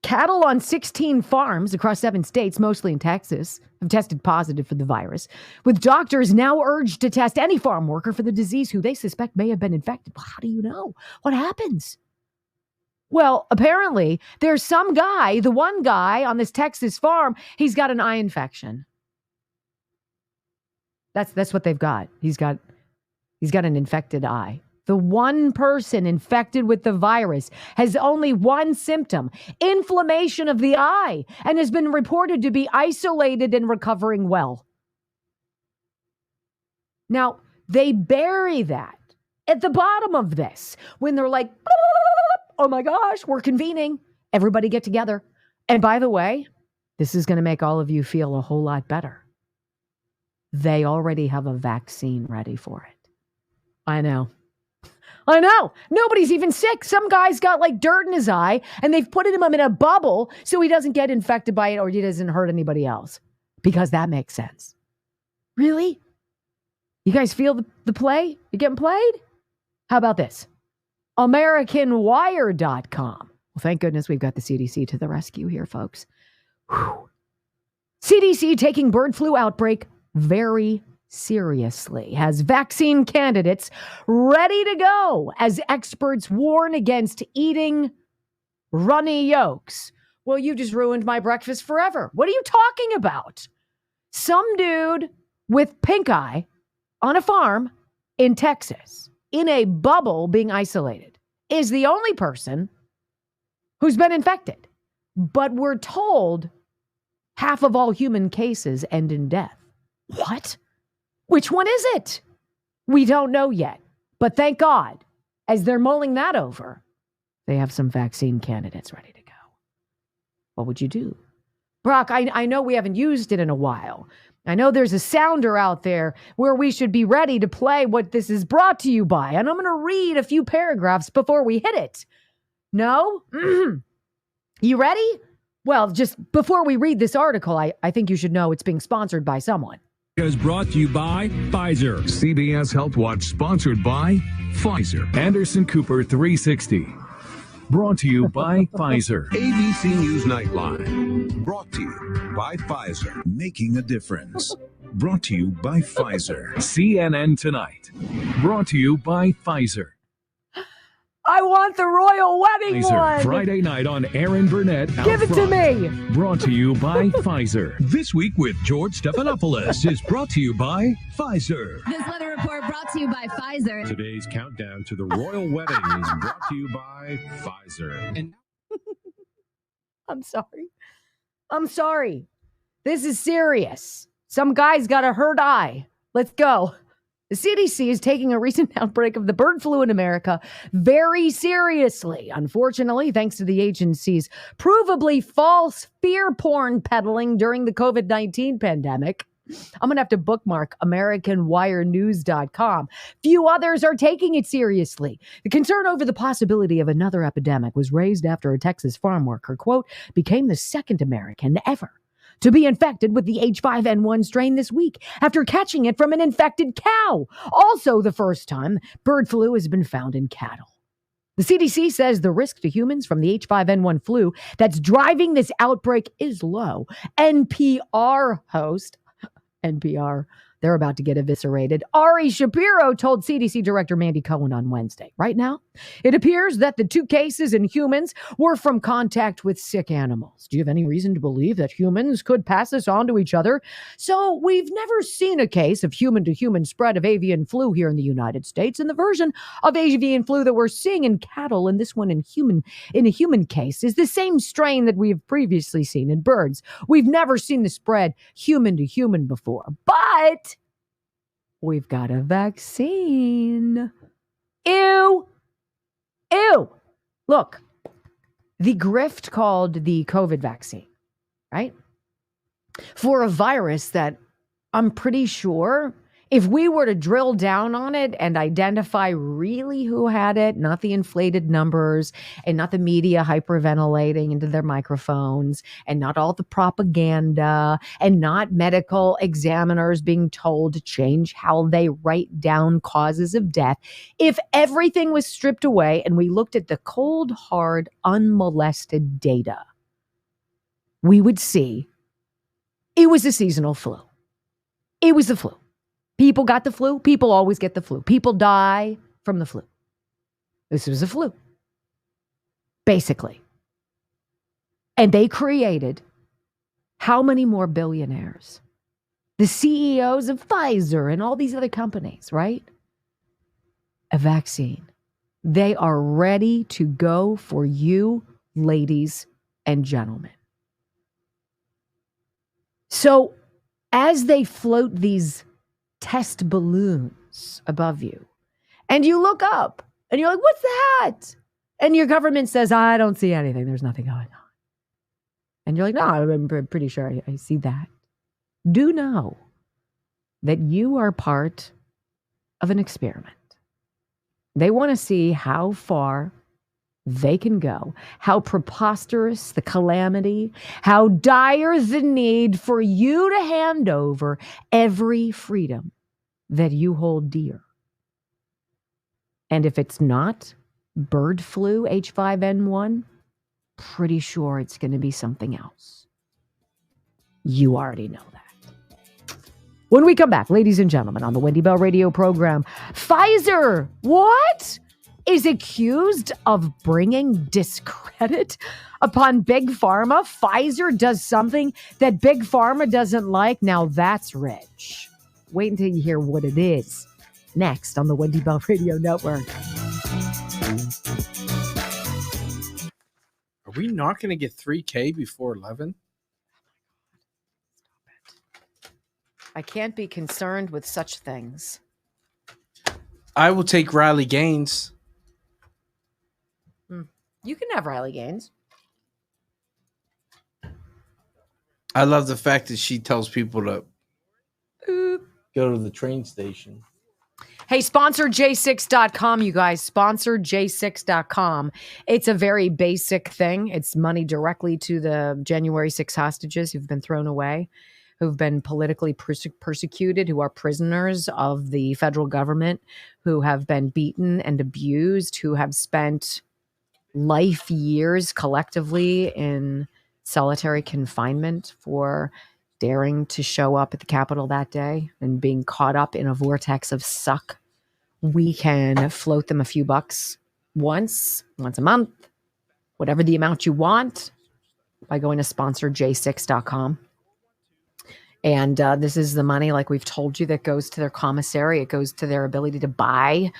Cattle on 16 farms across 7 states, mostly in Texas, have tested positive for the virus, with doctors now urged to test any farm worker for the disease who they suspect may have been infected. Well, how do you know? What happens? Well, apparently, there's some guy, the one guy on this Texas farm, he's got an eye infection. That's what they've got. He's got an infected eye. The one person infected with the virus has only one symptom, inflammation of the eye, and has been reported to be isolated and recovering well. Now, they bury that at the bottom of this when they're like, oh my gosh, we're convening. Everybody get together. And by the way, this is going to make all of you feel a whole lot better. They already have a vaccine ready for it. I know. Nobody's even sick. Some guy's got like dirt in his eye and they've put him in a bubble so he doesn't get infected by it or he doesn't hurt anybody else. Because that makes sense. Really? You guys feel the play? You getting played? How about this? AmericanWire.com. Well, thank goodness we've got the CDC to the rescue here, folks. Whew. CDC taking bird flu outbreak very seriously, has vaccine candidates ready to go as experts warn against eating runny yolks. Well, you just ruined my breakfast forever. What are you talking about? Some dude with pink eye on a farm in Texas, in a bubble being isolated, is the only person who's been infected. But we're told half of all human cases end in death. What? Which one is it? We don't know yet. But thank God, as they're mulling that over, they have some vaccine candidates ready to go. What would you do? Brock, I know we haven't used it in a while. I know there's a sounder out there where we should be ready to play what this is brought to you by. And I'm going to read a few paragraphs before we hit it. No? You ready? Well, just before we read this article, I think you should know it's being sponsored by someone. Is brought to you by Pfizer. CBS Health Watch sponsored by Pfizer. Anderson Cooper 360. Brought to you by Pfizer. ABC News Nightline. Brought to you by Pfizer. Making a difference. Brought to you by Pfizer. CNN Tonight. Brought to you by Pfizer. I want the royal wedding Pfizer. one. Friday night on Aaron Burnett. Give it to me. Brought to you by Pfizer. This Week with George Stephanopoulos is brought to you by Pfizer. This weather report brought to you by Pfizer. Today's countdown to the royal wedding is brought to you by Pfizer. And I'm sorry. This is serious. Some guy's got a hurt eye. Let's go. The CDC is taking a recent outbreak of the bird flu in America very seriously. Unfortunately, thanks to the agency's provably false fear porn peddling during the COVID-19 pandemic, I'm going to have to bookmark AmericanWireNews.com. Few others are taking it seriously. The concern over the possibility of another epidemic was raised after a Texas farm worker, quote, became the second American ever to be infected with the H5N1 strain this week after catching it from an infected cow. Also the first time bird flu has been found in cattle. The CDC says the risk to humans from the H5N1 flu that's driving this outbreak is low. NPR, they're about to get eviscerated. Ari Shapiro told CDC Director Mandy Cohen on Wednesday. Right now, it appears that the 2 cases in humans were from contact with sick animals. Do you have any reason to believe that humans could pass this on to each other? So we've never seen a case of human-to-human spread of avian flu here in the United States. And the version of avian flu that we're seeing in cattle and this one in a human case is the same strain that we've previously seen in birds. We've never seen the spread human-to-human before. But we've got a vaccine. Ew. Look, the grift called the COVID vaccine, right? For a virus that I'm pretty sure if we were to drill down on it and identify really who had it, not the inflated numbers and not the media hyperventilating into their microphones and not all the propaganda and not medical examiners being told to change how they write down causes of death. If everything was stripped away and we looked at the cold, hard, unmolested data, we would see it was a seasonal flu. It was the flu. People got the flu. People always get the flu. People die from the flu. This was a flu, basically. And they created how many more billionaires? The CEOs of Pfizer and all these other companies, right? A vaccine. They are ready to go for you, ladies and gentlemen. So as they float these test balloons above you, and you look up, and you're like, what's that? And your government says, I don't see anything. There's nothing going on. And you're like, no, I'm pretty sure I see that. Do know that you are part of an experiment. They want to see how far they can go, how preposterous the calamity, how dire the need for you to hand over every freedom that you hold dear. And if it's not bird flu H5N1, pretty sure it's going to be something else. You already know that. When we come back, ladies and gentlemen, on the Wendy Bell radio program, Pfizer, what? Is accused of bringing discredit upon Big Pharma. Pfizer does something that Big Pharma doesn't like. Now that's rich. Wait until you hear what it is. Next on the Wendy Bell Radio Network. Are we not going to get 3K before 11? I can't be concerned with such things. I will take Riley Gaines. You can have Riley Gaines. I love the fact that she tells people to go to the train station. Hey, sponsor J6.com, you guys. Sponsor J6.com. It's a very basic thing. It's money directly to the January 6 hostages who've been thrown away, who've been politically persecuted, who are prisoners of the federal government, who have been beaten and abused, who have spent life years collectively in solitary confinement for daring to show up at the Capitol that day and being caught up in a vortex of suck. We can float them a few bucks once a month, whatever the amount you want, by going to sponsorj6.com. And this is the money, like we've told you, that goes to their commissary. It goes to their ability to buy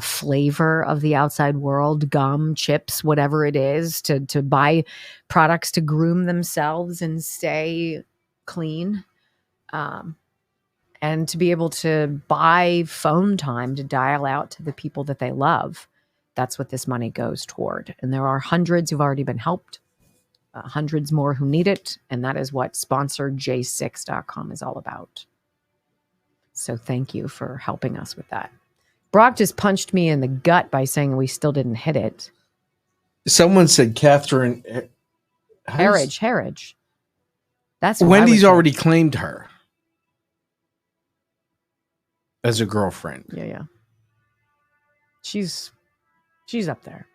flavor of the outside world, gum, chips, whatever it is, to buy products to groom themselves and stay clean, and to be able to buy phone time to dial out to the people that they love. That's what this money goes toward. And there are hundreds who've already been helped. hundreds more who need it. And that is what sponsorj6.com is all about. So thank you for helping us with that. Brock just punched me in the gut by saying we still didn't hit it. Someone said Catherine Harridge. That's what Wendy's I would already claimed her as a girlfriend. Yeah. She's up there.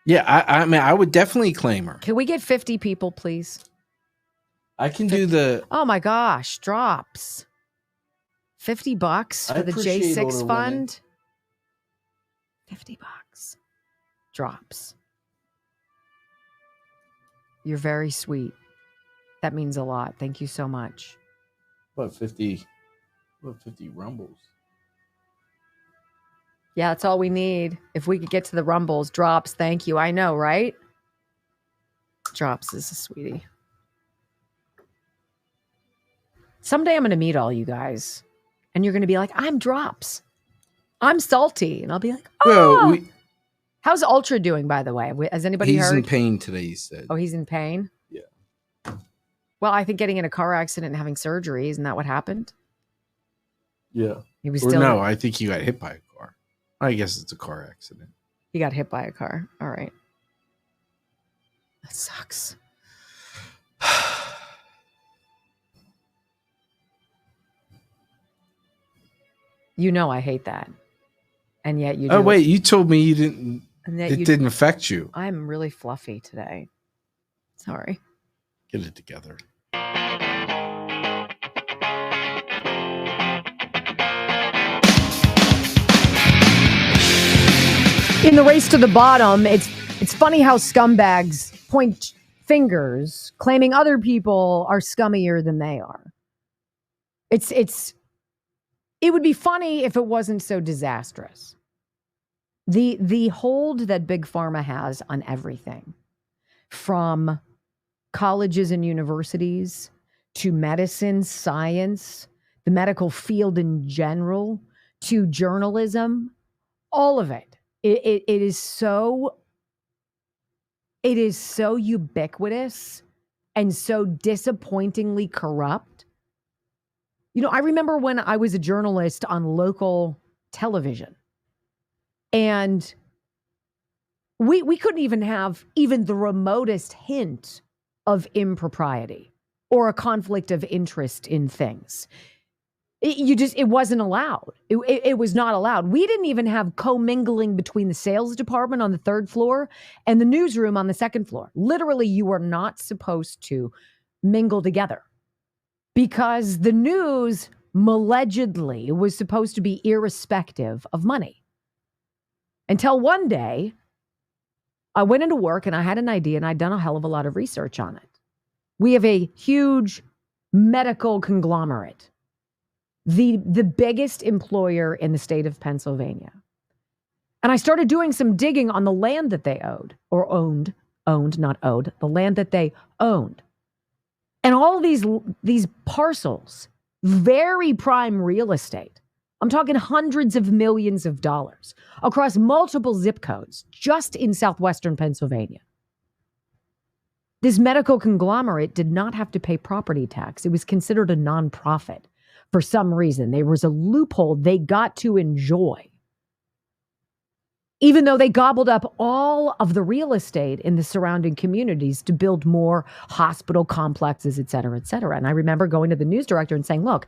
Yeah, I mean, I would definitely claim her. Can we get 50 people, please? I can do the. Oh my gosh, drops. $50 for the J6 fund. $50 drops. You're very sweet. That means a lot. Thank you so much. What 50 rumbles? Yeah, that's all we need. If we could get to the rumbles, drops. Thank you. I know, right? Drops is a sweetie. Someday I'm going to meet all you guys, and you're going to be like, I'm Drops. I'm salty. And I'll be like, oh. Well, How's Ultra doing, by the way? Has anybody heard? He's in pain today, he said. Oh, he's in pain? Yeah. Well, I think getting in a car accident and having surgery, isn't that what happened? Yeah. He was No, I think he got hit by a car. I guess it's a car accident. He got hit by a car. All right. That sucks. You know I hate that. And yet you do. Oh, wait. You told me you didn't. It didn't affect you. I'm really fluffy today. Sorry. Get it together. In the race to the bottom, it's funny how scumbags point fingers, claiming other people are scummier than they are. It would be funny if it wasn't so disastrous. The hold that Big Pharma has on everything, from colleges and universities to medicine, science, the medical field in general, to journalism, all of it. It is so ubiquitous and so disappointingly corrupt. You know, I remember when I was a journalist on local television, and we couldn't even have even the remotest hint of impropriety or a conflict of interest in things. It wasn't allowed. It was not allowed. We didn't even have commingling between the sales department on the 3rd floor and the newsroom on the 2nd floor. Literally, you are not supposed to mingle together because the news allegedly was supposed to be irrespective of money. Until one day, I went into work and I had an idea and I'd done a hell of a lot of research on it. We have a huge medical conglomerate, the biggest employer in the state of Pennsylvania. And I started doing some digging on the land that they owned, not owed, the land that they owned. And all these parcels, very prime real estate. I'm talking hundreds of millions of dollars across multiple zip codes just in southwestern Pennsylvania. This medical conglomerate did not have to pay property tax. It was considered a nonprofit for some reason. There was a loophole they got to enjoy, even though they gobbled up all of the real estate in the surrounding communities to build more hospital complexes, et cetera, et cetera. And I remember going to the news director and saying, look,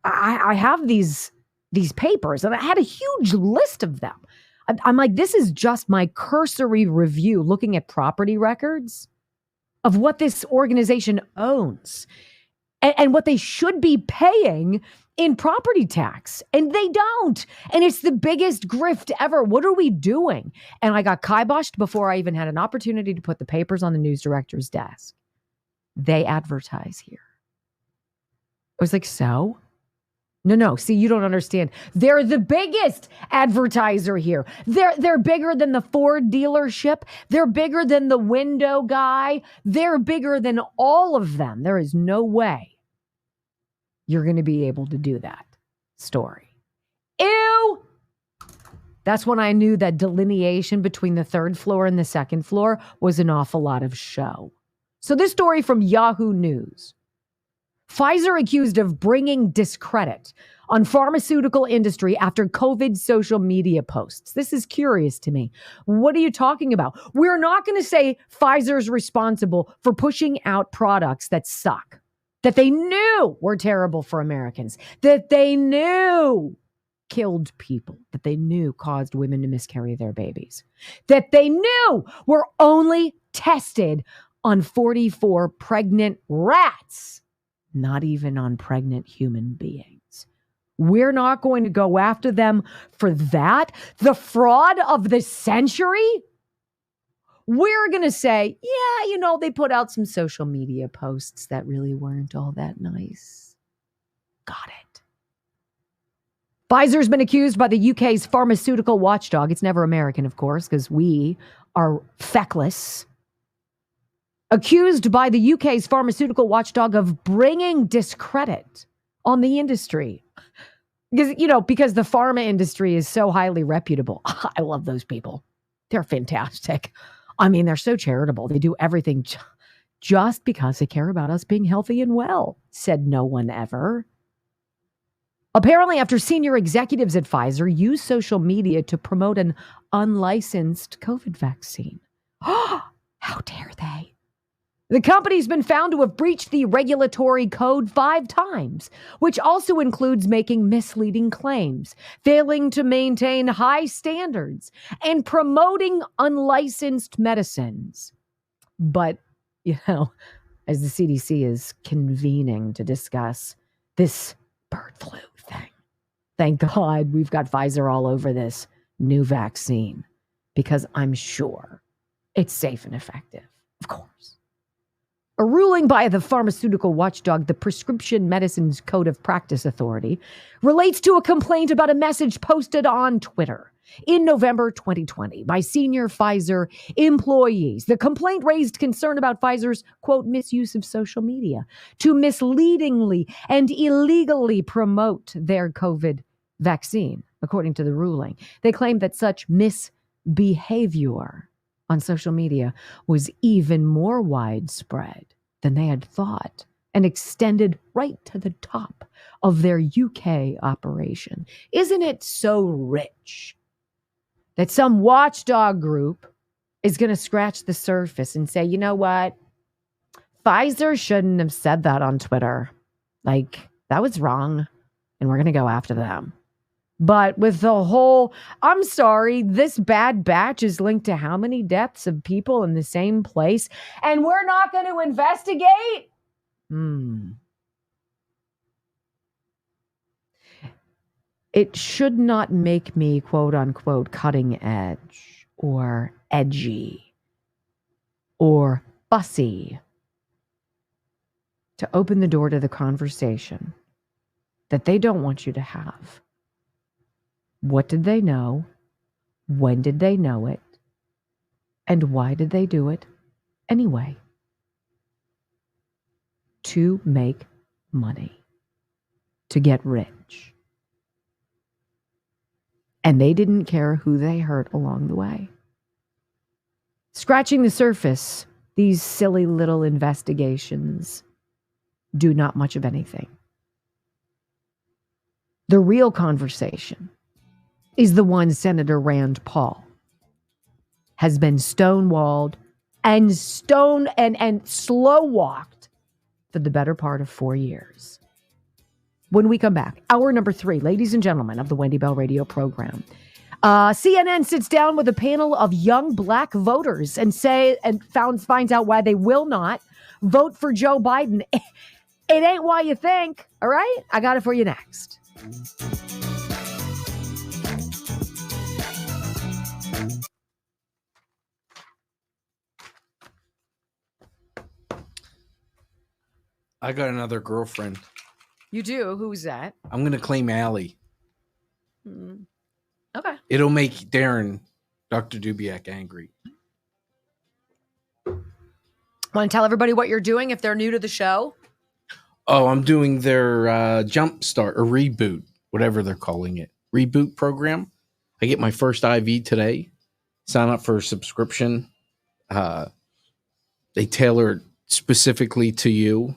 I have these papers, and I had a huge list of them. I'm like, this is just my cursory review looking at property records of what this organization owns and what they should be paying in property tax. And they don't. And it's the biggest grift ever. What are we doing? And I got kiboshed before I even had an opportunity to put the papers on the news director's desk. They advertise here. I was like, so? No. See, you don't understand. They're the biggest advertiser here. They're bigger than the Ford dealership. They're bigger than the window guy. They're bigger than all of them. There is no way you're going to be able to do that story. Ew! That's when I knew that delineation between the 3rd floor and the 2nd floor was an awful lot of show. So this story from Yahoo News. Pfizer accused of bringing discredit on pharmaceutical industry after COVID social media posts. This is curious to me. What are you talking about? We're not going to say Pfizer's responsible for pushing out products that suck, that they knew were terrible for Americans, that they knew killed people, that they knew caused women to miscarry their babies, that they knew were only tested on 44 pregnant rats, not even on pregnant human beings. We're not going to go after them for that. The fraud of the century? We're going to say, yeah, they put out some social media posts that really weren't all that nice. Got it. Pfizer's been accused by the UK's pharmaceutical watchdog. It's never American, of course, because we are feckless. Accused by the UK's pharmaceutical watchdog of bringing discredit on the industry. Because the pharma industry is so highly reputable. I love those people. They're fantastic. I mean, they're so charitable. They do everything just because they care about us being healthy and well, said no one ever. Apparently, after senior executives at Pfizer used social media to promote an unlicensed COVID vaccine. How dare they? The company's been found to have breached the regulatory code 5 times, which also includes making misleading claims, failing to maintain high standards, and promoting unlicensed medicines. But, as the CDC is convening to discuss this bird flu thing, thank God we've got Pfizer all over this new vaccine, because I'm sure it's safe and effective, of course. A ruling by the pharmaceutical watchdog, the Prescription Medicines Code of Practice Authority, relates to a complaint about a message posted on Twitter in November 2020 by senior Pfizer employees. The complaint raised concern about Pfizer's, quote, misuse of social media to misleadingly and illegally promote their COVID vaccine, according to the ruling. They claimed that such misbehavior on social media was even more widespread than they had thought and extended right to the top of their UK operation. Isn't it so rich that some watchdog group is going to scratch the surface and say, you know what? Pfizer shouldn't have said that on Twitter. That was wrong, and we're going to go after them. But with the whole, I'm sorry, this bad batch is linked to how many deaths of people in the same place, and we're not going to investigate? It should not make me, quote unquote, cutting edge or edgy or fussy to open the door to the conversation that they don't want you to have. What did they know? When did they know it? And why did they do it anyway? To make money. To get rich. And they didn't care who they hurt along the way. Scratching the surface, these silly little investigations do not much of anything. The real conversation is the one Senator Rand Paul has been stonewalled and slow walked for the better part of 4 years. When we come back, hour number 3, ladies and gentlemen, of the Wendy Bell radio program, CNN sits down with a panel of young black voters and finds out why they will not vote for Joe Biden. It ain't why you think. All right, I got it for you next. I got another girlfriend. You do? Who's that? I'm going to claim Allie. Okay. It'll make Darren, Dr. Dubiak, angry. Want to tell everybody what you're doing if they're new to the show? Oh, I'm doing their jump start or reboot, whatever they're calling it. Reboot program. I get my first IV today. Sign up for a subscription. They tailor specifically to you.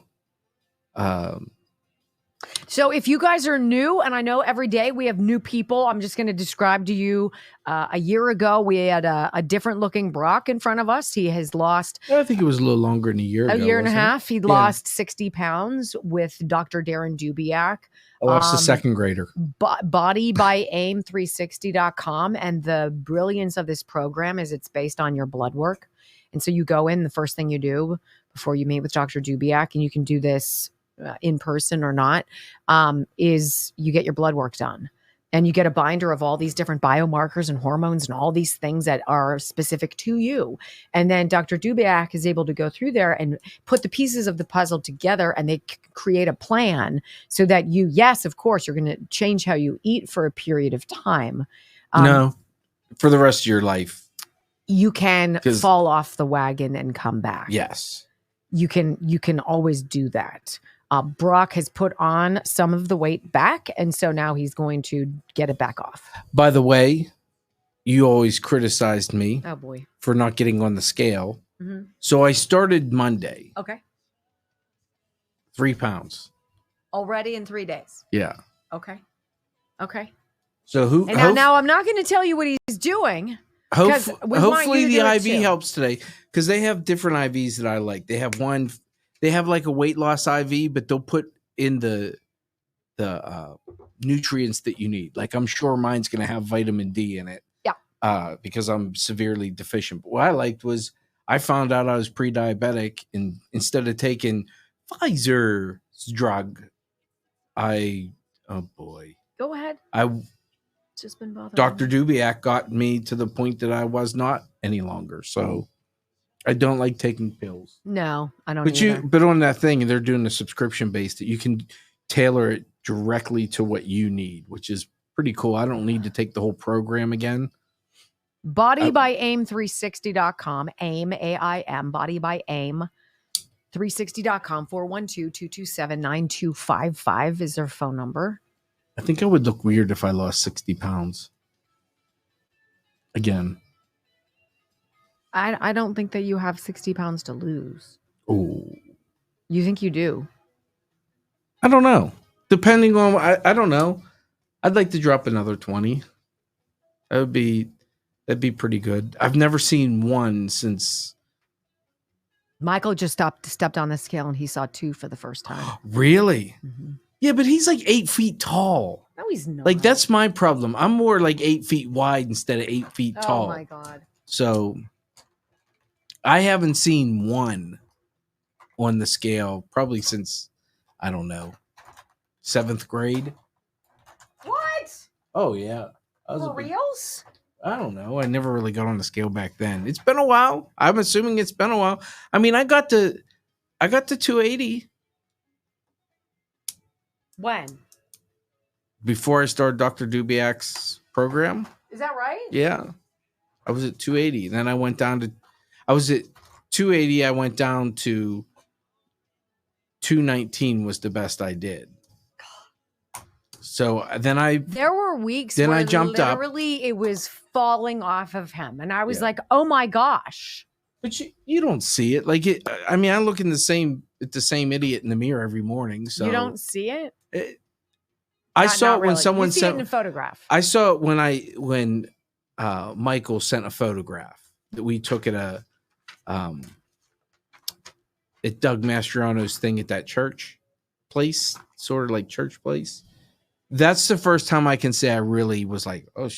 So if you guys are new, and I know every day we have new people, I'm just going to describe to you, a year ago, we had a different looking Brock in front of us. He has lost I think it was a little longer than a year ago. a year and a wasn't it? half. He lost 60 pounds with Dr. Darren Dubiak. I lost a second grader. BodybyAIM360.com. And the brilliance of this program is it's based on your blood work. And so you go in, the first thing you do before you meet with Dr. Dubiak, and you can do this in person or not, is you get your blood work done. And you get a binder of all these different biomarkers and hormones and all these things that are specific to you. And then Dr. Dubiak is able to go through there and put the pieces of the puzzle together, and they create a plan so that you, yes, of course, you're going to change how you eat for a period of time. No, for the rest of your life. You can fall off the wagon and come back. Yes. You can always do that. Brock has put on some of the weight back, and so now he's going to get it back off. By the way, you always criticized me for not getting on the scale. Mm-hmm. So I started Monday. Okay. 3 pounds. Already in 3 days. Yeah. Okay. So now I'm not going to tell you what he's doing. Hopefully the IV helps today, because they have different IVs that I like. They have like a weight loss IV, but they'll put in the nutrients that you need. Like, I'm sure mine's going to have vitamin D in it. Yeah. Because I'm severely deficient. But what I liked was I found out I was pre-diabetic, and instead of taking Pfizer's drug, oh boy. Go ahead. It's just been bothering Dr. me. Dubiak got me to the point that I was not any longer. So I don't like taking pills. No, I don't either. But on that thing, they're doing a subscription based that you can tailor it directly to what you need, which is pretty cool. I don't need to take the whole program again. BodybyAIM360.com. AIM, AIM, bodybyAIM360.com. 412-227-9255 is their phone number. I think I would look weird if I lost 60 pounds. Again. I don't think that you have 60 pounds to lose. Oh. You think you do? I don't know. Depending on, I don't know. I'd like to drop another 20. That'd be pretty good. I've never seen one since. Michael just stepped on the scale and he saw 2 for the first time. Really? Mm-hmm. Yeah, but he's like 8 feet tall. No, he's not. Like, that's my problem. I'm more like 8 feet wide instead of 8 feet tall. Oh my God. So I haven't seen one on the scale probably since, I don't know, 7th grade. What? Oh, yeah. For reals? I don't know. I never really got on the scale back then. It's been a while. I'm assuming it's been a while. I mean, I got to 280. When? Before I started Dr. Dubiak's program. Is that right? Yeah. I was at 280. Then I went down to, I was at 280. I went down to 219 was the best I did. So then there were weeks then where I jumped literally it was falling off of him. And I was like, oh my gosh. But you don't see it. Like, I mean, I look at the same idiot in the mirror every morning. So you don't see it? I saw it when someone sent it in a photograph. I saw it when Michael sent a photograph that we took at Doug Mastriano's thing at that church place, sort of like church place. That's the first time I can say I really was like, oh,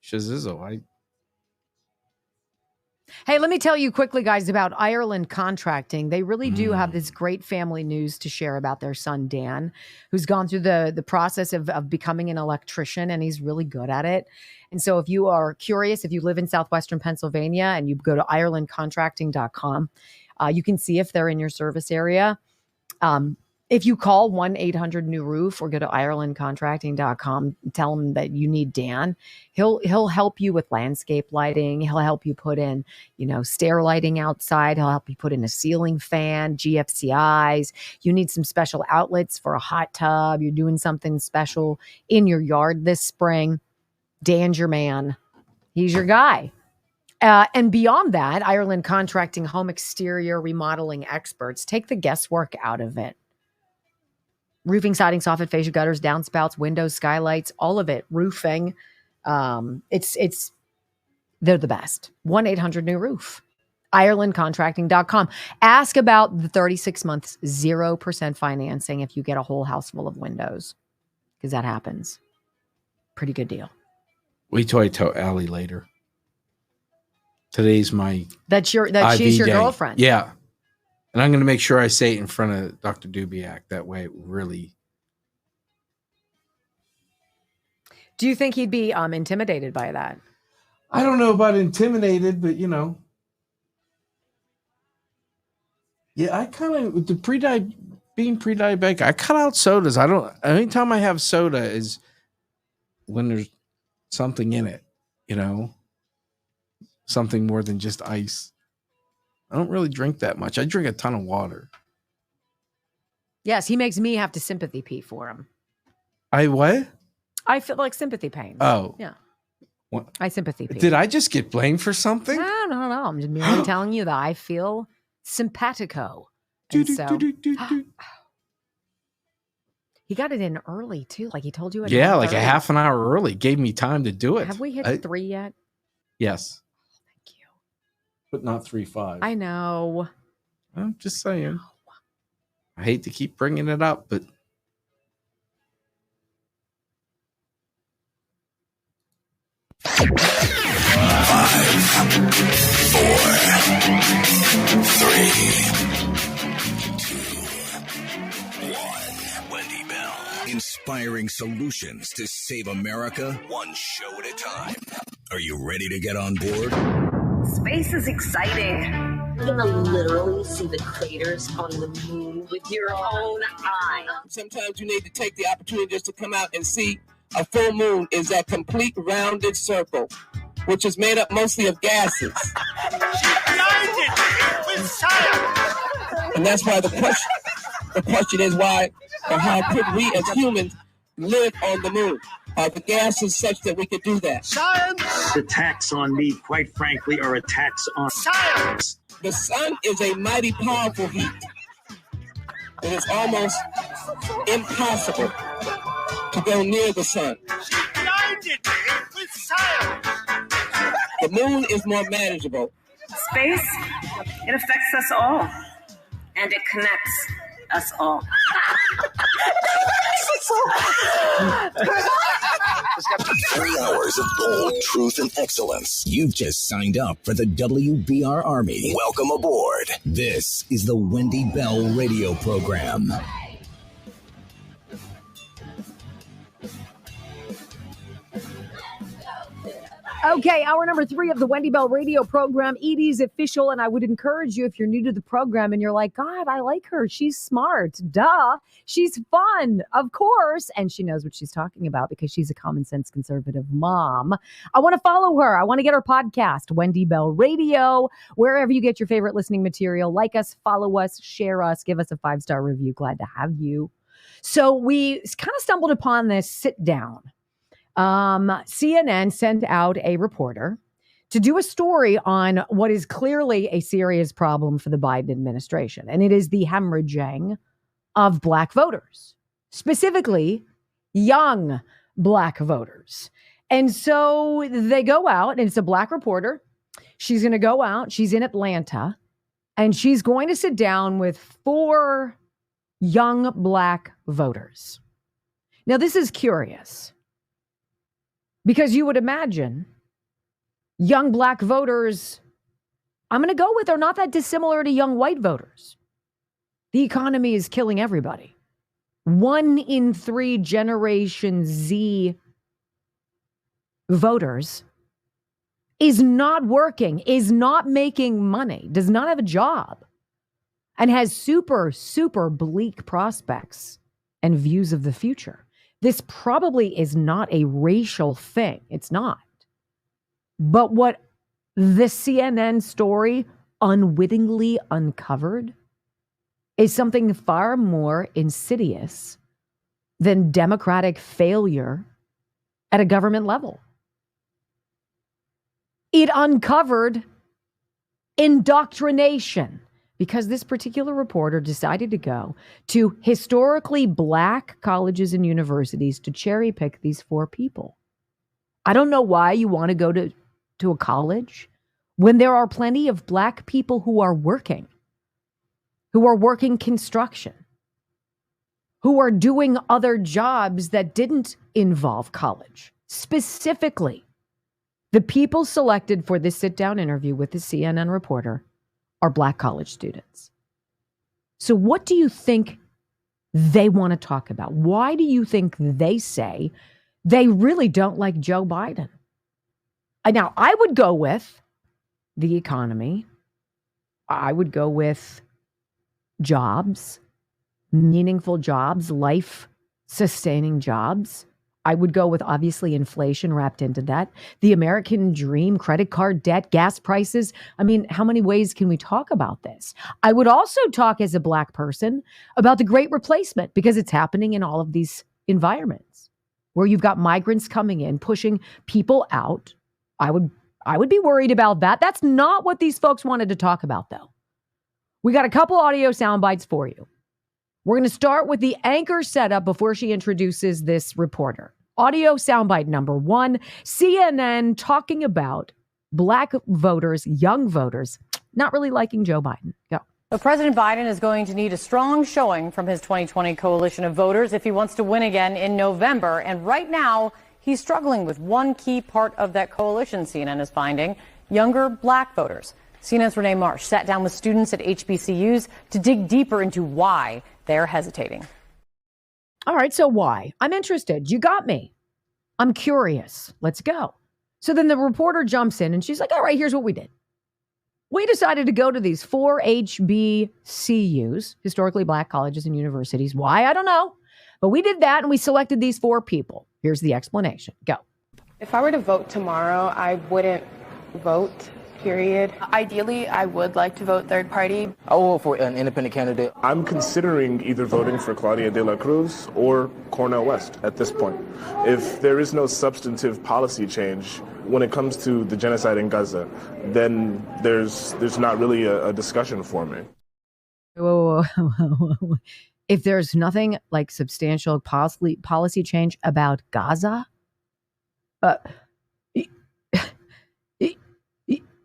Shazizo. Hey, let me tell you quickly, guys, about Ireland Contracting. They really do have this great family news to share about their son, Dan, who's gone through the process of becoming an electrician, and he's really good at it. And so if you are curious, if you live in southwestern Pennsylvania and you go to IrelandContracting.com, you can see if they're in your service area. If you call 1-800-NEW-ROOF or go to IrelandContracting.com, tell them that you need Dan. He'll help you with landscape lighting. He'll help you put in, stair lighting outside. He'll help you put in a ceiling fan, GFCIs. You need some special outlets for a hot tub. You're doing something special in your yard this spring. Dan's your man. He's your guy. And beyond that, Ireland contracting home exterior remodeling experts take the guesswork out of it. Roofing, siding, soffit, fascia, gutters, downspouts, windows, skylights, all of it. Roofing. They're the best. 1-800-NEW-ROOF. IrelandContracting.com. Ask about the 36 months, 0% financing if you get a whole house full of windows, because that happens. Pretty good deal. We toy to Allie later. Today's my She's your day. girlfriend. Yeah. And I'm going to make sure I say it in front of Dr. Dubiak. That way it really. Do you think he'd be intimidated by that? I don't know about intimidated, but you know. Yeah, I kind of, with the being pre-diabetic, I cut out sodas. Anytime I have soda is when there's something in it, you know, something more than just ice. I don't really drink that much. I drink a ton of water. Yes, he makes me have to sympathy pee for him. I what? I feel like sympathy pains. Oh. Yeah. What? I sympathy pee. Did I just get blamed for something? No. I'm just merely telling you that I feel simpatico. And so, he got it in early too. Like he told you. Yeah, like a half an hour early. Gave me time to do it. Have we hit 3 yet? Yes. Thank you. But not 3-5. I know. I'm just saying. I hate to keep bringing it up, but. Five, 4, 3, 2, 1. Wendy Bell. Inspiring solutions to save America, one show at a time. Are you ready to get on board? Space is exciting. You're gonna literally see the craters on the moon with your own eye. Sometimes you need to take the opportunity just to come out and see a full moon is that complete rounded circle, which is made up mostly of gases. With science. And that's why the question is why or how could we as humans live on the moon? Are the gases such that we could do that? Science! Attacks on me, quite frankly, are attacks on science. The sun is a mighty powerful heat. It is almost impossible to go near the sun. Blinded with science. The moon is more manageable. Space, it affects us all. And it connects us all. It's got 3 hours of gold, truth, and excellence. You've just signed up for the WBR Army. Welcome aboard. This is the Wendy Bell radio program. Okay, hour number 3 of the Wendy Bell radio program. Edie's official, and I would encourage you, if you're new to the program and you're like, God, I like her. She's smart. Duh. She's fun. Of course. And she knows what she's talking about because she's a common sense conservative mom. I want to follow her. I want to get her podcast, Wendy Bell Radio, wherever you get your favorite listening material. Like us, follow us, share us, give us a 5-star review. Glad to have you. So we kind of stumbled upon this sit down. CNN sent out a reporter to do a story on what is clearly a serious problem for the Biden administration, and it is the hemorrhaging of Black voters, specifically young Black voters. And so they go out, and it's a Black reporter. She's going to go out. She's in Atlanta, and she's going to sit down with 4 young Black voters. Now, this is curious. Because you would imagine young Black voters, I'm going to go with, are not that dissimilar to young white voters. The economy is killing everybody. 1 in 3 Generation Z voters is not working, is not making money, does not have a job, and has super, super bleak prospects and views of the future. This probably is not a racial thing. It's not. But what the CNN story unwittingly uncovered is something far more insidious than democratic failure at a government level. it uncovered indoctrination because this particular reporter decided to go to historically black colleges and universities to cherry pick these 4 people. I don't know why you want to go to a college when there are plenty of black people who are working construction, who are doing other jobs that didn't involve college. Specifically, the people selected for this sit-down interview with the CNN reporter are black college students. So what do you think they want to talk about? Why do you think they say they really don't like Joe Biden? Now, I would go with the economy. I would go with jobs, meaningful jobs, life-sustaining jobs. I would go with, obviously, inflation wrapped into that. The American dream, credit card debt, gas prices. I mean, how many ways can we talk about this? I would also talk as a black person about the great replacement because it's happening in all of these environments where you've got migrants coming in, pushing people out. I would be worried about that. That's not what these folks wanted to talk about, though. We got a couple audio sound bites for you. We're going to start with the anchor setup before she introduces this reporter. Audio soundbite number 1, CNN talking about black voters, young voters, not really liking Joe Biden. Go. But President Biden is going to need a strong showing from his 2020 coalition of voters if he wants to win again in November. And right now, he's struggling with one key part of that coalition, CNN is finding, younger black voters. CNN's Renee Marsh sat down with students at HBCUs to dig deeper into why they're hesitating. All right, so why? I'm interested. You got me. I'm curious. Let's go. So then the reporter jumps in and she's like, all right, here's what we did. We decided to go to these 4 HBCUs, historically black colleges and universities. Why? I don't know. But we did that and we selected these 4 people. Here's the explanation. Go. If I were to vote tomorrow, I wouldn't vote, period. Ideally, I would like to vote third party. I will vote for an independent candidate. I'm considering either voting for Claudia de la Cruz or Cornel West at this point. If there is no substantive policy change when it comes to the genocide in Gaza, then there's not really a discussion for me. Whoa. If there's nothing like substantial policy change about Gaza,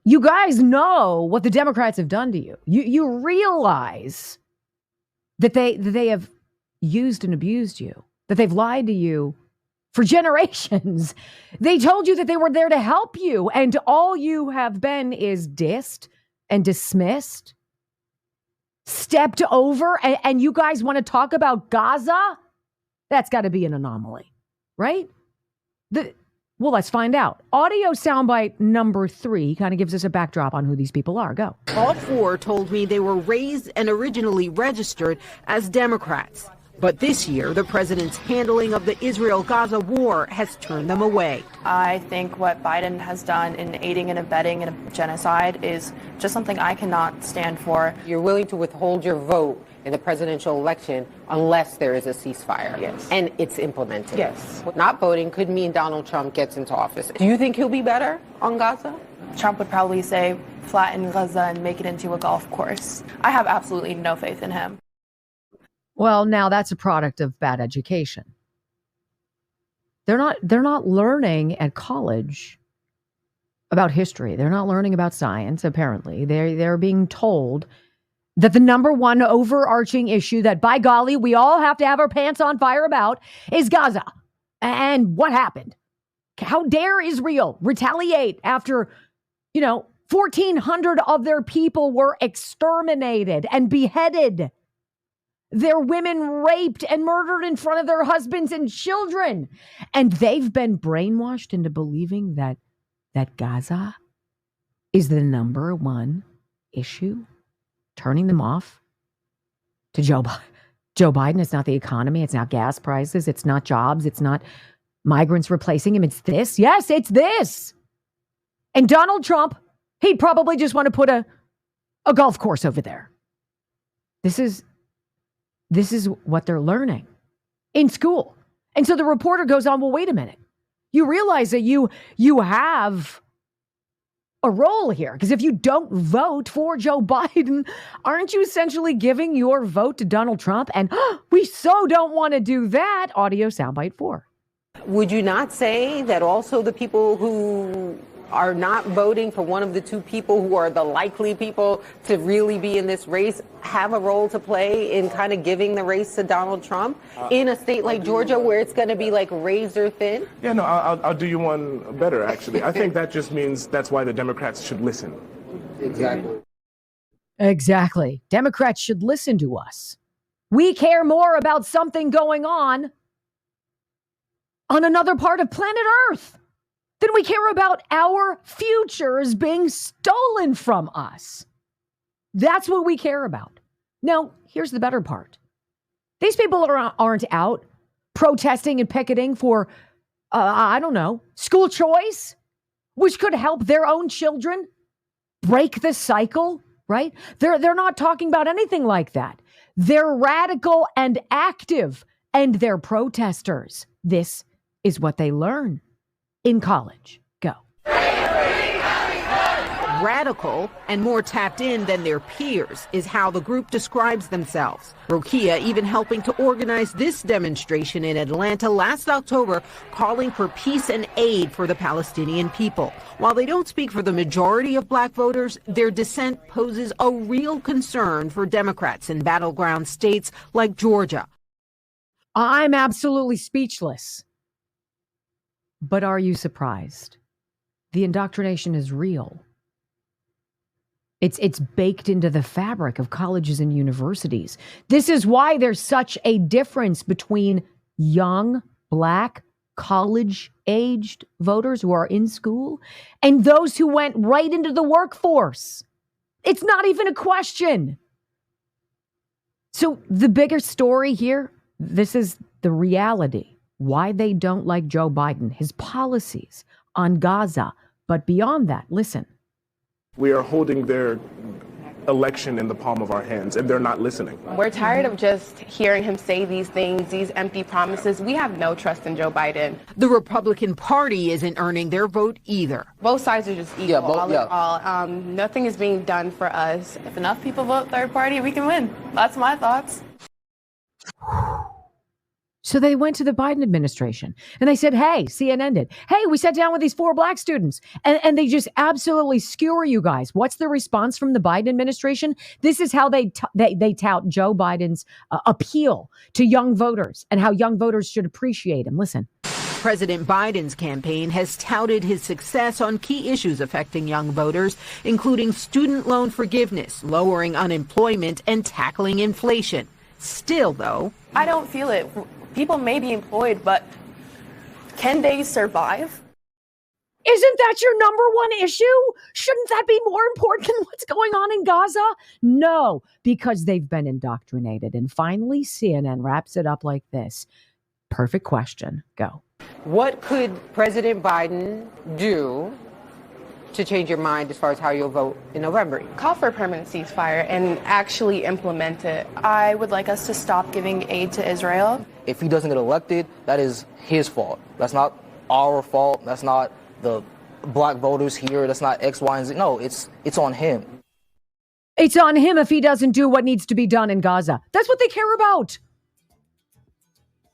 you guys know what the Democrats have done to you. You realize that they have used and abused you, that they've lied to you for generations. They told you that they were there to help you, and all you have been is dissed and dismissed, stepped over, and you guys want to talk about Gaza? That's got to be an anomaly, right? Well, let's find out. Audio soundbite number 3 kind of gives us a backdrop on who these people are. Go. All 4 told me they were raised and originally registered as Democrats. But this year, the president's handling of the Israel-Gaza war has turned them away. I think what Biden has done in aiding and abetting in a genocide is just something I cannot stand for. You're willing to withhold your vote in the presidential election unless there is a ceasefire. Yes. And it's implemented. Yes. Not voting could mean Donald Trump gets into office. Do you think he'll be better on Gaza? Trump would probably say flatten Gaza and make it into a golf course. I have absolutely no faith in him. Well, now that's a product of bad education. They're not learning at college about history. They're not learning about science, apparently. They're being told that the number one overarching issue that, by golly, we all have to have our pants on fire about is Gaza. And what happened? How dare Israel retaliate after, 1,400 of their people were exterminated and beheaded. Their women raped and murdered in front of their husbands and children. And they've been brainwashed into believing that Gaza is the number one issue, turning them off to Joe Biden. It's not the economy. It's not gas prices. It's not jobs. It's not migrants replacing him. It's this. Yes, it's this. And Donald Trump, he'd probably just want to put a golf course over there. This is what they're learning in school. And so the reporter goes on, well, wait a minute. You realize that you have a role here. Because if you don't vote for Joe Biden, aren't you essentially giving your vote to Donald Trump? And we so don't want to do that. Audio soundbite 4. Would you not say that also the people who are not voting for one of the two people who are the likely people to really be in this race have a role to play in kind of giving the race to Donald Trump in a state like Georgia where it's going to be like razor thin? Yeah, no, I'll do you one better, actually. I think that just means that's why the Democrats should listen. Exactly. Democrats should listen to us. We care more about something going on another part of planet Earth than we care about our futures being stolen from us. That's what we care about. Now, here's the better part. These people aren't out protesting and picketing for, I don't know, school choice, which could help their own children break the cycle, right? They're not talking about anything like that. They're radical and active, and they're protesters. This is what they learn in college. Go. Radical and more tapped in than their peers is how the group describes themselves. Rokia even helping to organize this demonstration in Atlanta last October, calling for peace and aid for the Palestinian people. While they don't speak for the majority of black voters, their dissent poses a real concern for Democrats in battleground states like Georgia. I'm absolutely speechless. But are you surprised? The indoctrination is real. It's baked into the fabric of colleges and universities. This is why there's such a difference between young, black, college-aged voters who are in school and those who went right into the workforce. It's not even a question. So the bigger story here, this is the reality. Why they don't like Joe Biden, his policies on Gaza. But beyond that, listen. We are holding their election in the palm of our hands, and they're not listening. We're tired of just hearing him say these things, these empty promises. We have no trust in Joe Biden. The Republican Party isn't earning their vote either. Both sides are just equal, all. Nothing is being done for us. If enough people vote third party, we can win. That's my thoughts. So they went to the Biden administration and they said, hey, CNN did. Hey, we sat down with these 4 black students and they just absolutely skewer you guys. What's the response from the Biden administration? This is how they tout Joe Biden's appeal to young voters and how young voters should appreciate him. Listen. President Biden's campaign has touted his success on key issues affecting young voters, including student loan forgiveness, lowering unemployment, and tackling inflation. Still, though, I don't feel it. People may be employed, but can they survive? Isn't that your number one issue? Shouldn't that be more important than what's going on in Gaza? No, because they've been indoctrinated. And finally, CNN wraps it up like this. Perfect question. Go. What could President Biden do to change your mind as far as how you'll vote in November? Call for a permanent ceasefire and actually implement it. I would like us to stop giving aid to Israel. If he doesn't get elected, that is his fault. That's not our fault. That's not the black voters here. That's not X, Y, and Z. No, it's on him. It's on him if he doesn't do what needs to be done in Gaza. That's what they care about.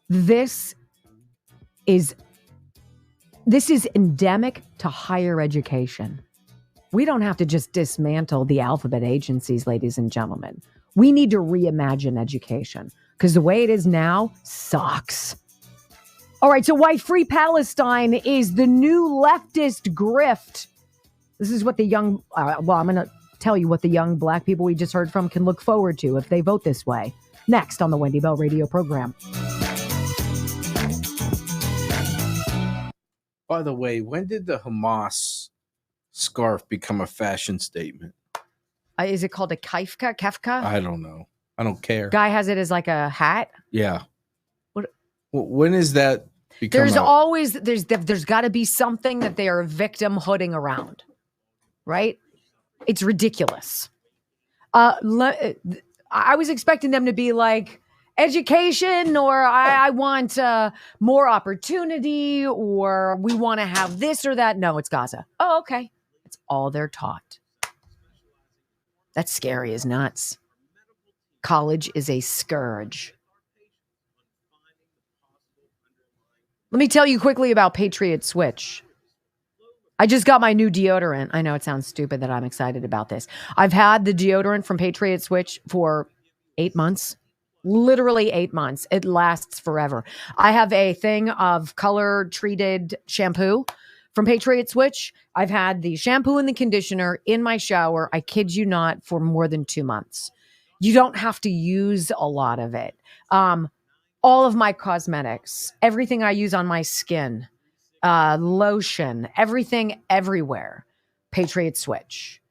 This is endemic to higher education. We don't have to just dismantle the alphabet agencies, ladies and gentlemen. We need to reimagine education because the way it is now sucks. All right, so why Free Palestine is the new leftist grift. This is what the young, I'm going to tell you what the young black people we just heard from can look forward to if they vote this way. Next on the Wendy Bell radio program. By the way, when did the Hamas scarf become a fashion statement? Is it called a kefka? I don't know. I don't care. Guy has it as like a hat. Yeah. What? When is that become? There's got to be something that they are victimhooding around, right? It's ridiculous. I was expecting them to be like education, or I want more opportunity, or we want to have this or that. No, it's Gaza. Oh, okay. all they're taught. That's scary as nuts. College is a scourge. Let me tell you quickly about Patriot Switch. I just got my new deodorant. I know it sounds stupid that I'm excited about this. I've had the deodorant from Patriot Switch for 8 months. Literally 8 months. It lasts forever. I have a thing of color treated shampoo from Patriot Switch. I've had the shampoo and the conditioner in my shower. I kid you not, for more than 2 months. You don't have to use a lot of it. All of my cosmetics, everything I use on my skin, lotion, everything everywhere, Patriot Switch.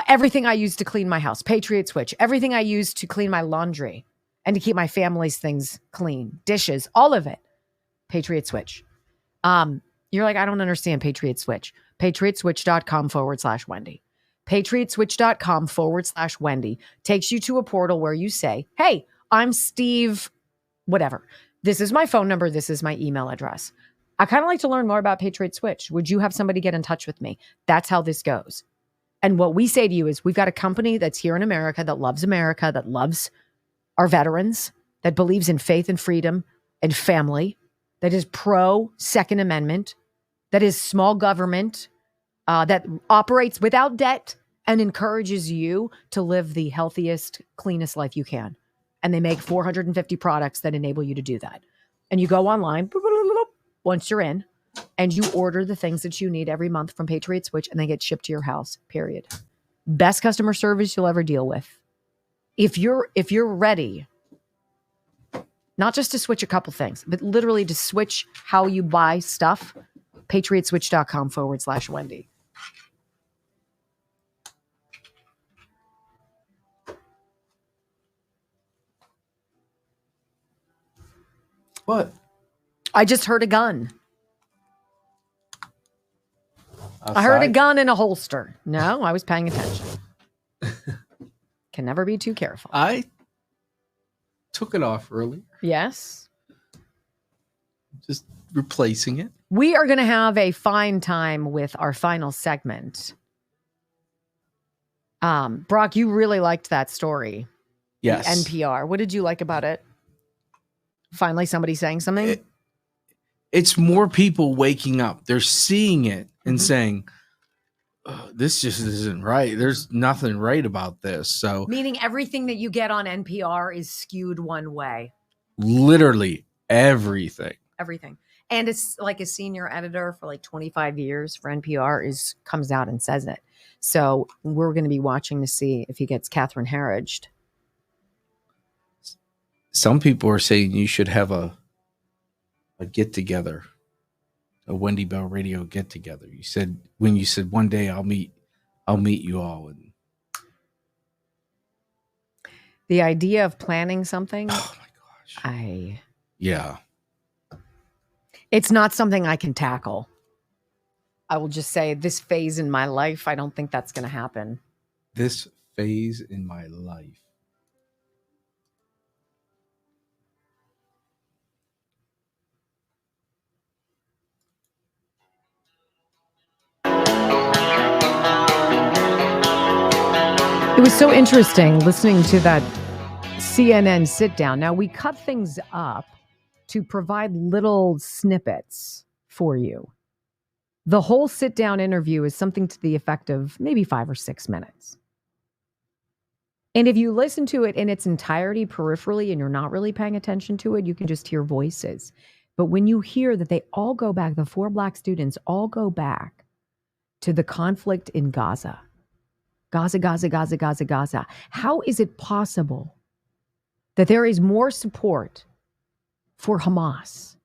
Everything I use to clean my house, Patriot Switch. Everything I use to clean my laundry and to keep my family's things clean, dishes, all of it, Patriot Switch. You're like, I don't understand Patriot Switch. PatriotSwitch.com/Wendy. PatriotSwitch.com/Wendy takes you to a portal where you say, hey, I'm Steve, whatever. This is my phone number. This is my email address. I kind of like to learn more about Patriot Switch. Would you have somebody get in touch with me? That's how this goes. And what we say to you is we've got a company that's here in America, that loves our veterans, that believes in faith and freedom and family, that is pro Second Amendment, that is small government, that operates without debt and encourages you to live the healthiest, cleanest life you can. And they make 450 products that enable you to do that. And you go online, once you're in, and you order the things that you need every month from Patriot Switch, and they get shipped to your house, period. Best customer service you'll ever deal with. If you're ready, not just to switch a couple things, but literally to switch how you buy stuff, PatriotSwitch.com/Wendy. What? I just heard a gun. Outside? I heard a gun in a holster. No, I was paying attention. Can never be too careful. I took it off early. Yes. Just replacing it. We are going to have a fine time with our final segment. Brock, you really liked that story. Yes. The NPR. What did you like about it? Finally, somebody saying something? It's more people waking up. They're seeing it and saying, oh, this just isn't right. There's nothing right about this. So, meaning everything that you get on NPR is skewed one way. Literally everything. Everything. And it's like a senior editor for like 25 years for NPR comes out and says it. So we're going to be watching to see if he gets Catherine Herridged. Some people are saying you should have a get together, a Wendy Bell Radio get together. You said one day I'll meet you all. And the idea of planning something. Oh my gosh. Yeah. It's not something I can tackle. I will just say this phase in my life, I don't think that's going to happen. This phase in my life. It was so interesting listening to that CNN sit down. Now, we cut things up to provide little snippets for you. The whole sit down interview is something to the effect of maybe 5 or 6 minutes. And if you listen to it in its entirety peripherally and you're not really paying attention to it, you can just hear voices. But when you hear that they all go back, the 4 black students all go back to the conflict in Gaza. Gaza. How is it possible that there is more support for Hamas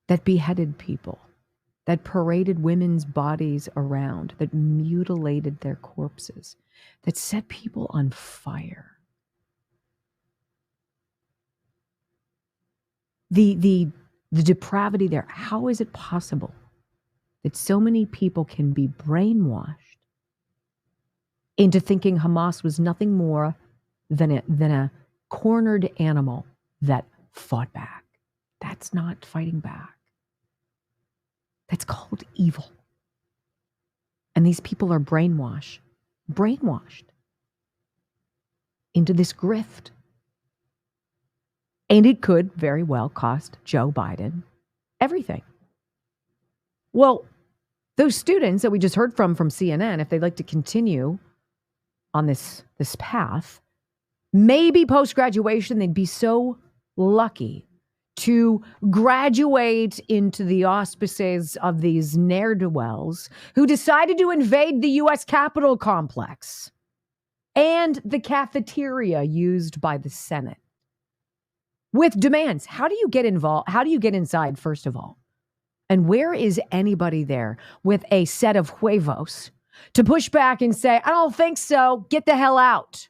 that beheaded people, that paraded women's bodies around, that mutilated their corpses, that set people on fire? The depravity there. How is it possible that so many people can be brainwashed into thinking Hamas was nothing more than a cornered animal that fought back? That's not fighting back. It's called evil. And these people are brainwashed into this grift. And it could very well cost Joe Biden everything. Well, those students that we just heard from CNN, if they'd like to continue on this path, maybe post-graduation, they'd be so lucky to graduate into the auspices of these ne'er-do-wells who decided to invade the U.S. Capitol complex and the cafeteria used by the Senate with demands. How do you get involved? How do you get inside, first of all? And where is anybody there with a set of huevos to push back and say, I don't think so, get the hell out?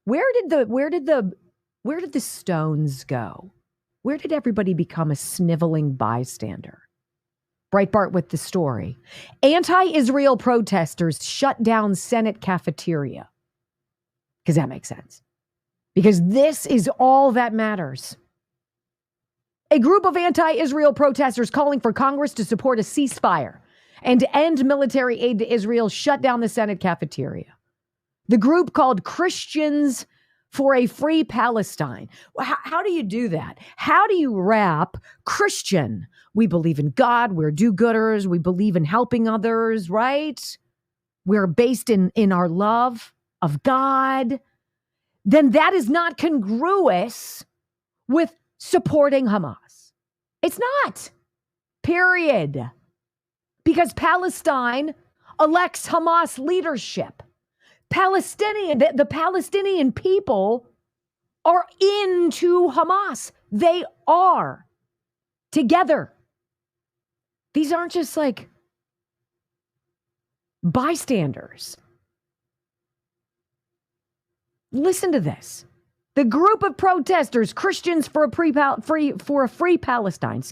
Where did the stones go? Where did everybody become a sniveling bystander? Breitbart with the story. Anti-Israel protesters shut down Senate cafeteria. Because that makes sense. Because this is all that matters. A group of anti-Israel protesters calling for Congress to support a ceasefire and to end military aid to Israel shut down the Senate cafeteria. The group called Christians for a Free Palestine. How do you do that? How do you wrap Christian? We believe in God. We're do-gooders. We believe in helping others, right? We're based in our love of God. Then that is not congruous with supporting Hamas. It's not. Period. Because Palestine elects Hamas leadership. The Palestinian people are into Hamas. They are together. These aren't just like bystanders. Listen to this. The group of protesters, Christians for a free Palestine,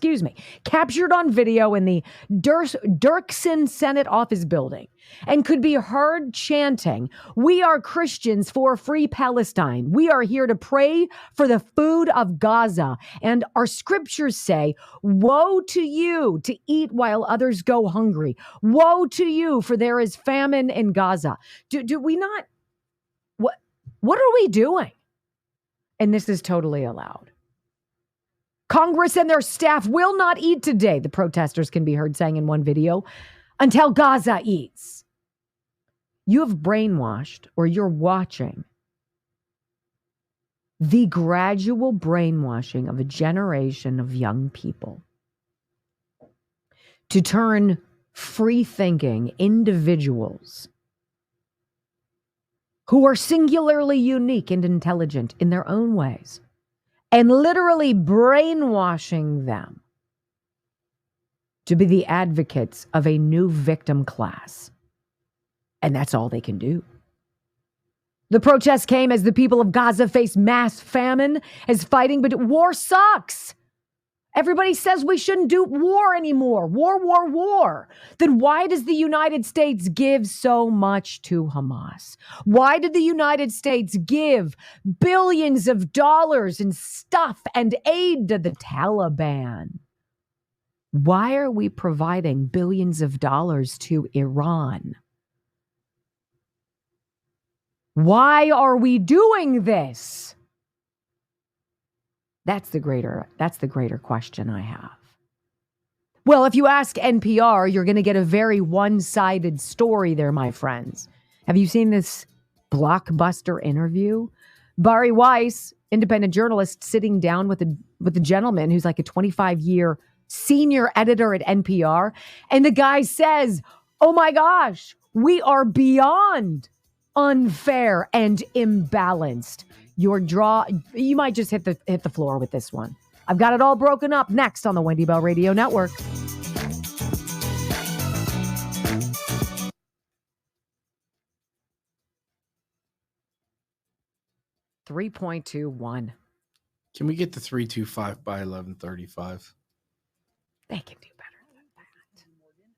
captured on video in the Dirksen Senate office building and could be heard chanting, "We are Christians for a free Palestine. We are here to pray for the food of Gaza. And our scriptures say, woe to you to eat while others go hungry. Woe to you, for there is famine in Gaza." Do we not? What are we doing? And this is totally allowed. Congress and their staff will not eat today, the protesters can be heard saying in one video, until Gaza eats. You have brainwashed, or you're watching, the gradual brainwashing of a generation of young people to turn free-thinking individuals who are singularly unique and intelligent in their own ways, and literally brainwashing them to be the advocates of a new victim class. And that's all they can do. The protests came as the people of Gaza face mass famine as fighting, but war sucks. Everybody says we shouldn't do war anymore. War. Then why does the United States give so much to Hamas? Why did the United States give billions of dollars in stuff and aid to the Taliban? Why are we providing billions of dollars to Iran? Why are we doing this? That's the greater question I have. Well, if you ask NPR, you're going to get a very one-sided story there, my friends. Have you seen this blockbuster interview? Bari Weiss, independent journalist, sitting down with a gentleman who's like a 25-year senior editor at NPR. And the guy says, oh my gosh, we are beyond unfair and imbalanced. You might just hit the floor with this one. I've got it all broken up next on the Wendy Bell Radio Network. $3.21. Can we get the 325 by 1135? They can do better than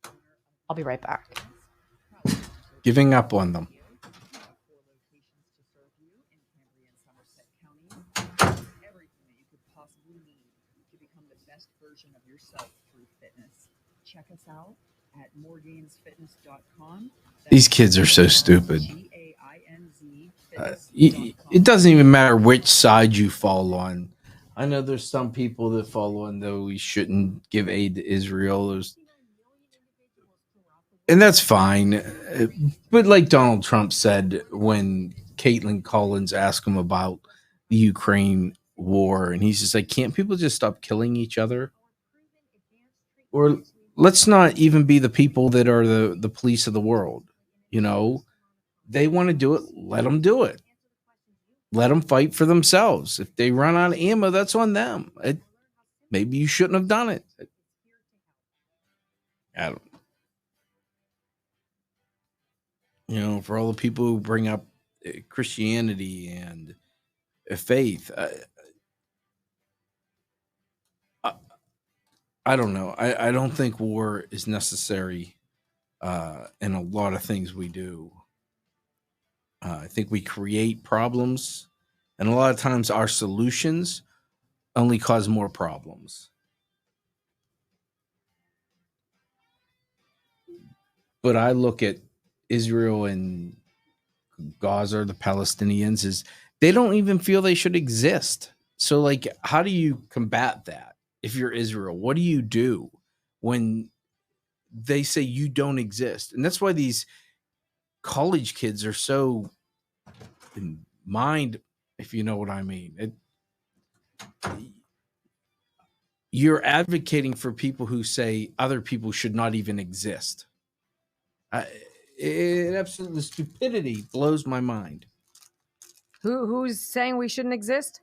that. I'll be right back. Giving up on them. check us out at moregamesfitness.com. These kids are so stupid. It doesn't even matter which side you fall on. I know there's some people that fall on, though, we shouldn't give aid to Israel. And that's fine. But like Donald Trump said when Caitlin Collins asked him about the Ukraine war, and he's just like, can't people just stop killing each other? Or let's not even be the people that are the police of the world. You know, they want to do it, let them do it. Let them fight for themselves. If they run out of ammo, that's on them. Maybe you shouldn't have done it. I don't. You know, for all the people who bring up Christianity and faith, I don't know. I don't think war is necessary in a lot of things we do. I think we create problems, and a lot of times our solutions only cause more problems. But I look at Israel and Gaza, the Palestinians, is they don't even feel they should exist. So, like, how do you combat that? If you're Israel, what do you do when they say you don't exist? And that's why these college kids are so in mind, if you know what I mean. You're advocating for people who say other people should not even exist. The stupidity blows my mind. Who's saying we shouldn't exist?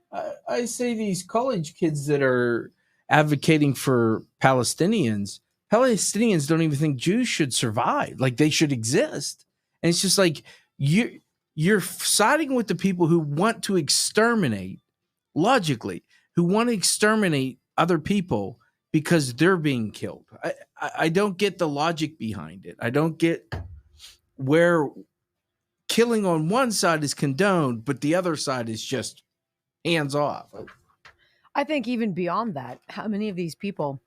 I say these college kids that are advocating for Palestinians don't even think Jews should survive. Like, they should exist. And it's just like you're siding with the people who want to exterminate, logically, who want to exterminate other people because they're being killed. I don't get the logic behind it. I don't get where killing on one side is condoned, but the other side is just hands off. I think even beyond that, how many of these people,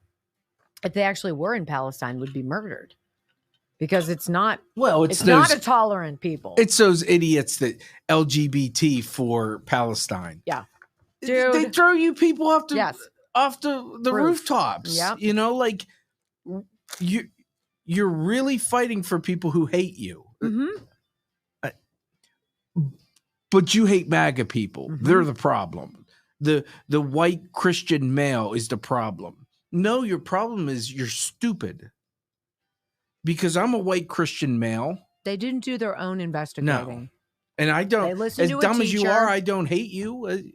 if they actually were in Palestine, would be murdered? Because it's not not a tolerant people. It's those idiots that LGBT for Palestine. Yeah. Dude, they throw you people off the Roof. rooftops. Yep. You know, like you're really fighting for people who hate you. Mm-hmm. But you hate MAGA people. Mm-hmm. They're the problem. The white Christian male is the problem. No, your problem is you're stupid. Because I'm a white Christian male. They didn't do their own investigating. No. And I don't, as dumb as you are, I don't hate you.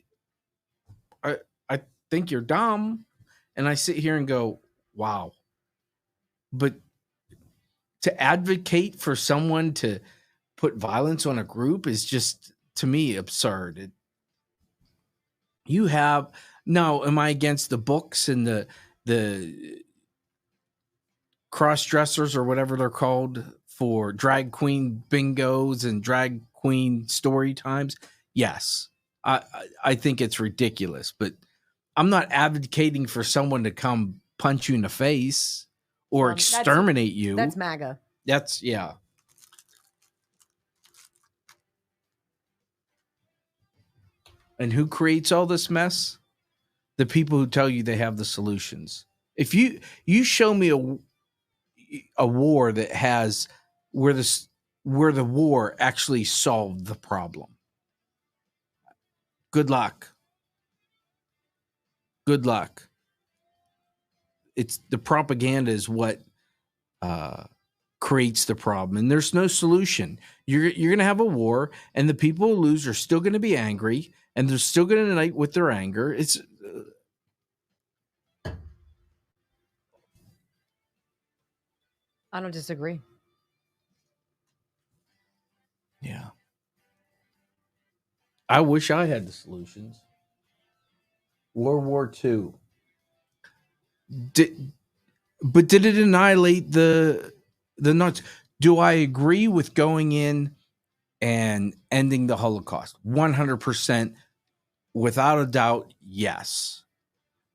I think you're dumb. And I sit here and go, wow. But to advocate for someone to put violence on a group is just, to me, absurd. Am I against the books and the cross-dressers or whatever they're called for drag queen bingos and drag queen story times? Yes. I think it's ridiculous, but I'm not advocating for someone to come punch you in the face or exterminate you. That's MAGA. Yeah. And who creates all this mess? The people who tell you they have the solutions. If you show me a war that has where the war actually solved the problem, good luck. It's the propaganda is what creates the problem, and there's no solution. You're going to have a war, and the people who lose are still going to be angry, and they're still going to unite with their anger. It's I don't disagree. Yeah. I wish I had the solutions. World War II. But did it annihilate the Nazis? Do I agree with going in and ending the Holocaust? 100%, without a doubt, yes.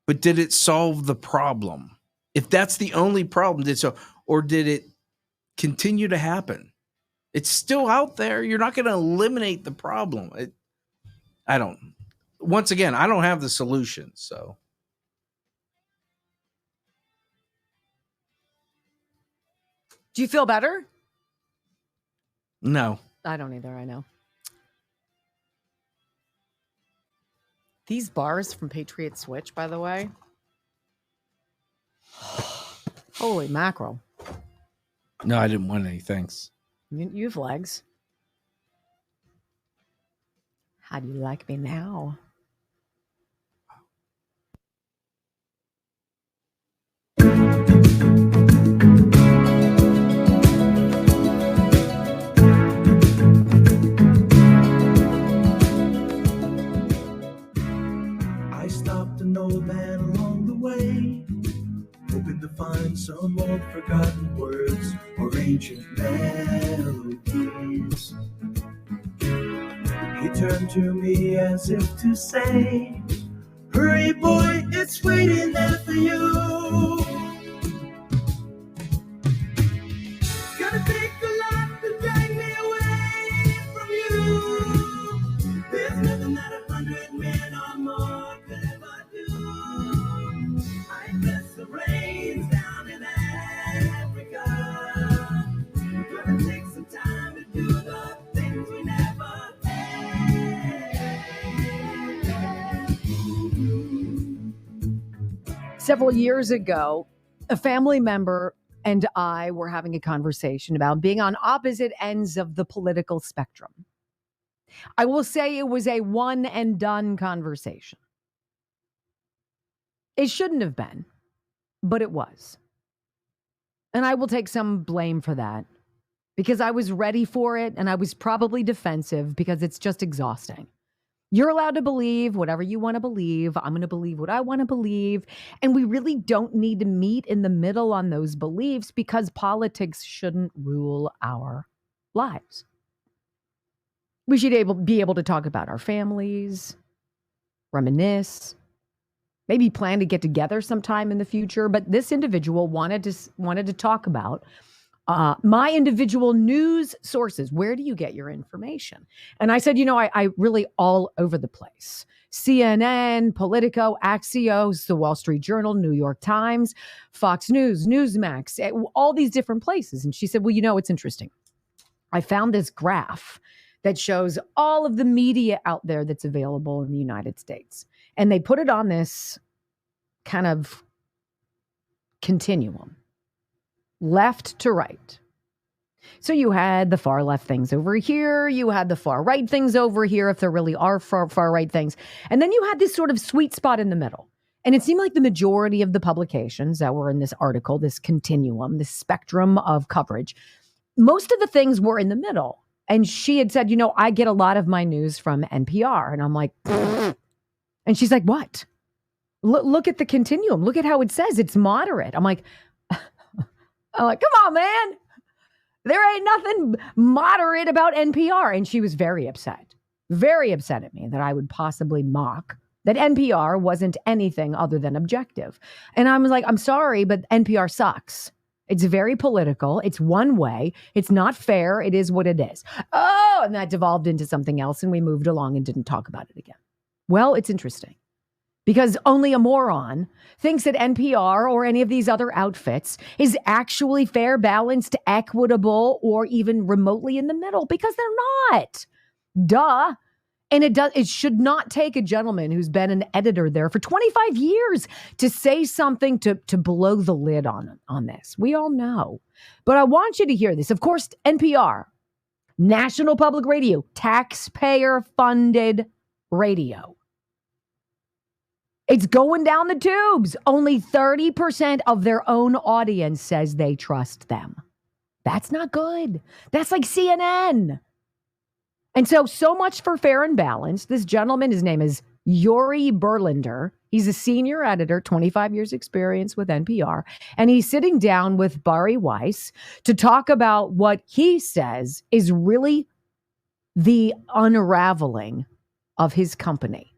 But did it solve the problem? If that's the only problem, or did it continue to happen? It's still out there. You're not going to eliminate the problem. Once again, I don't have the solution. So Do you feel better? no. I don't either. I know. These bars from Patriot Switch, by the way. Holy mackerel. No, I didn't want any. Thanks. You have legs. How do you like me now? I stopped an old man along the way, hoping to find some old forgotten words or ancient melodies. He turned to me as if to say, hurry boy, it's waiting there for you. Gonna take a lot to drag me away from you. There's nothing that 100 men or more could ever do. I guess the rain's down in Africa. Gonna take some time to do the things we never had. Several years ago, a family member and I were having a conversation about being on opposite ends of the political spectrum. I will say it was a one and done conversation. It shouldn't have been, but it was. And I will take some blame for that because I was ready for it and I was probably defensive because it's just exhausting. You're allowed to believe whatever you want to believe. I'm going to believe what I want to believe. And we really don't need to meet in the middle on those beliefs because politics shouldn't rule our lives. We should be able to talk about our families, reminisce, maybe plan to get together sometime in the future. But this individual wanted to talk about my individual news sources. Where do you get your information? And I said, I really all over the place. CNN, Politico, Axios, the Wall Street Journal, New York Times, Fox News, Newsmax, all these different places. And she said, well, it's interesting. I found this graph that shows all of the media out there that's available in the United States. And they put it on this kind of continuum, left to right. So you had the far left things over here. You had the far right things over here, if there really are far right things. And then you had this sort of sweet spot in the middle. And it seemed like the majority of the publications that were in this article, this continuum, this spectrum of coverage, most of the things were in the middle. And she had said, I get a lot of my news from NPR. And I'm like, and she's like, what? Look at the continuum. Look at how it says it's moderate. I'm like, come on, man. There ain't nothing moderate about NPR. And she was very upset at me that I would possibly mock that NPR wasn't anything other than objective. And I was like, I'm sorry, but NPR sucks. It's very political. It's one way. It's not fair. It is what it is. Oh, and that devolved into something else. And we moved along and didn't talk about it again. Well, it's interesting because only a moron thinks that NPR or any of these other outfits is actually fair, balanced, equitable, or even remotely in the middle because they're not. Duh. And it should not take a gentleman who's been an editor there for 25 years to say something to blow the lid on this. We all know. But I want you to hear this. Of course, NPR, National Public Radio, taxpayer-funded radio. It's going down the tubes. Only 30% of their own audience says they trust them. That's not good. That's like CNN. And so much for fair and balanced. This gentleman, his name is Yuri Berlinder. He's a senior editor, 25 years experience with NPR. And he's sitting down with Bari Weiss to talk about what he says is really the unraveling of his company.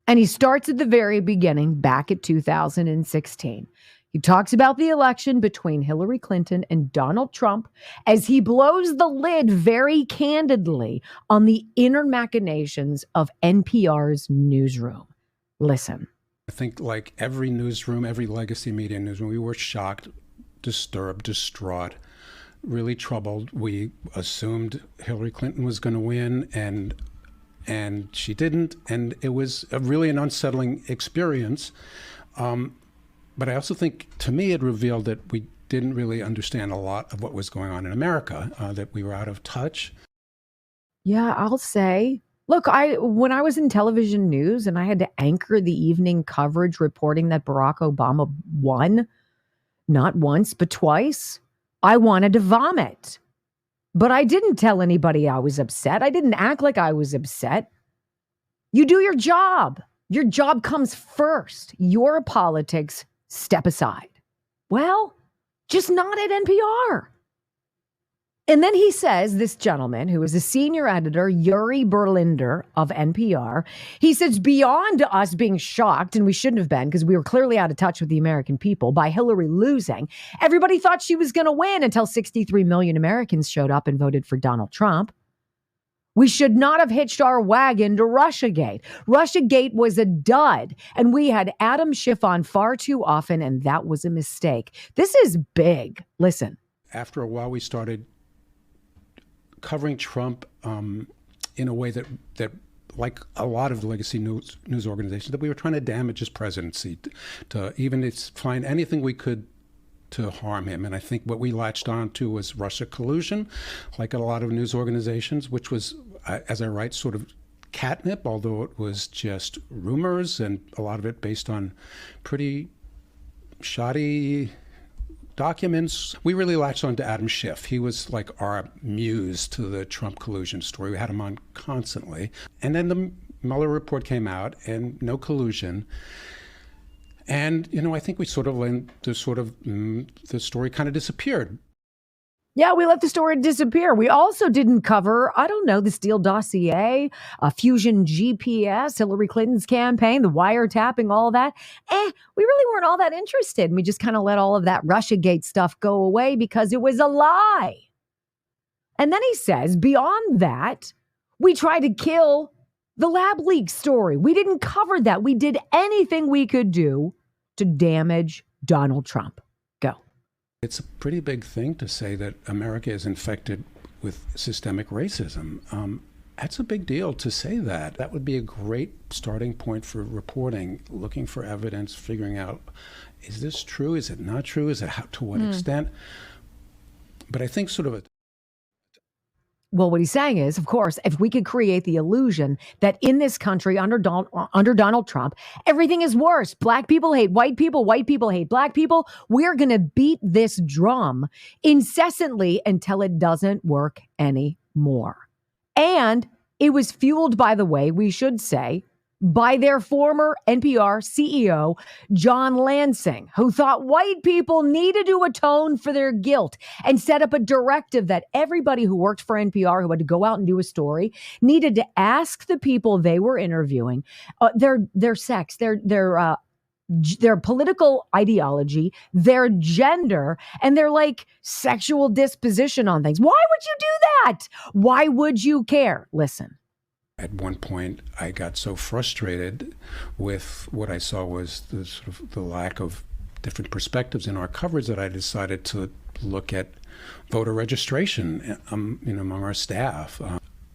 And he starts at the very beginning, back at 2016. He talks about the election between Hillary Clinton and Donald Trump as he blows the lid very candidly on the inner machinations of NPR's newsroom. Listen. I think like every newsroom, every legacy media newsroom, we were shocked, disturbed, distraught, really troubled. We assumed Hillary Clinton was going to win, and she didn't, and it was really an unsettling experience. But I also think, to me, it revealed that we didn't really understand a lot of what was going on in America, that we were out of touch. Yeah, I'll say. Look, when I was in television news and I had to anchor the evening coverage reporting that Barack Obama won, not once, but twice, I wanted to vomit. But I didn't tell anybody I was upset. I didn't act like I was upset. You do your job. Your job comes first. Your politics step aside. Well, just not at NPR. And then he says, this gentleman who is a senior editor, Yuri Berlinder of NPR, he says, beyond us being shocked, and we shouldn't have been because we were clearly out of touch with the American people by Hillary losing, everybody thought she was going to win until 63 million Americans showed up and voted for Donald Trump. We should not have hitched our wagon to Russiagate. Russiagate was a dud, and we had Adam Schiff on far too often, and that was a mistake. This is big. Listen. After a while, we started covering Trump in a way that like a lot of the legacy news organizations, that we were trying to damage his presidency, to even find anything we could to harm him. And I think what we latched on to was Russia collusion, like a lot of news organizations, which was, as I write, sort of catnip, although it was just rumors and a lot of it based on pretty shoddy documents. We really latched on to Adam Schiff. He was like our muse to the Trump collusion story. We had him on constantly. And then the Mueller report came out and no collusion. And, I think we sort of the story kind of disappeared. Yeah, we let the story disappear. We also didn't cover, the Steele dossier, Fusion GPS, Hillary Clinton's campaign, the wiretapping, all that. We really weren't all that interested. We just kind of let all of that Russiagate stuff go away because it was a lie. And then he says, beyond that, we tried to kill the lab leak story. We didn't cover that. We did anything we could do to damage Donald Trump. Go. It's a pretty big thing to say that America is infected with systemic racism. That's a big deal to say that. That would be a great starting point for reporting, looking for evidence, figuring out, is this true? Is it not true? Is it to what extent? But I think Well, what he's saying is, of course, if we could create the illusion that in this country under Donald Trump, everything is worse. Black people hate white people hate black people. We're going to beat this drum incessantly until it doesn't work anymore. And it was fueled, by the way, we should say, by their former NPR CEO, John Lansing, who thought white people needed to atone for their guilt and set up a directive that everybody who worked for NPR who had to go out and do a story needed to ask the people they were interviewing their sex, their political ideology, their gender, and their sexual disposition on things. Why would you do that? Why would you care? Listen. At one point, I got so frustrated with what I saw was the lack of different perspectives in our coverage that I decided to look at voter registration, among our staff.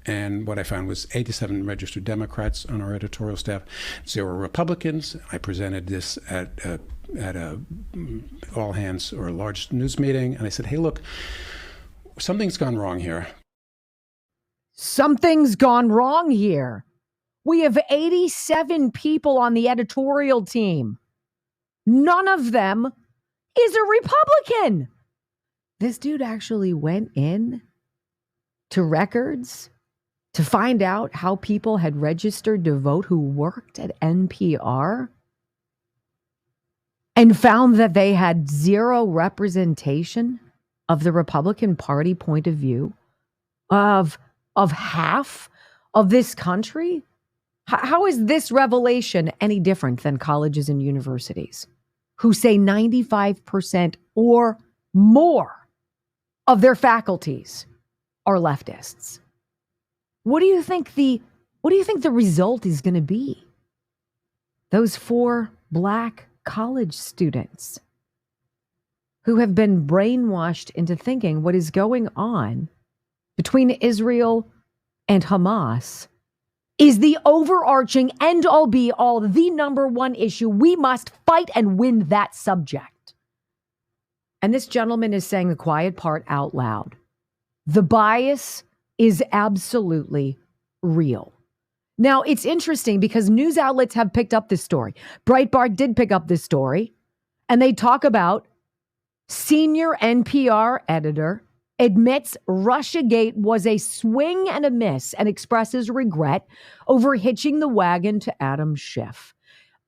And what I found was 87 registered Democrats on our editorial staff, 0 Republicans. I presented this at a all hands or a large news meeting, and I said, "Hey, look, something's gone wrong here." Something's gone wrong here. We have 87 people on the editorial team. None of them is a Republican. This dude actually went in to records to find out how people had registered to vote who worked at NPR and found that they had 0 representation of the Republican Party point of view of half of this country? How is this revelation any different than colleges and universities? who say 95% or more of their faculties are leftists. What do you think the result is going to be? Those 4 black college students who have been brainwashed into thinking what is going on between Israel and Hamas is the overarching end all be all, the number one issue. We must fight and win that subject. And this gentleman is saying the quiet part out loud. The bias is absolutely real. Now, it's interesting because news outlets have picked up this story. Breitbart did pick up this story, and they talk about senior NPR editor admits Russiagate was a swing and a miss and expresses regret over hitching the wagon to Adam Schiff.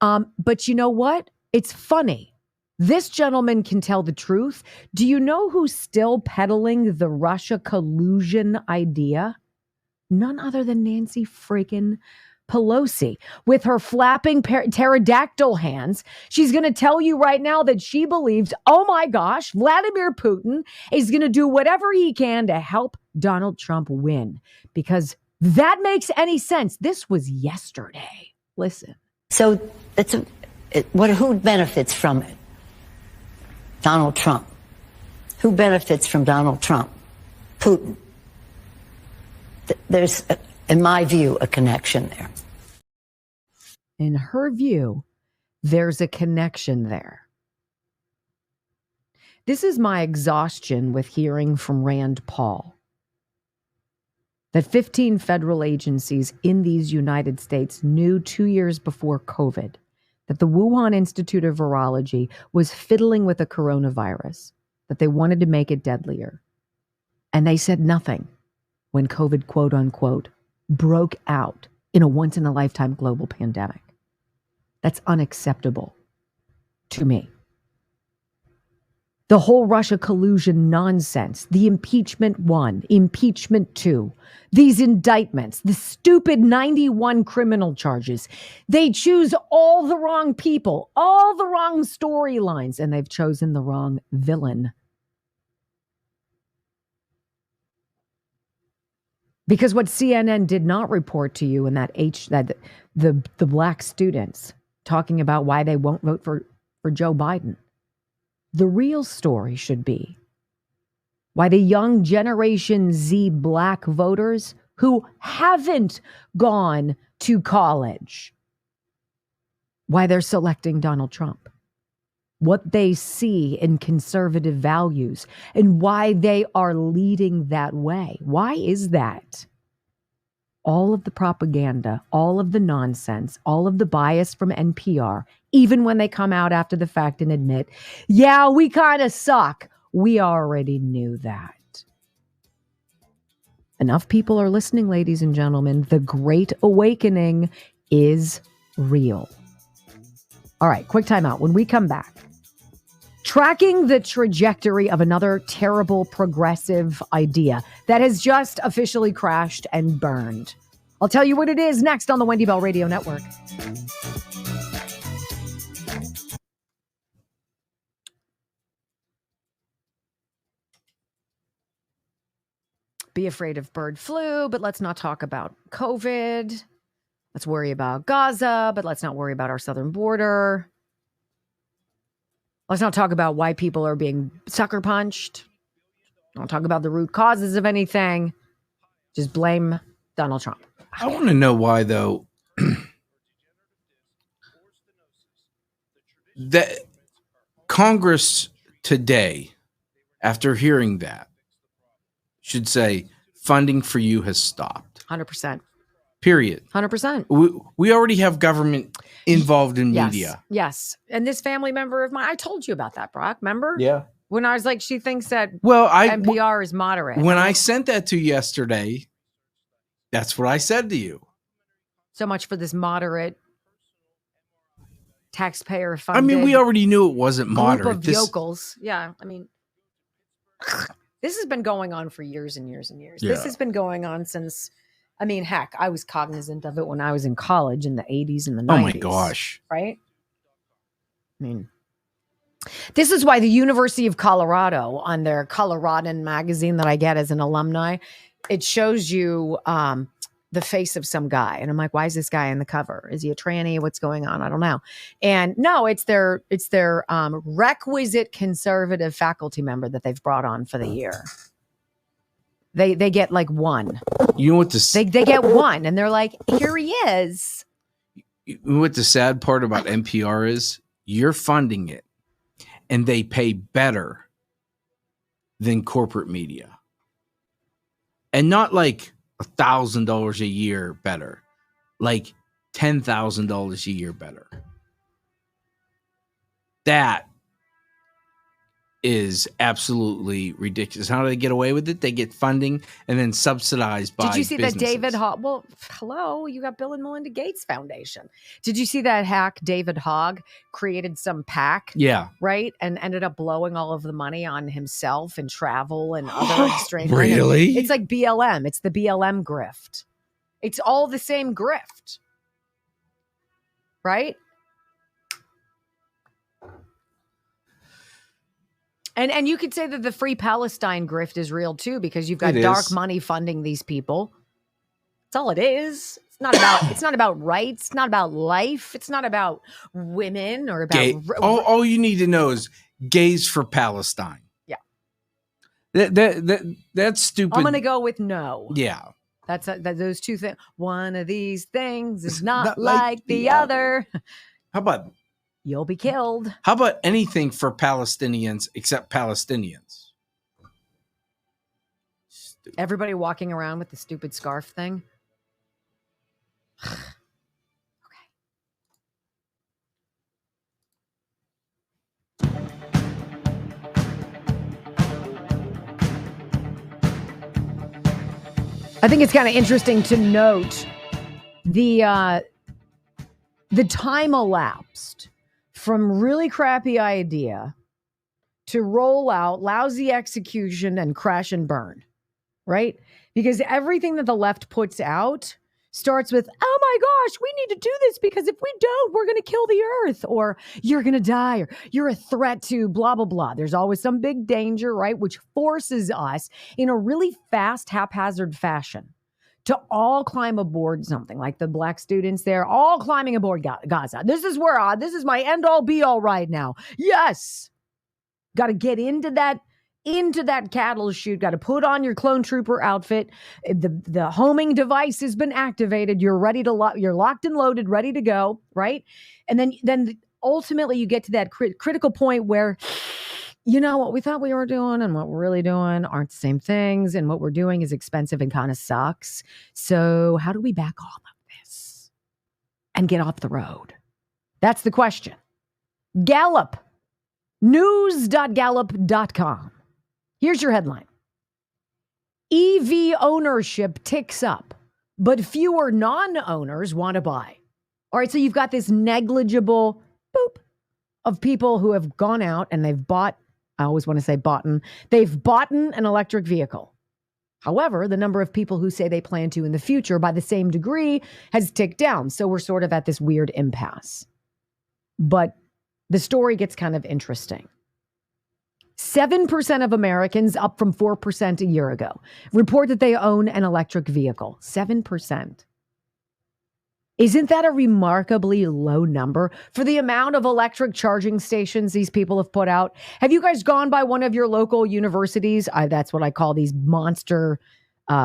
But you know what? It's funny. This gentleman can tell the truth. Do you know who's still peddling the Russia collusion idea? None other than Nancy freaking Pelosi. With her flapping pterodactyl hands, she's going to tell you right now that she believes, oh my gosh, Vladimir Putin is going to do whatever he can to help Donald Trump win. Because that makes any sense. This was yesterday. Listen. So who benefits from it? Donald Trump. Who benefits from Donald Trump? Putin. There's, in my view, a connection there. In her view, there's a connection there. This is my exhaustion with hearing from Rand Paul that 15 federal agencies in these United States knew 2 years before COVID that the Wuhan Institute of Virology was fiddling with the coronavirus, that they wanted to make it deadlier. And they said nothing when COVID, quote unquote, broke out in a once-in-a-lifetime global pandemic. That's unacceptable to me. The whole Russia collusion nonsense, the impeachment 1, impeachment 2, these indictments, the stupid 91 criminal charges. They choose all the wrong people, all the wrong storylines, and they've chosen the wrong villain. Because what CNN did not report to you in that the black students talking about why they won't vote for Joe Biden. The real story should be why the young Generation Z black voters who haven't gone to college, why they're selecting Donald Trump, what they see in conservative values, and why they are leading that way. Why is that? All of the propaganda, all of the nonsense, all of the bias from NPR, even when they come out after the fact and admit, yeah, we kind of suck. We already knew that. Enough people are listening, ladies and gentlemen. The Great Awakening is real. All right, quick timeout. When we come back, tracking the trajectory of another terrible progressive idea that has just officially crashed and burned. I'll tell you what it is next on the Wendy Bell Radio Network. Be afraid of bird flu, but let's not talk about COVID. Let's worry about Gaza, but let's not worry about our southern border. Let's not talk about why people are being sucker punched. Don't talk about the root causes of anything. Just blame Donald Trump. I want to know why, though, that Congress today, after hearing that, should say funding for you has stopped. 100%. Period. 100%. We already have government involved in media. Yes. And this family member of mine, I told you about that, Brock. Remember? Yeah. When I was like, she thinks that NPR is moderate. When I sent that to you yesterday, that's what I said to you. So much for this moderate taxpayer funded. I mean, we already knew it wasn't moderate. Group of yokels. Yeah. I mean, this has been going on for years and years and years. Yeah. This has been going on since, I mean, heck, I was cognizant of it when I was in college in the 80s and the 90s. Oh my gosh. Right? I mean, This is why the University of Colorado, on their Coloradan magazine that I get as an alumni, it shows you the face of some guy. And I'm like, why is this guy on the cover? Is he a tranny? What's going on? I don't know. And no, it's their requisite conservative faculty member that they've brought on for the year. They get like one. You know what this? They get one, and they're like, here he is. You know what the sad part about NPR is? You're funding it, and they pay better than corporate media, and not like $1,000 a year better, like $10,000 a year better. That is absolutely ridiculous. How do they get away with it? They get funding and then subsidized by Did you see businesses. that David Hogg? Well, hello, you got Bill and Melinda Gates Foundation. Did you see that hack David Hogg created some PAC? Yeah. Right? And ended up blowing all of the money on himself and travel and other strange. Really? It's like BLM. It's the BLM grift. It's all the same grift. Right? And you could say that the Free Palestine grift is real too, because you've got dark money funding these people. That's all it is. It's not about rights. It's not about life. It's not about women or about all you need to know is gays for Palestine. Yeah. That's stupid. I'm gonna go with no. Yeah. That's those two things. One of these things is not like the other. How about you'll be killed? How about anything for Palestinians except Palestinians? Stupid. Everybody walking around with the stupid scarf thing. I think it's kind of interesting to note the time elapsed from really crappy idea to roll out, lousy execution, and crash and burn, right? Because everything that the left puts out starts with, oh my gosh, we need to do this because if we don't, we're going to kill the earth, or you're going to die, or you're a threat to blah, blah, blah. There's always some big danger, right? Which forces us in a really fast, haphazard fashion to all climb aboard something, like the black students there, all climbing aboard Gaza. This is my end all be all right now. Yes. Got to get into that cattle chute. Got to put on your clone trooper outfit. The homing device has been activated. You're ready to you're locked and loaded, ready to go, right? And then ultimately you get to that critical point where, you know, what we thought we were doing and what we're really doing aren't the same things. And what we're doing is expensive and kind of sucks. So how do we back all of this and get off the road? That's the question. Gallup, news.gallup.com. Here's your headline. EV ownership ticks up, but fewer non-owners want to buy. All right, so you've got this negligible boop of people who have gone out and they've bought, I always want to say they've bought an electric vehicle. However, the number of people who say they plan to in the future by the same degree has ticked down. So we're sort of at this weird impasse. But the story gets kind of interesting. 7% of Americans, up from 4% a year ago, report that they own an electric vehicle. 7%. Isn't that a remarkably low number for the amount of electric charging stations these people have put out? Have you guys gone by one of your local universities? That's what I call these monster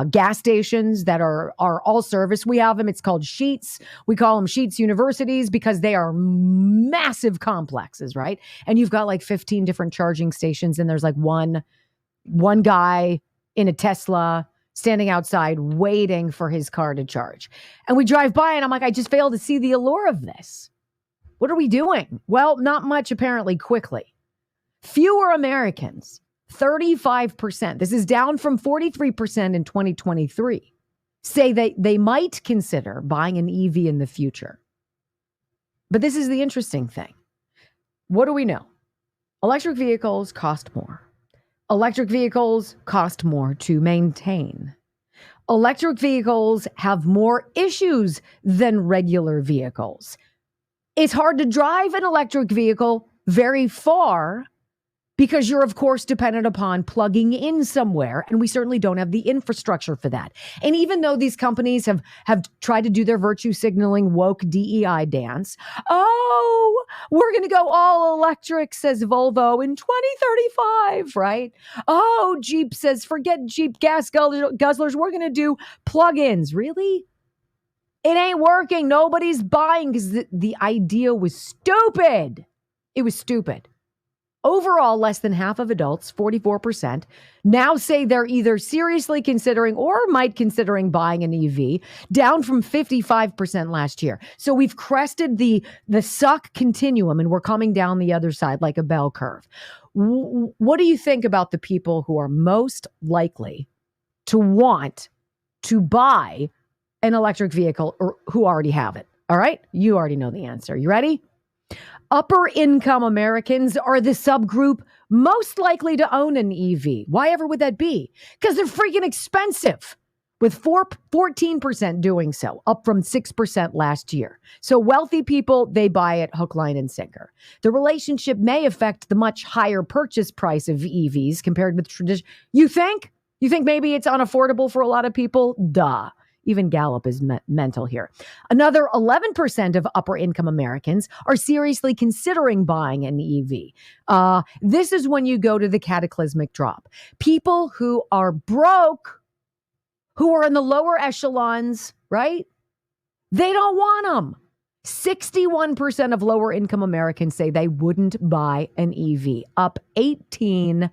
gas stations that are all service. We have them. It's called Sheets. We call them Sheets Universities because they are massive complexes, right? And you've got like 15 different charging stations, and there's like one guy in a Tesla standing outside waiting for his car to charge. And we drive by and I'm like, I just fail to see the allure of this. What are we doing? Well, not much, apparently, quickly. Fewer Americans, 35%, this is down from 43% in 2023, say that they might consider buying an EV in the future. But this is the interesting thing. What do we know? Electric vehicles cost more. Electric vehicles cost more to maintain. Electric vehicles have more issues than regular vehicles. It's hard to drive an electric vehicle very far because you're, of course, dependent upon plugging in somewhere. And we certainly don't have the infrastructure for that. And even though these companies have tried to do their virtue signaling woke DEI dance, oh, we're going to go all electric, says Volvo, in 2035, right? Oh, Jeep says, forget Jeep gas guzzlers. We're going to do plug-ins. Really? It ain't working. Nobody's buying because the idea was stupid. It was stupid. Overall, less than half of adults, 44%, now say they're either seriously considering or might considering buying an EV, down from 55% last year. So we've crested the suck continuum and we're coming down the other side like a bell curve. What do you think about the people who are most likely to want to buy an electric vehicle or who already have it? All right, you already know the answer. You ready? Upper income Americans are the subgroup most likely to own an EV. Why ever would that be? Because they're freaking expensive, with 14% doing so, up from 6% last year. So wealthy people, they buy it hook, line, and sinker. The relationship may affect the much higher purchase price of EVs compared with tradition. You think? You think maybe it's unaffordable for a lot of people? Duh. Even Gallup is mental here. Another 11% of upper income Americans are seriously considering buying an EV. This is when you go to the cataclysmic drop. People who are broke, who are in the lower echelons, right? They don't want them. 61% of lower income Americans say they wouldn't buy an EV, up 18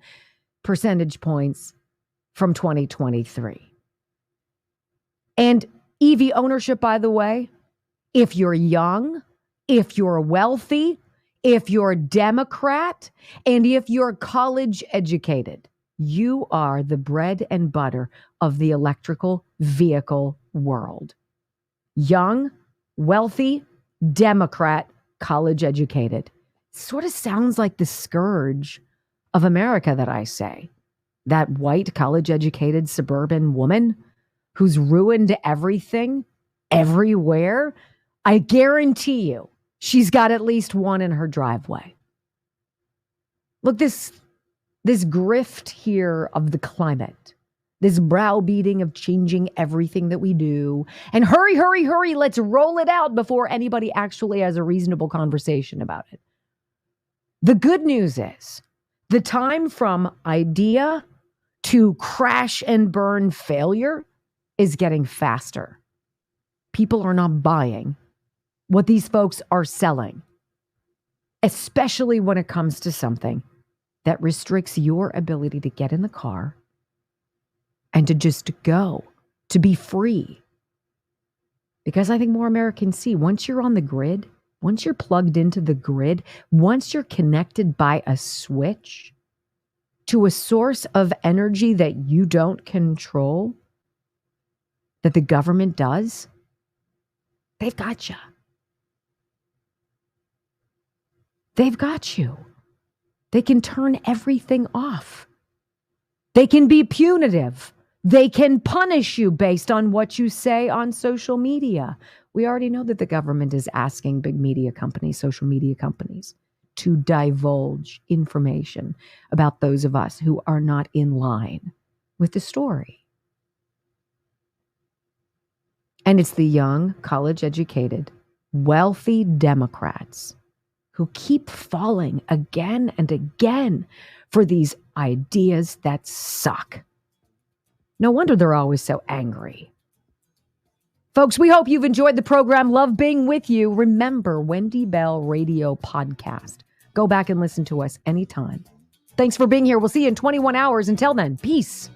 percentage points from 2023. And EV ownership, by the way, if you're young, if you're wealthy, if you're a Democrat, and if you're college educated, you are the bread and butter of the electrical vehicle world. Young, wealthy, Democrat, college educated. Sort of sounds like the scourge of America that I say. That white, college educated suburban woman who's ruined everything, everywhere, I guarantee you she's got at least one in her driveway. Look, this grift here of the climate, this browbeating of changing everything that we do, and hurry, hurry, hurry, let's roll it out before anybody actually has a reasonable conversation about it. The good news is the time from idea to crash and burn failure is getting faster. People are not buying what these folks are selling, especially when it comes to something that restricts your ability to get in the car and to just go, to be free. Because I think more Americans see once you're on the grid, once you're plugged into the grid, once you're connected by a switch to a source of energy that you don't control, that the government does, they've got you. They've got you. They can turn everything off. They can be punitive. They can punish you based on what you say on social media. We already know that the government is asking big media companies, social media companies, to divulge information about those of us who are not in line with the story. And it's the young, college-educated, wealthy Democrats who keep falling again and again for these ideas that suck. No wonder they're always so angry. Folks, we hope you've enjoyed the program. Love being with you. Remember, Wendy Bell Radio Podcast. Go back and listen to us anytime. Thanks for being here. We'll see you in 21 hours. Until then, peace.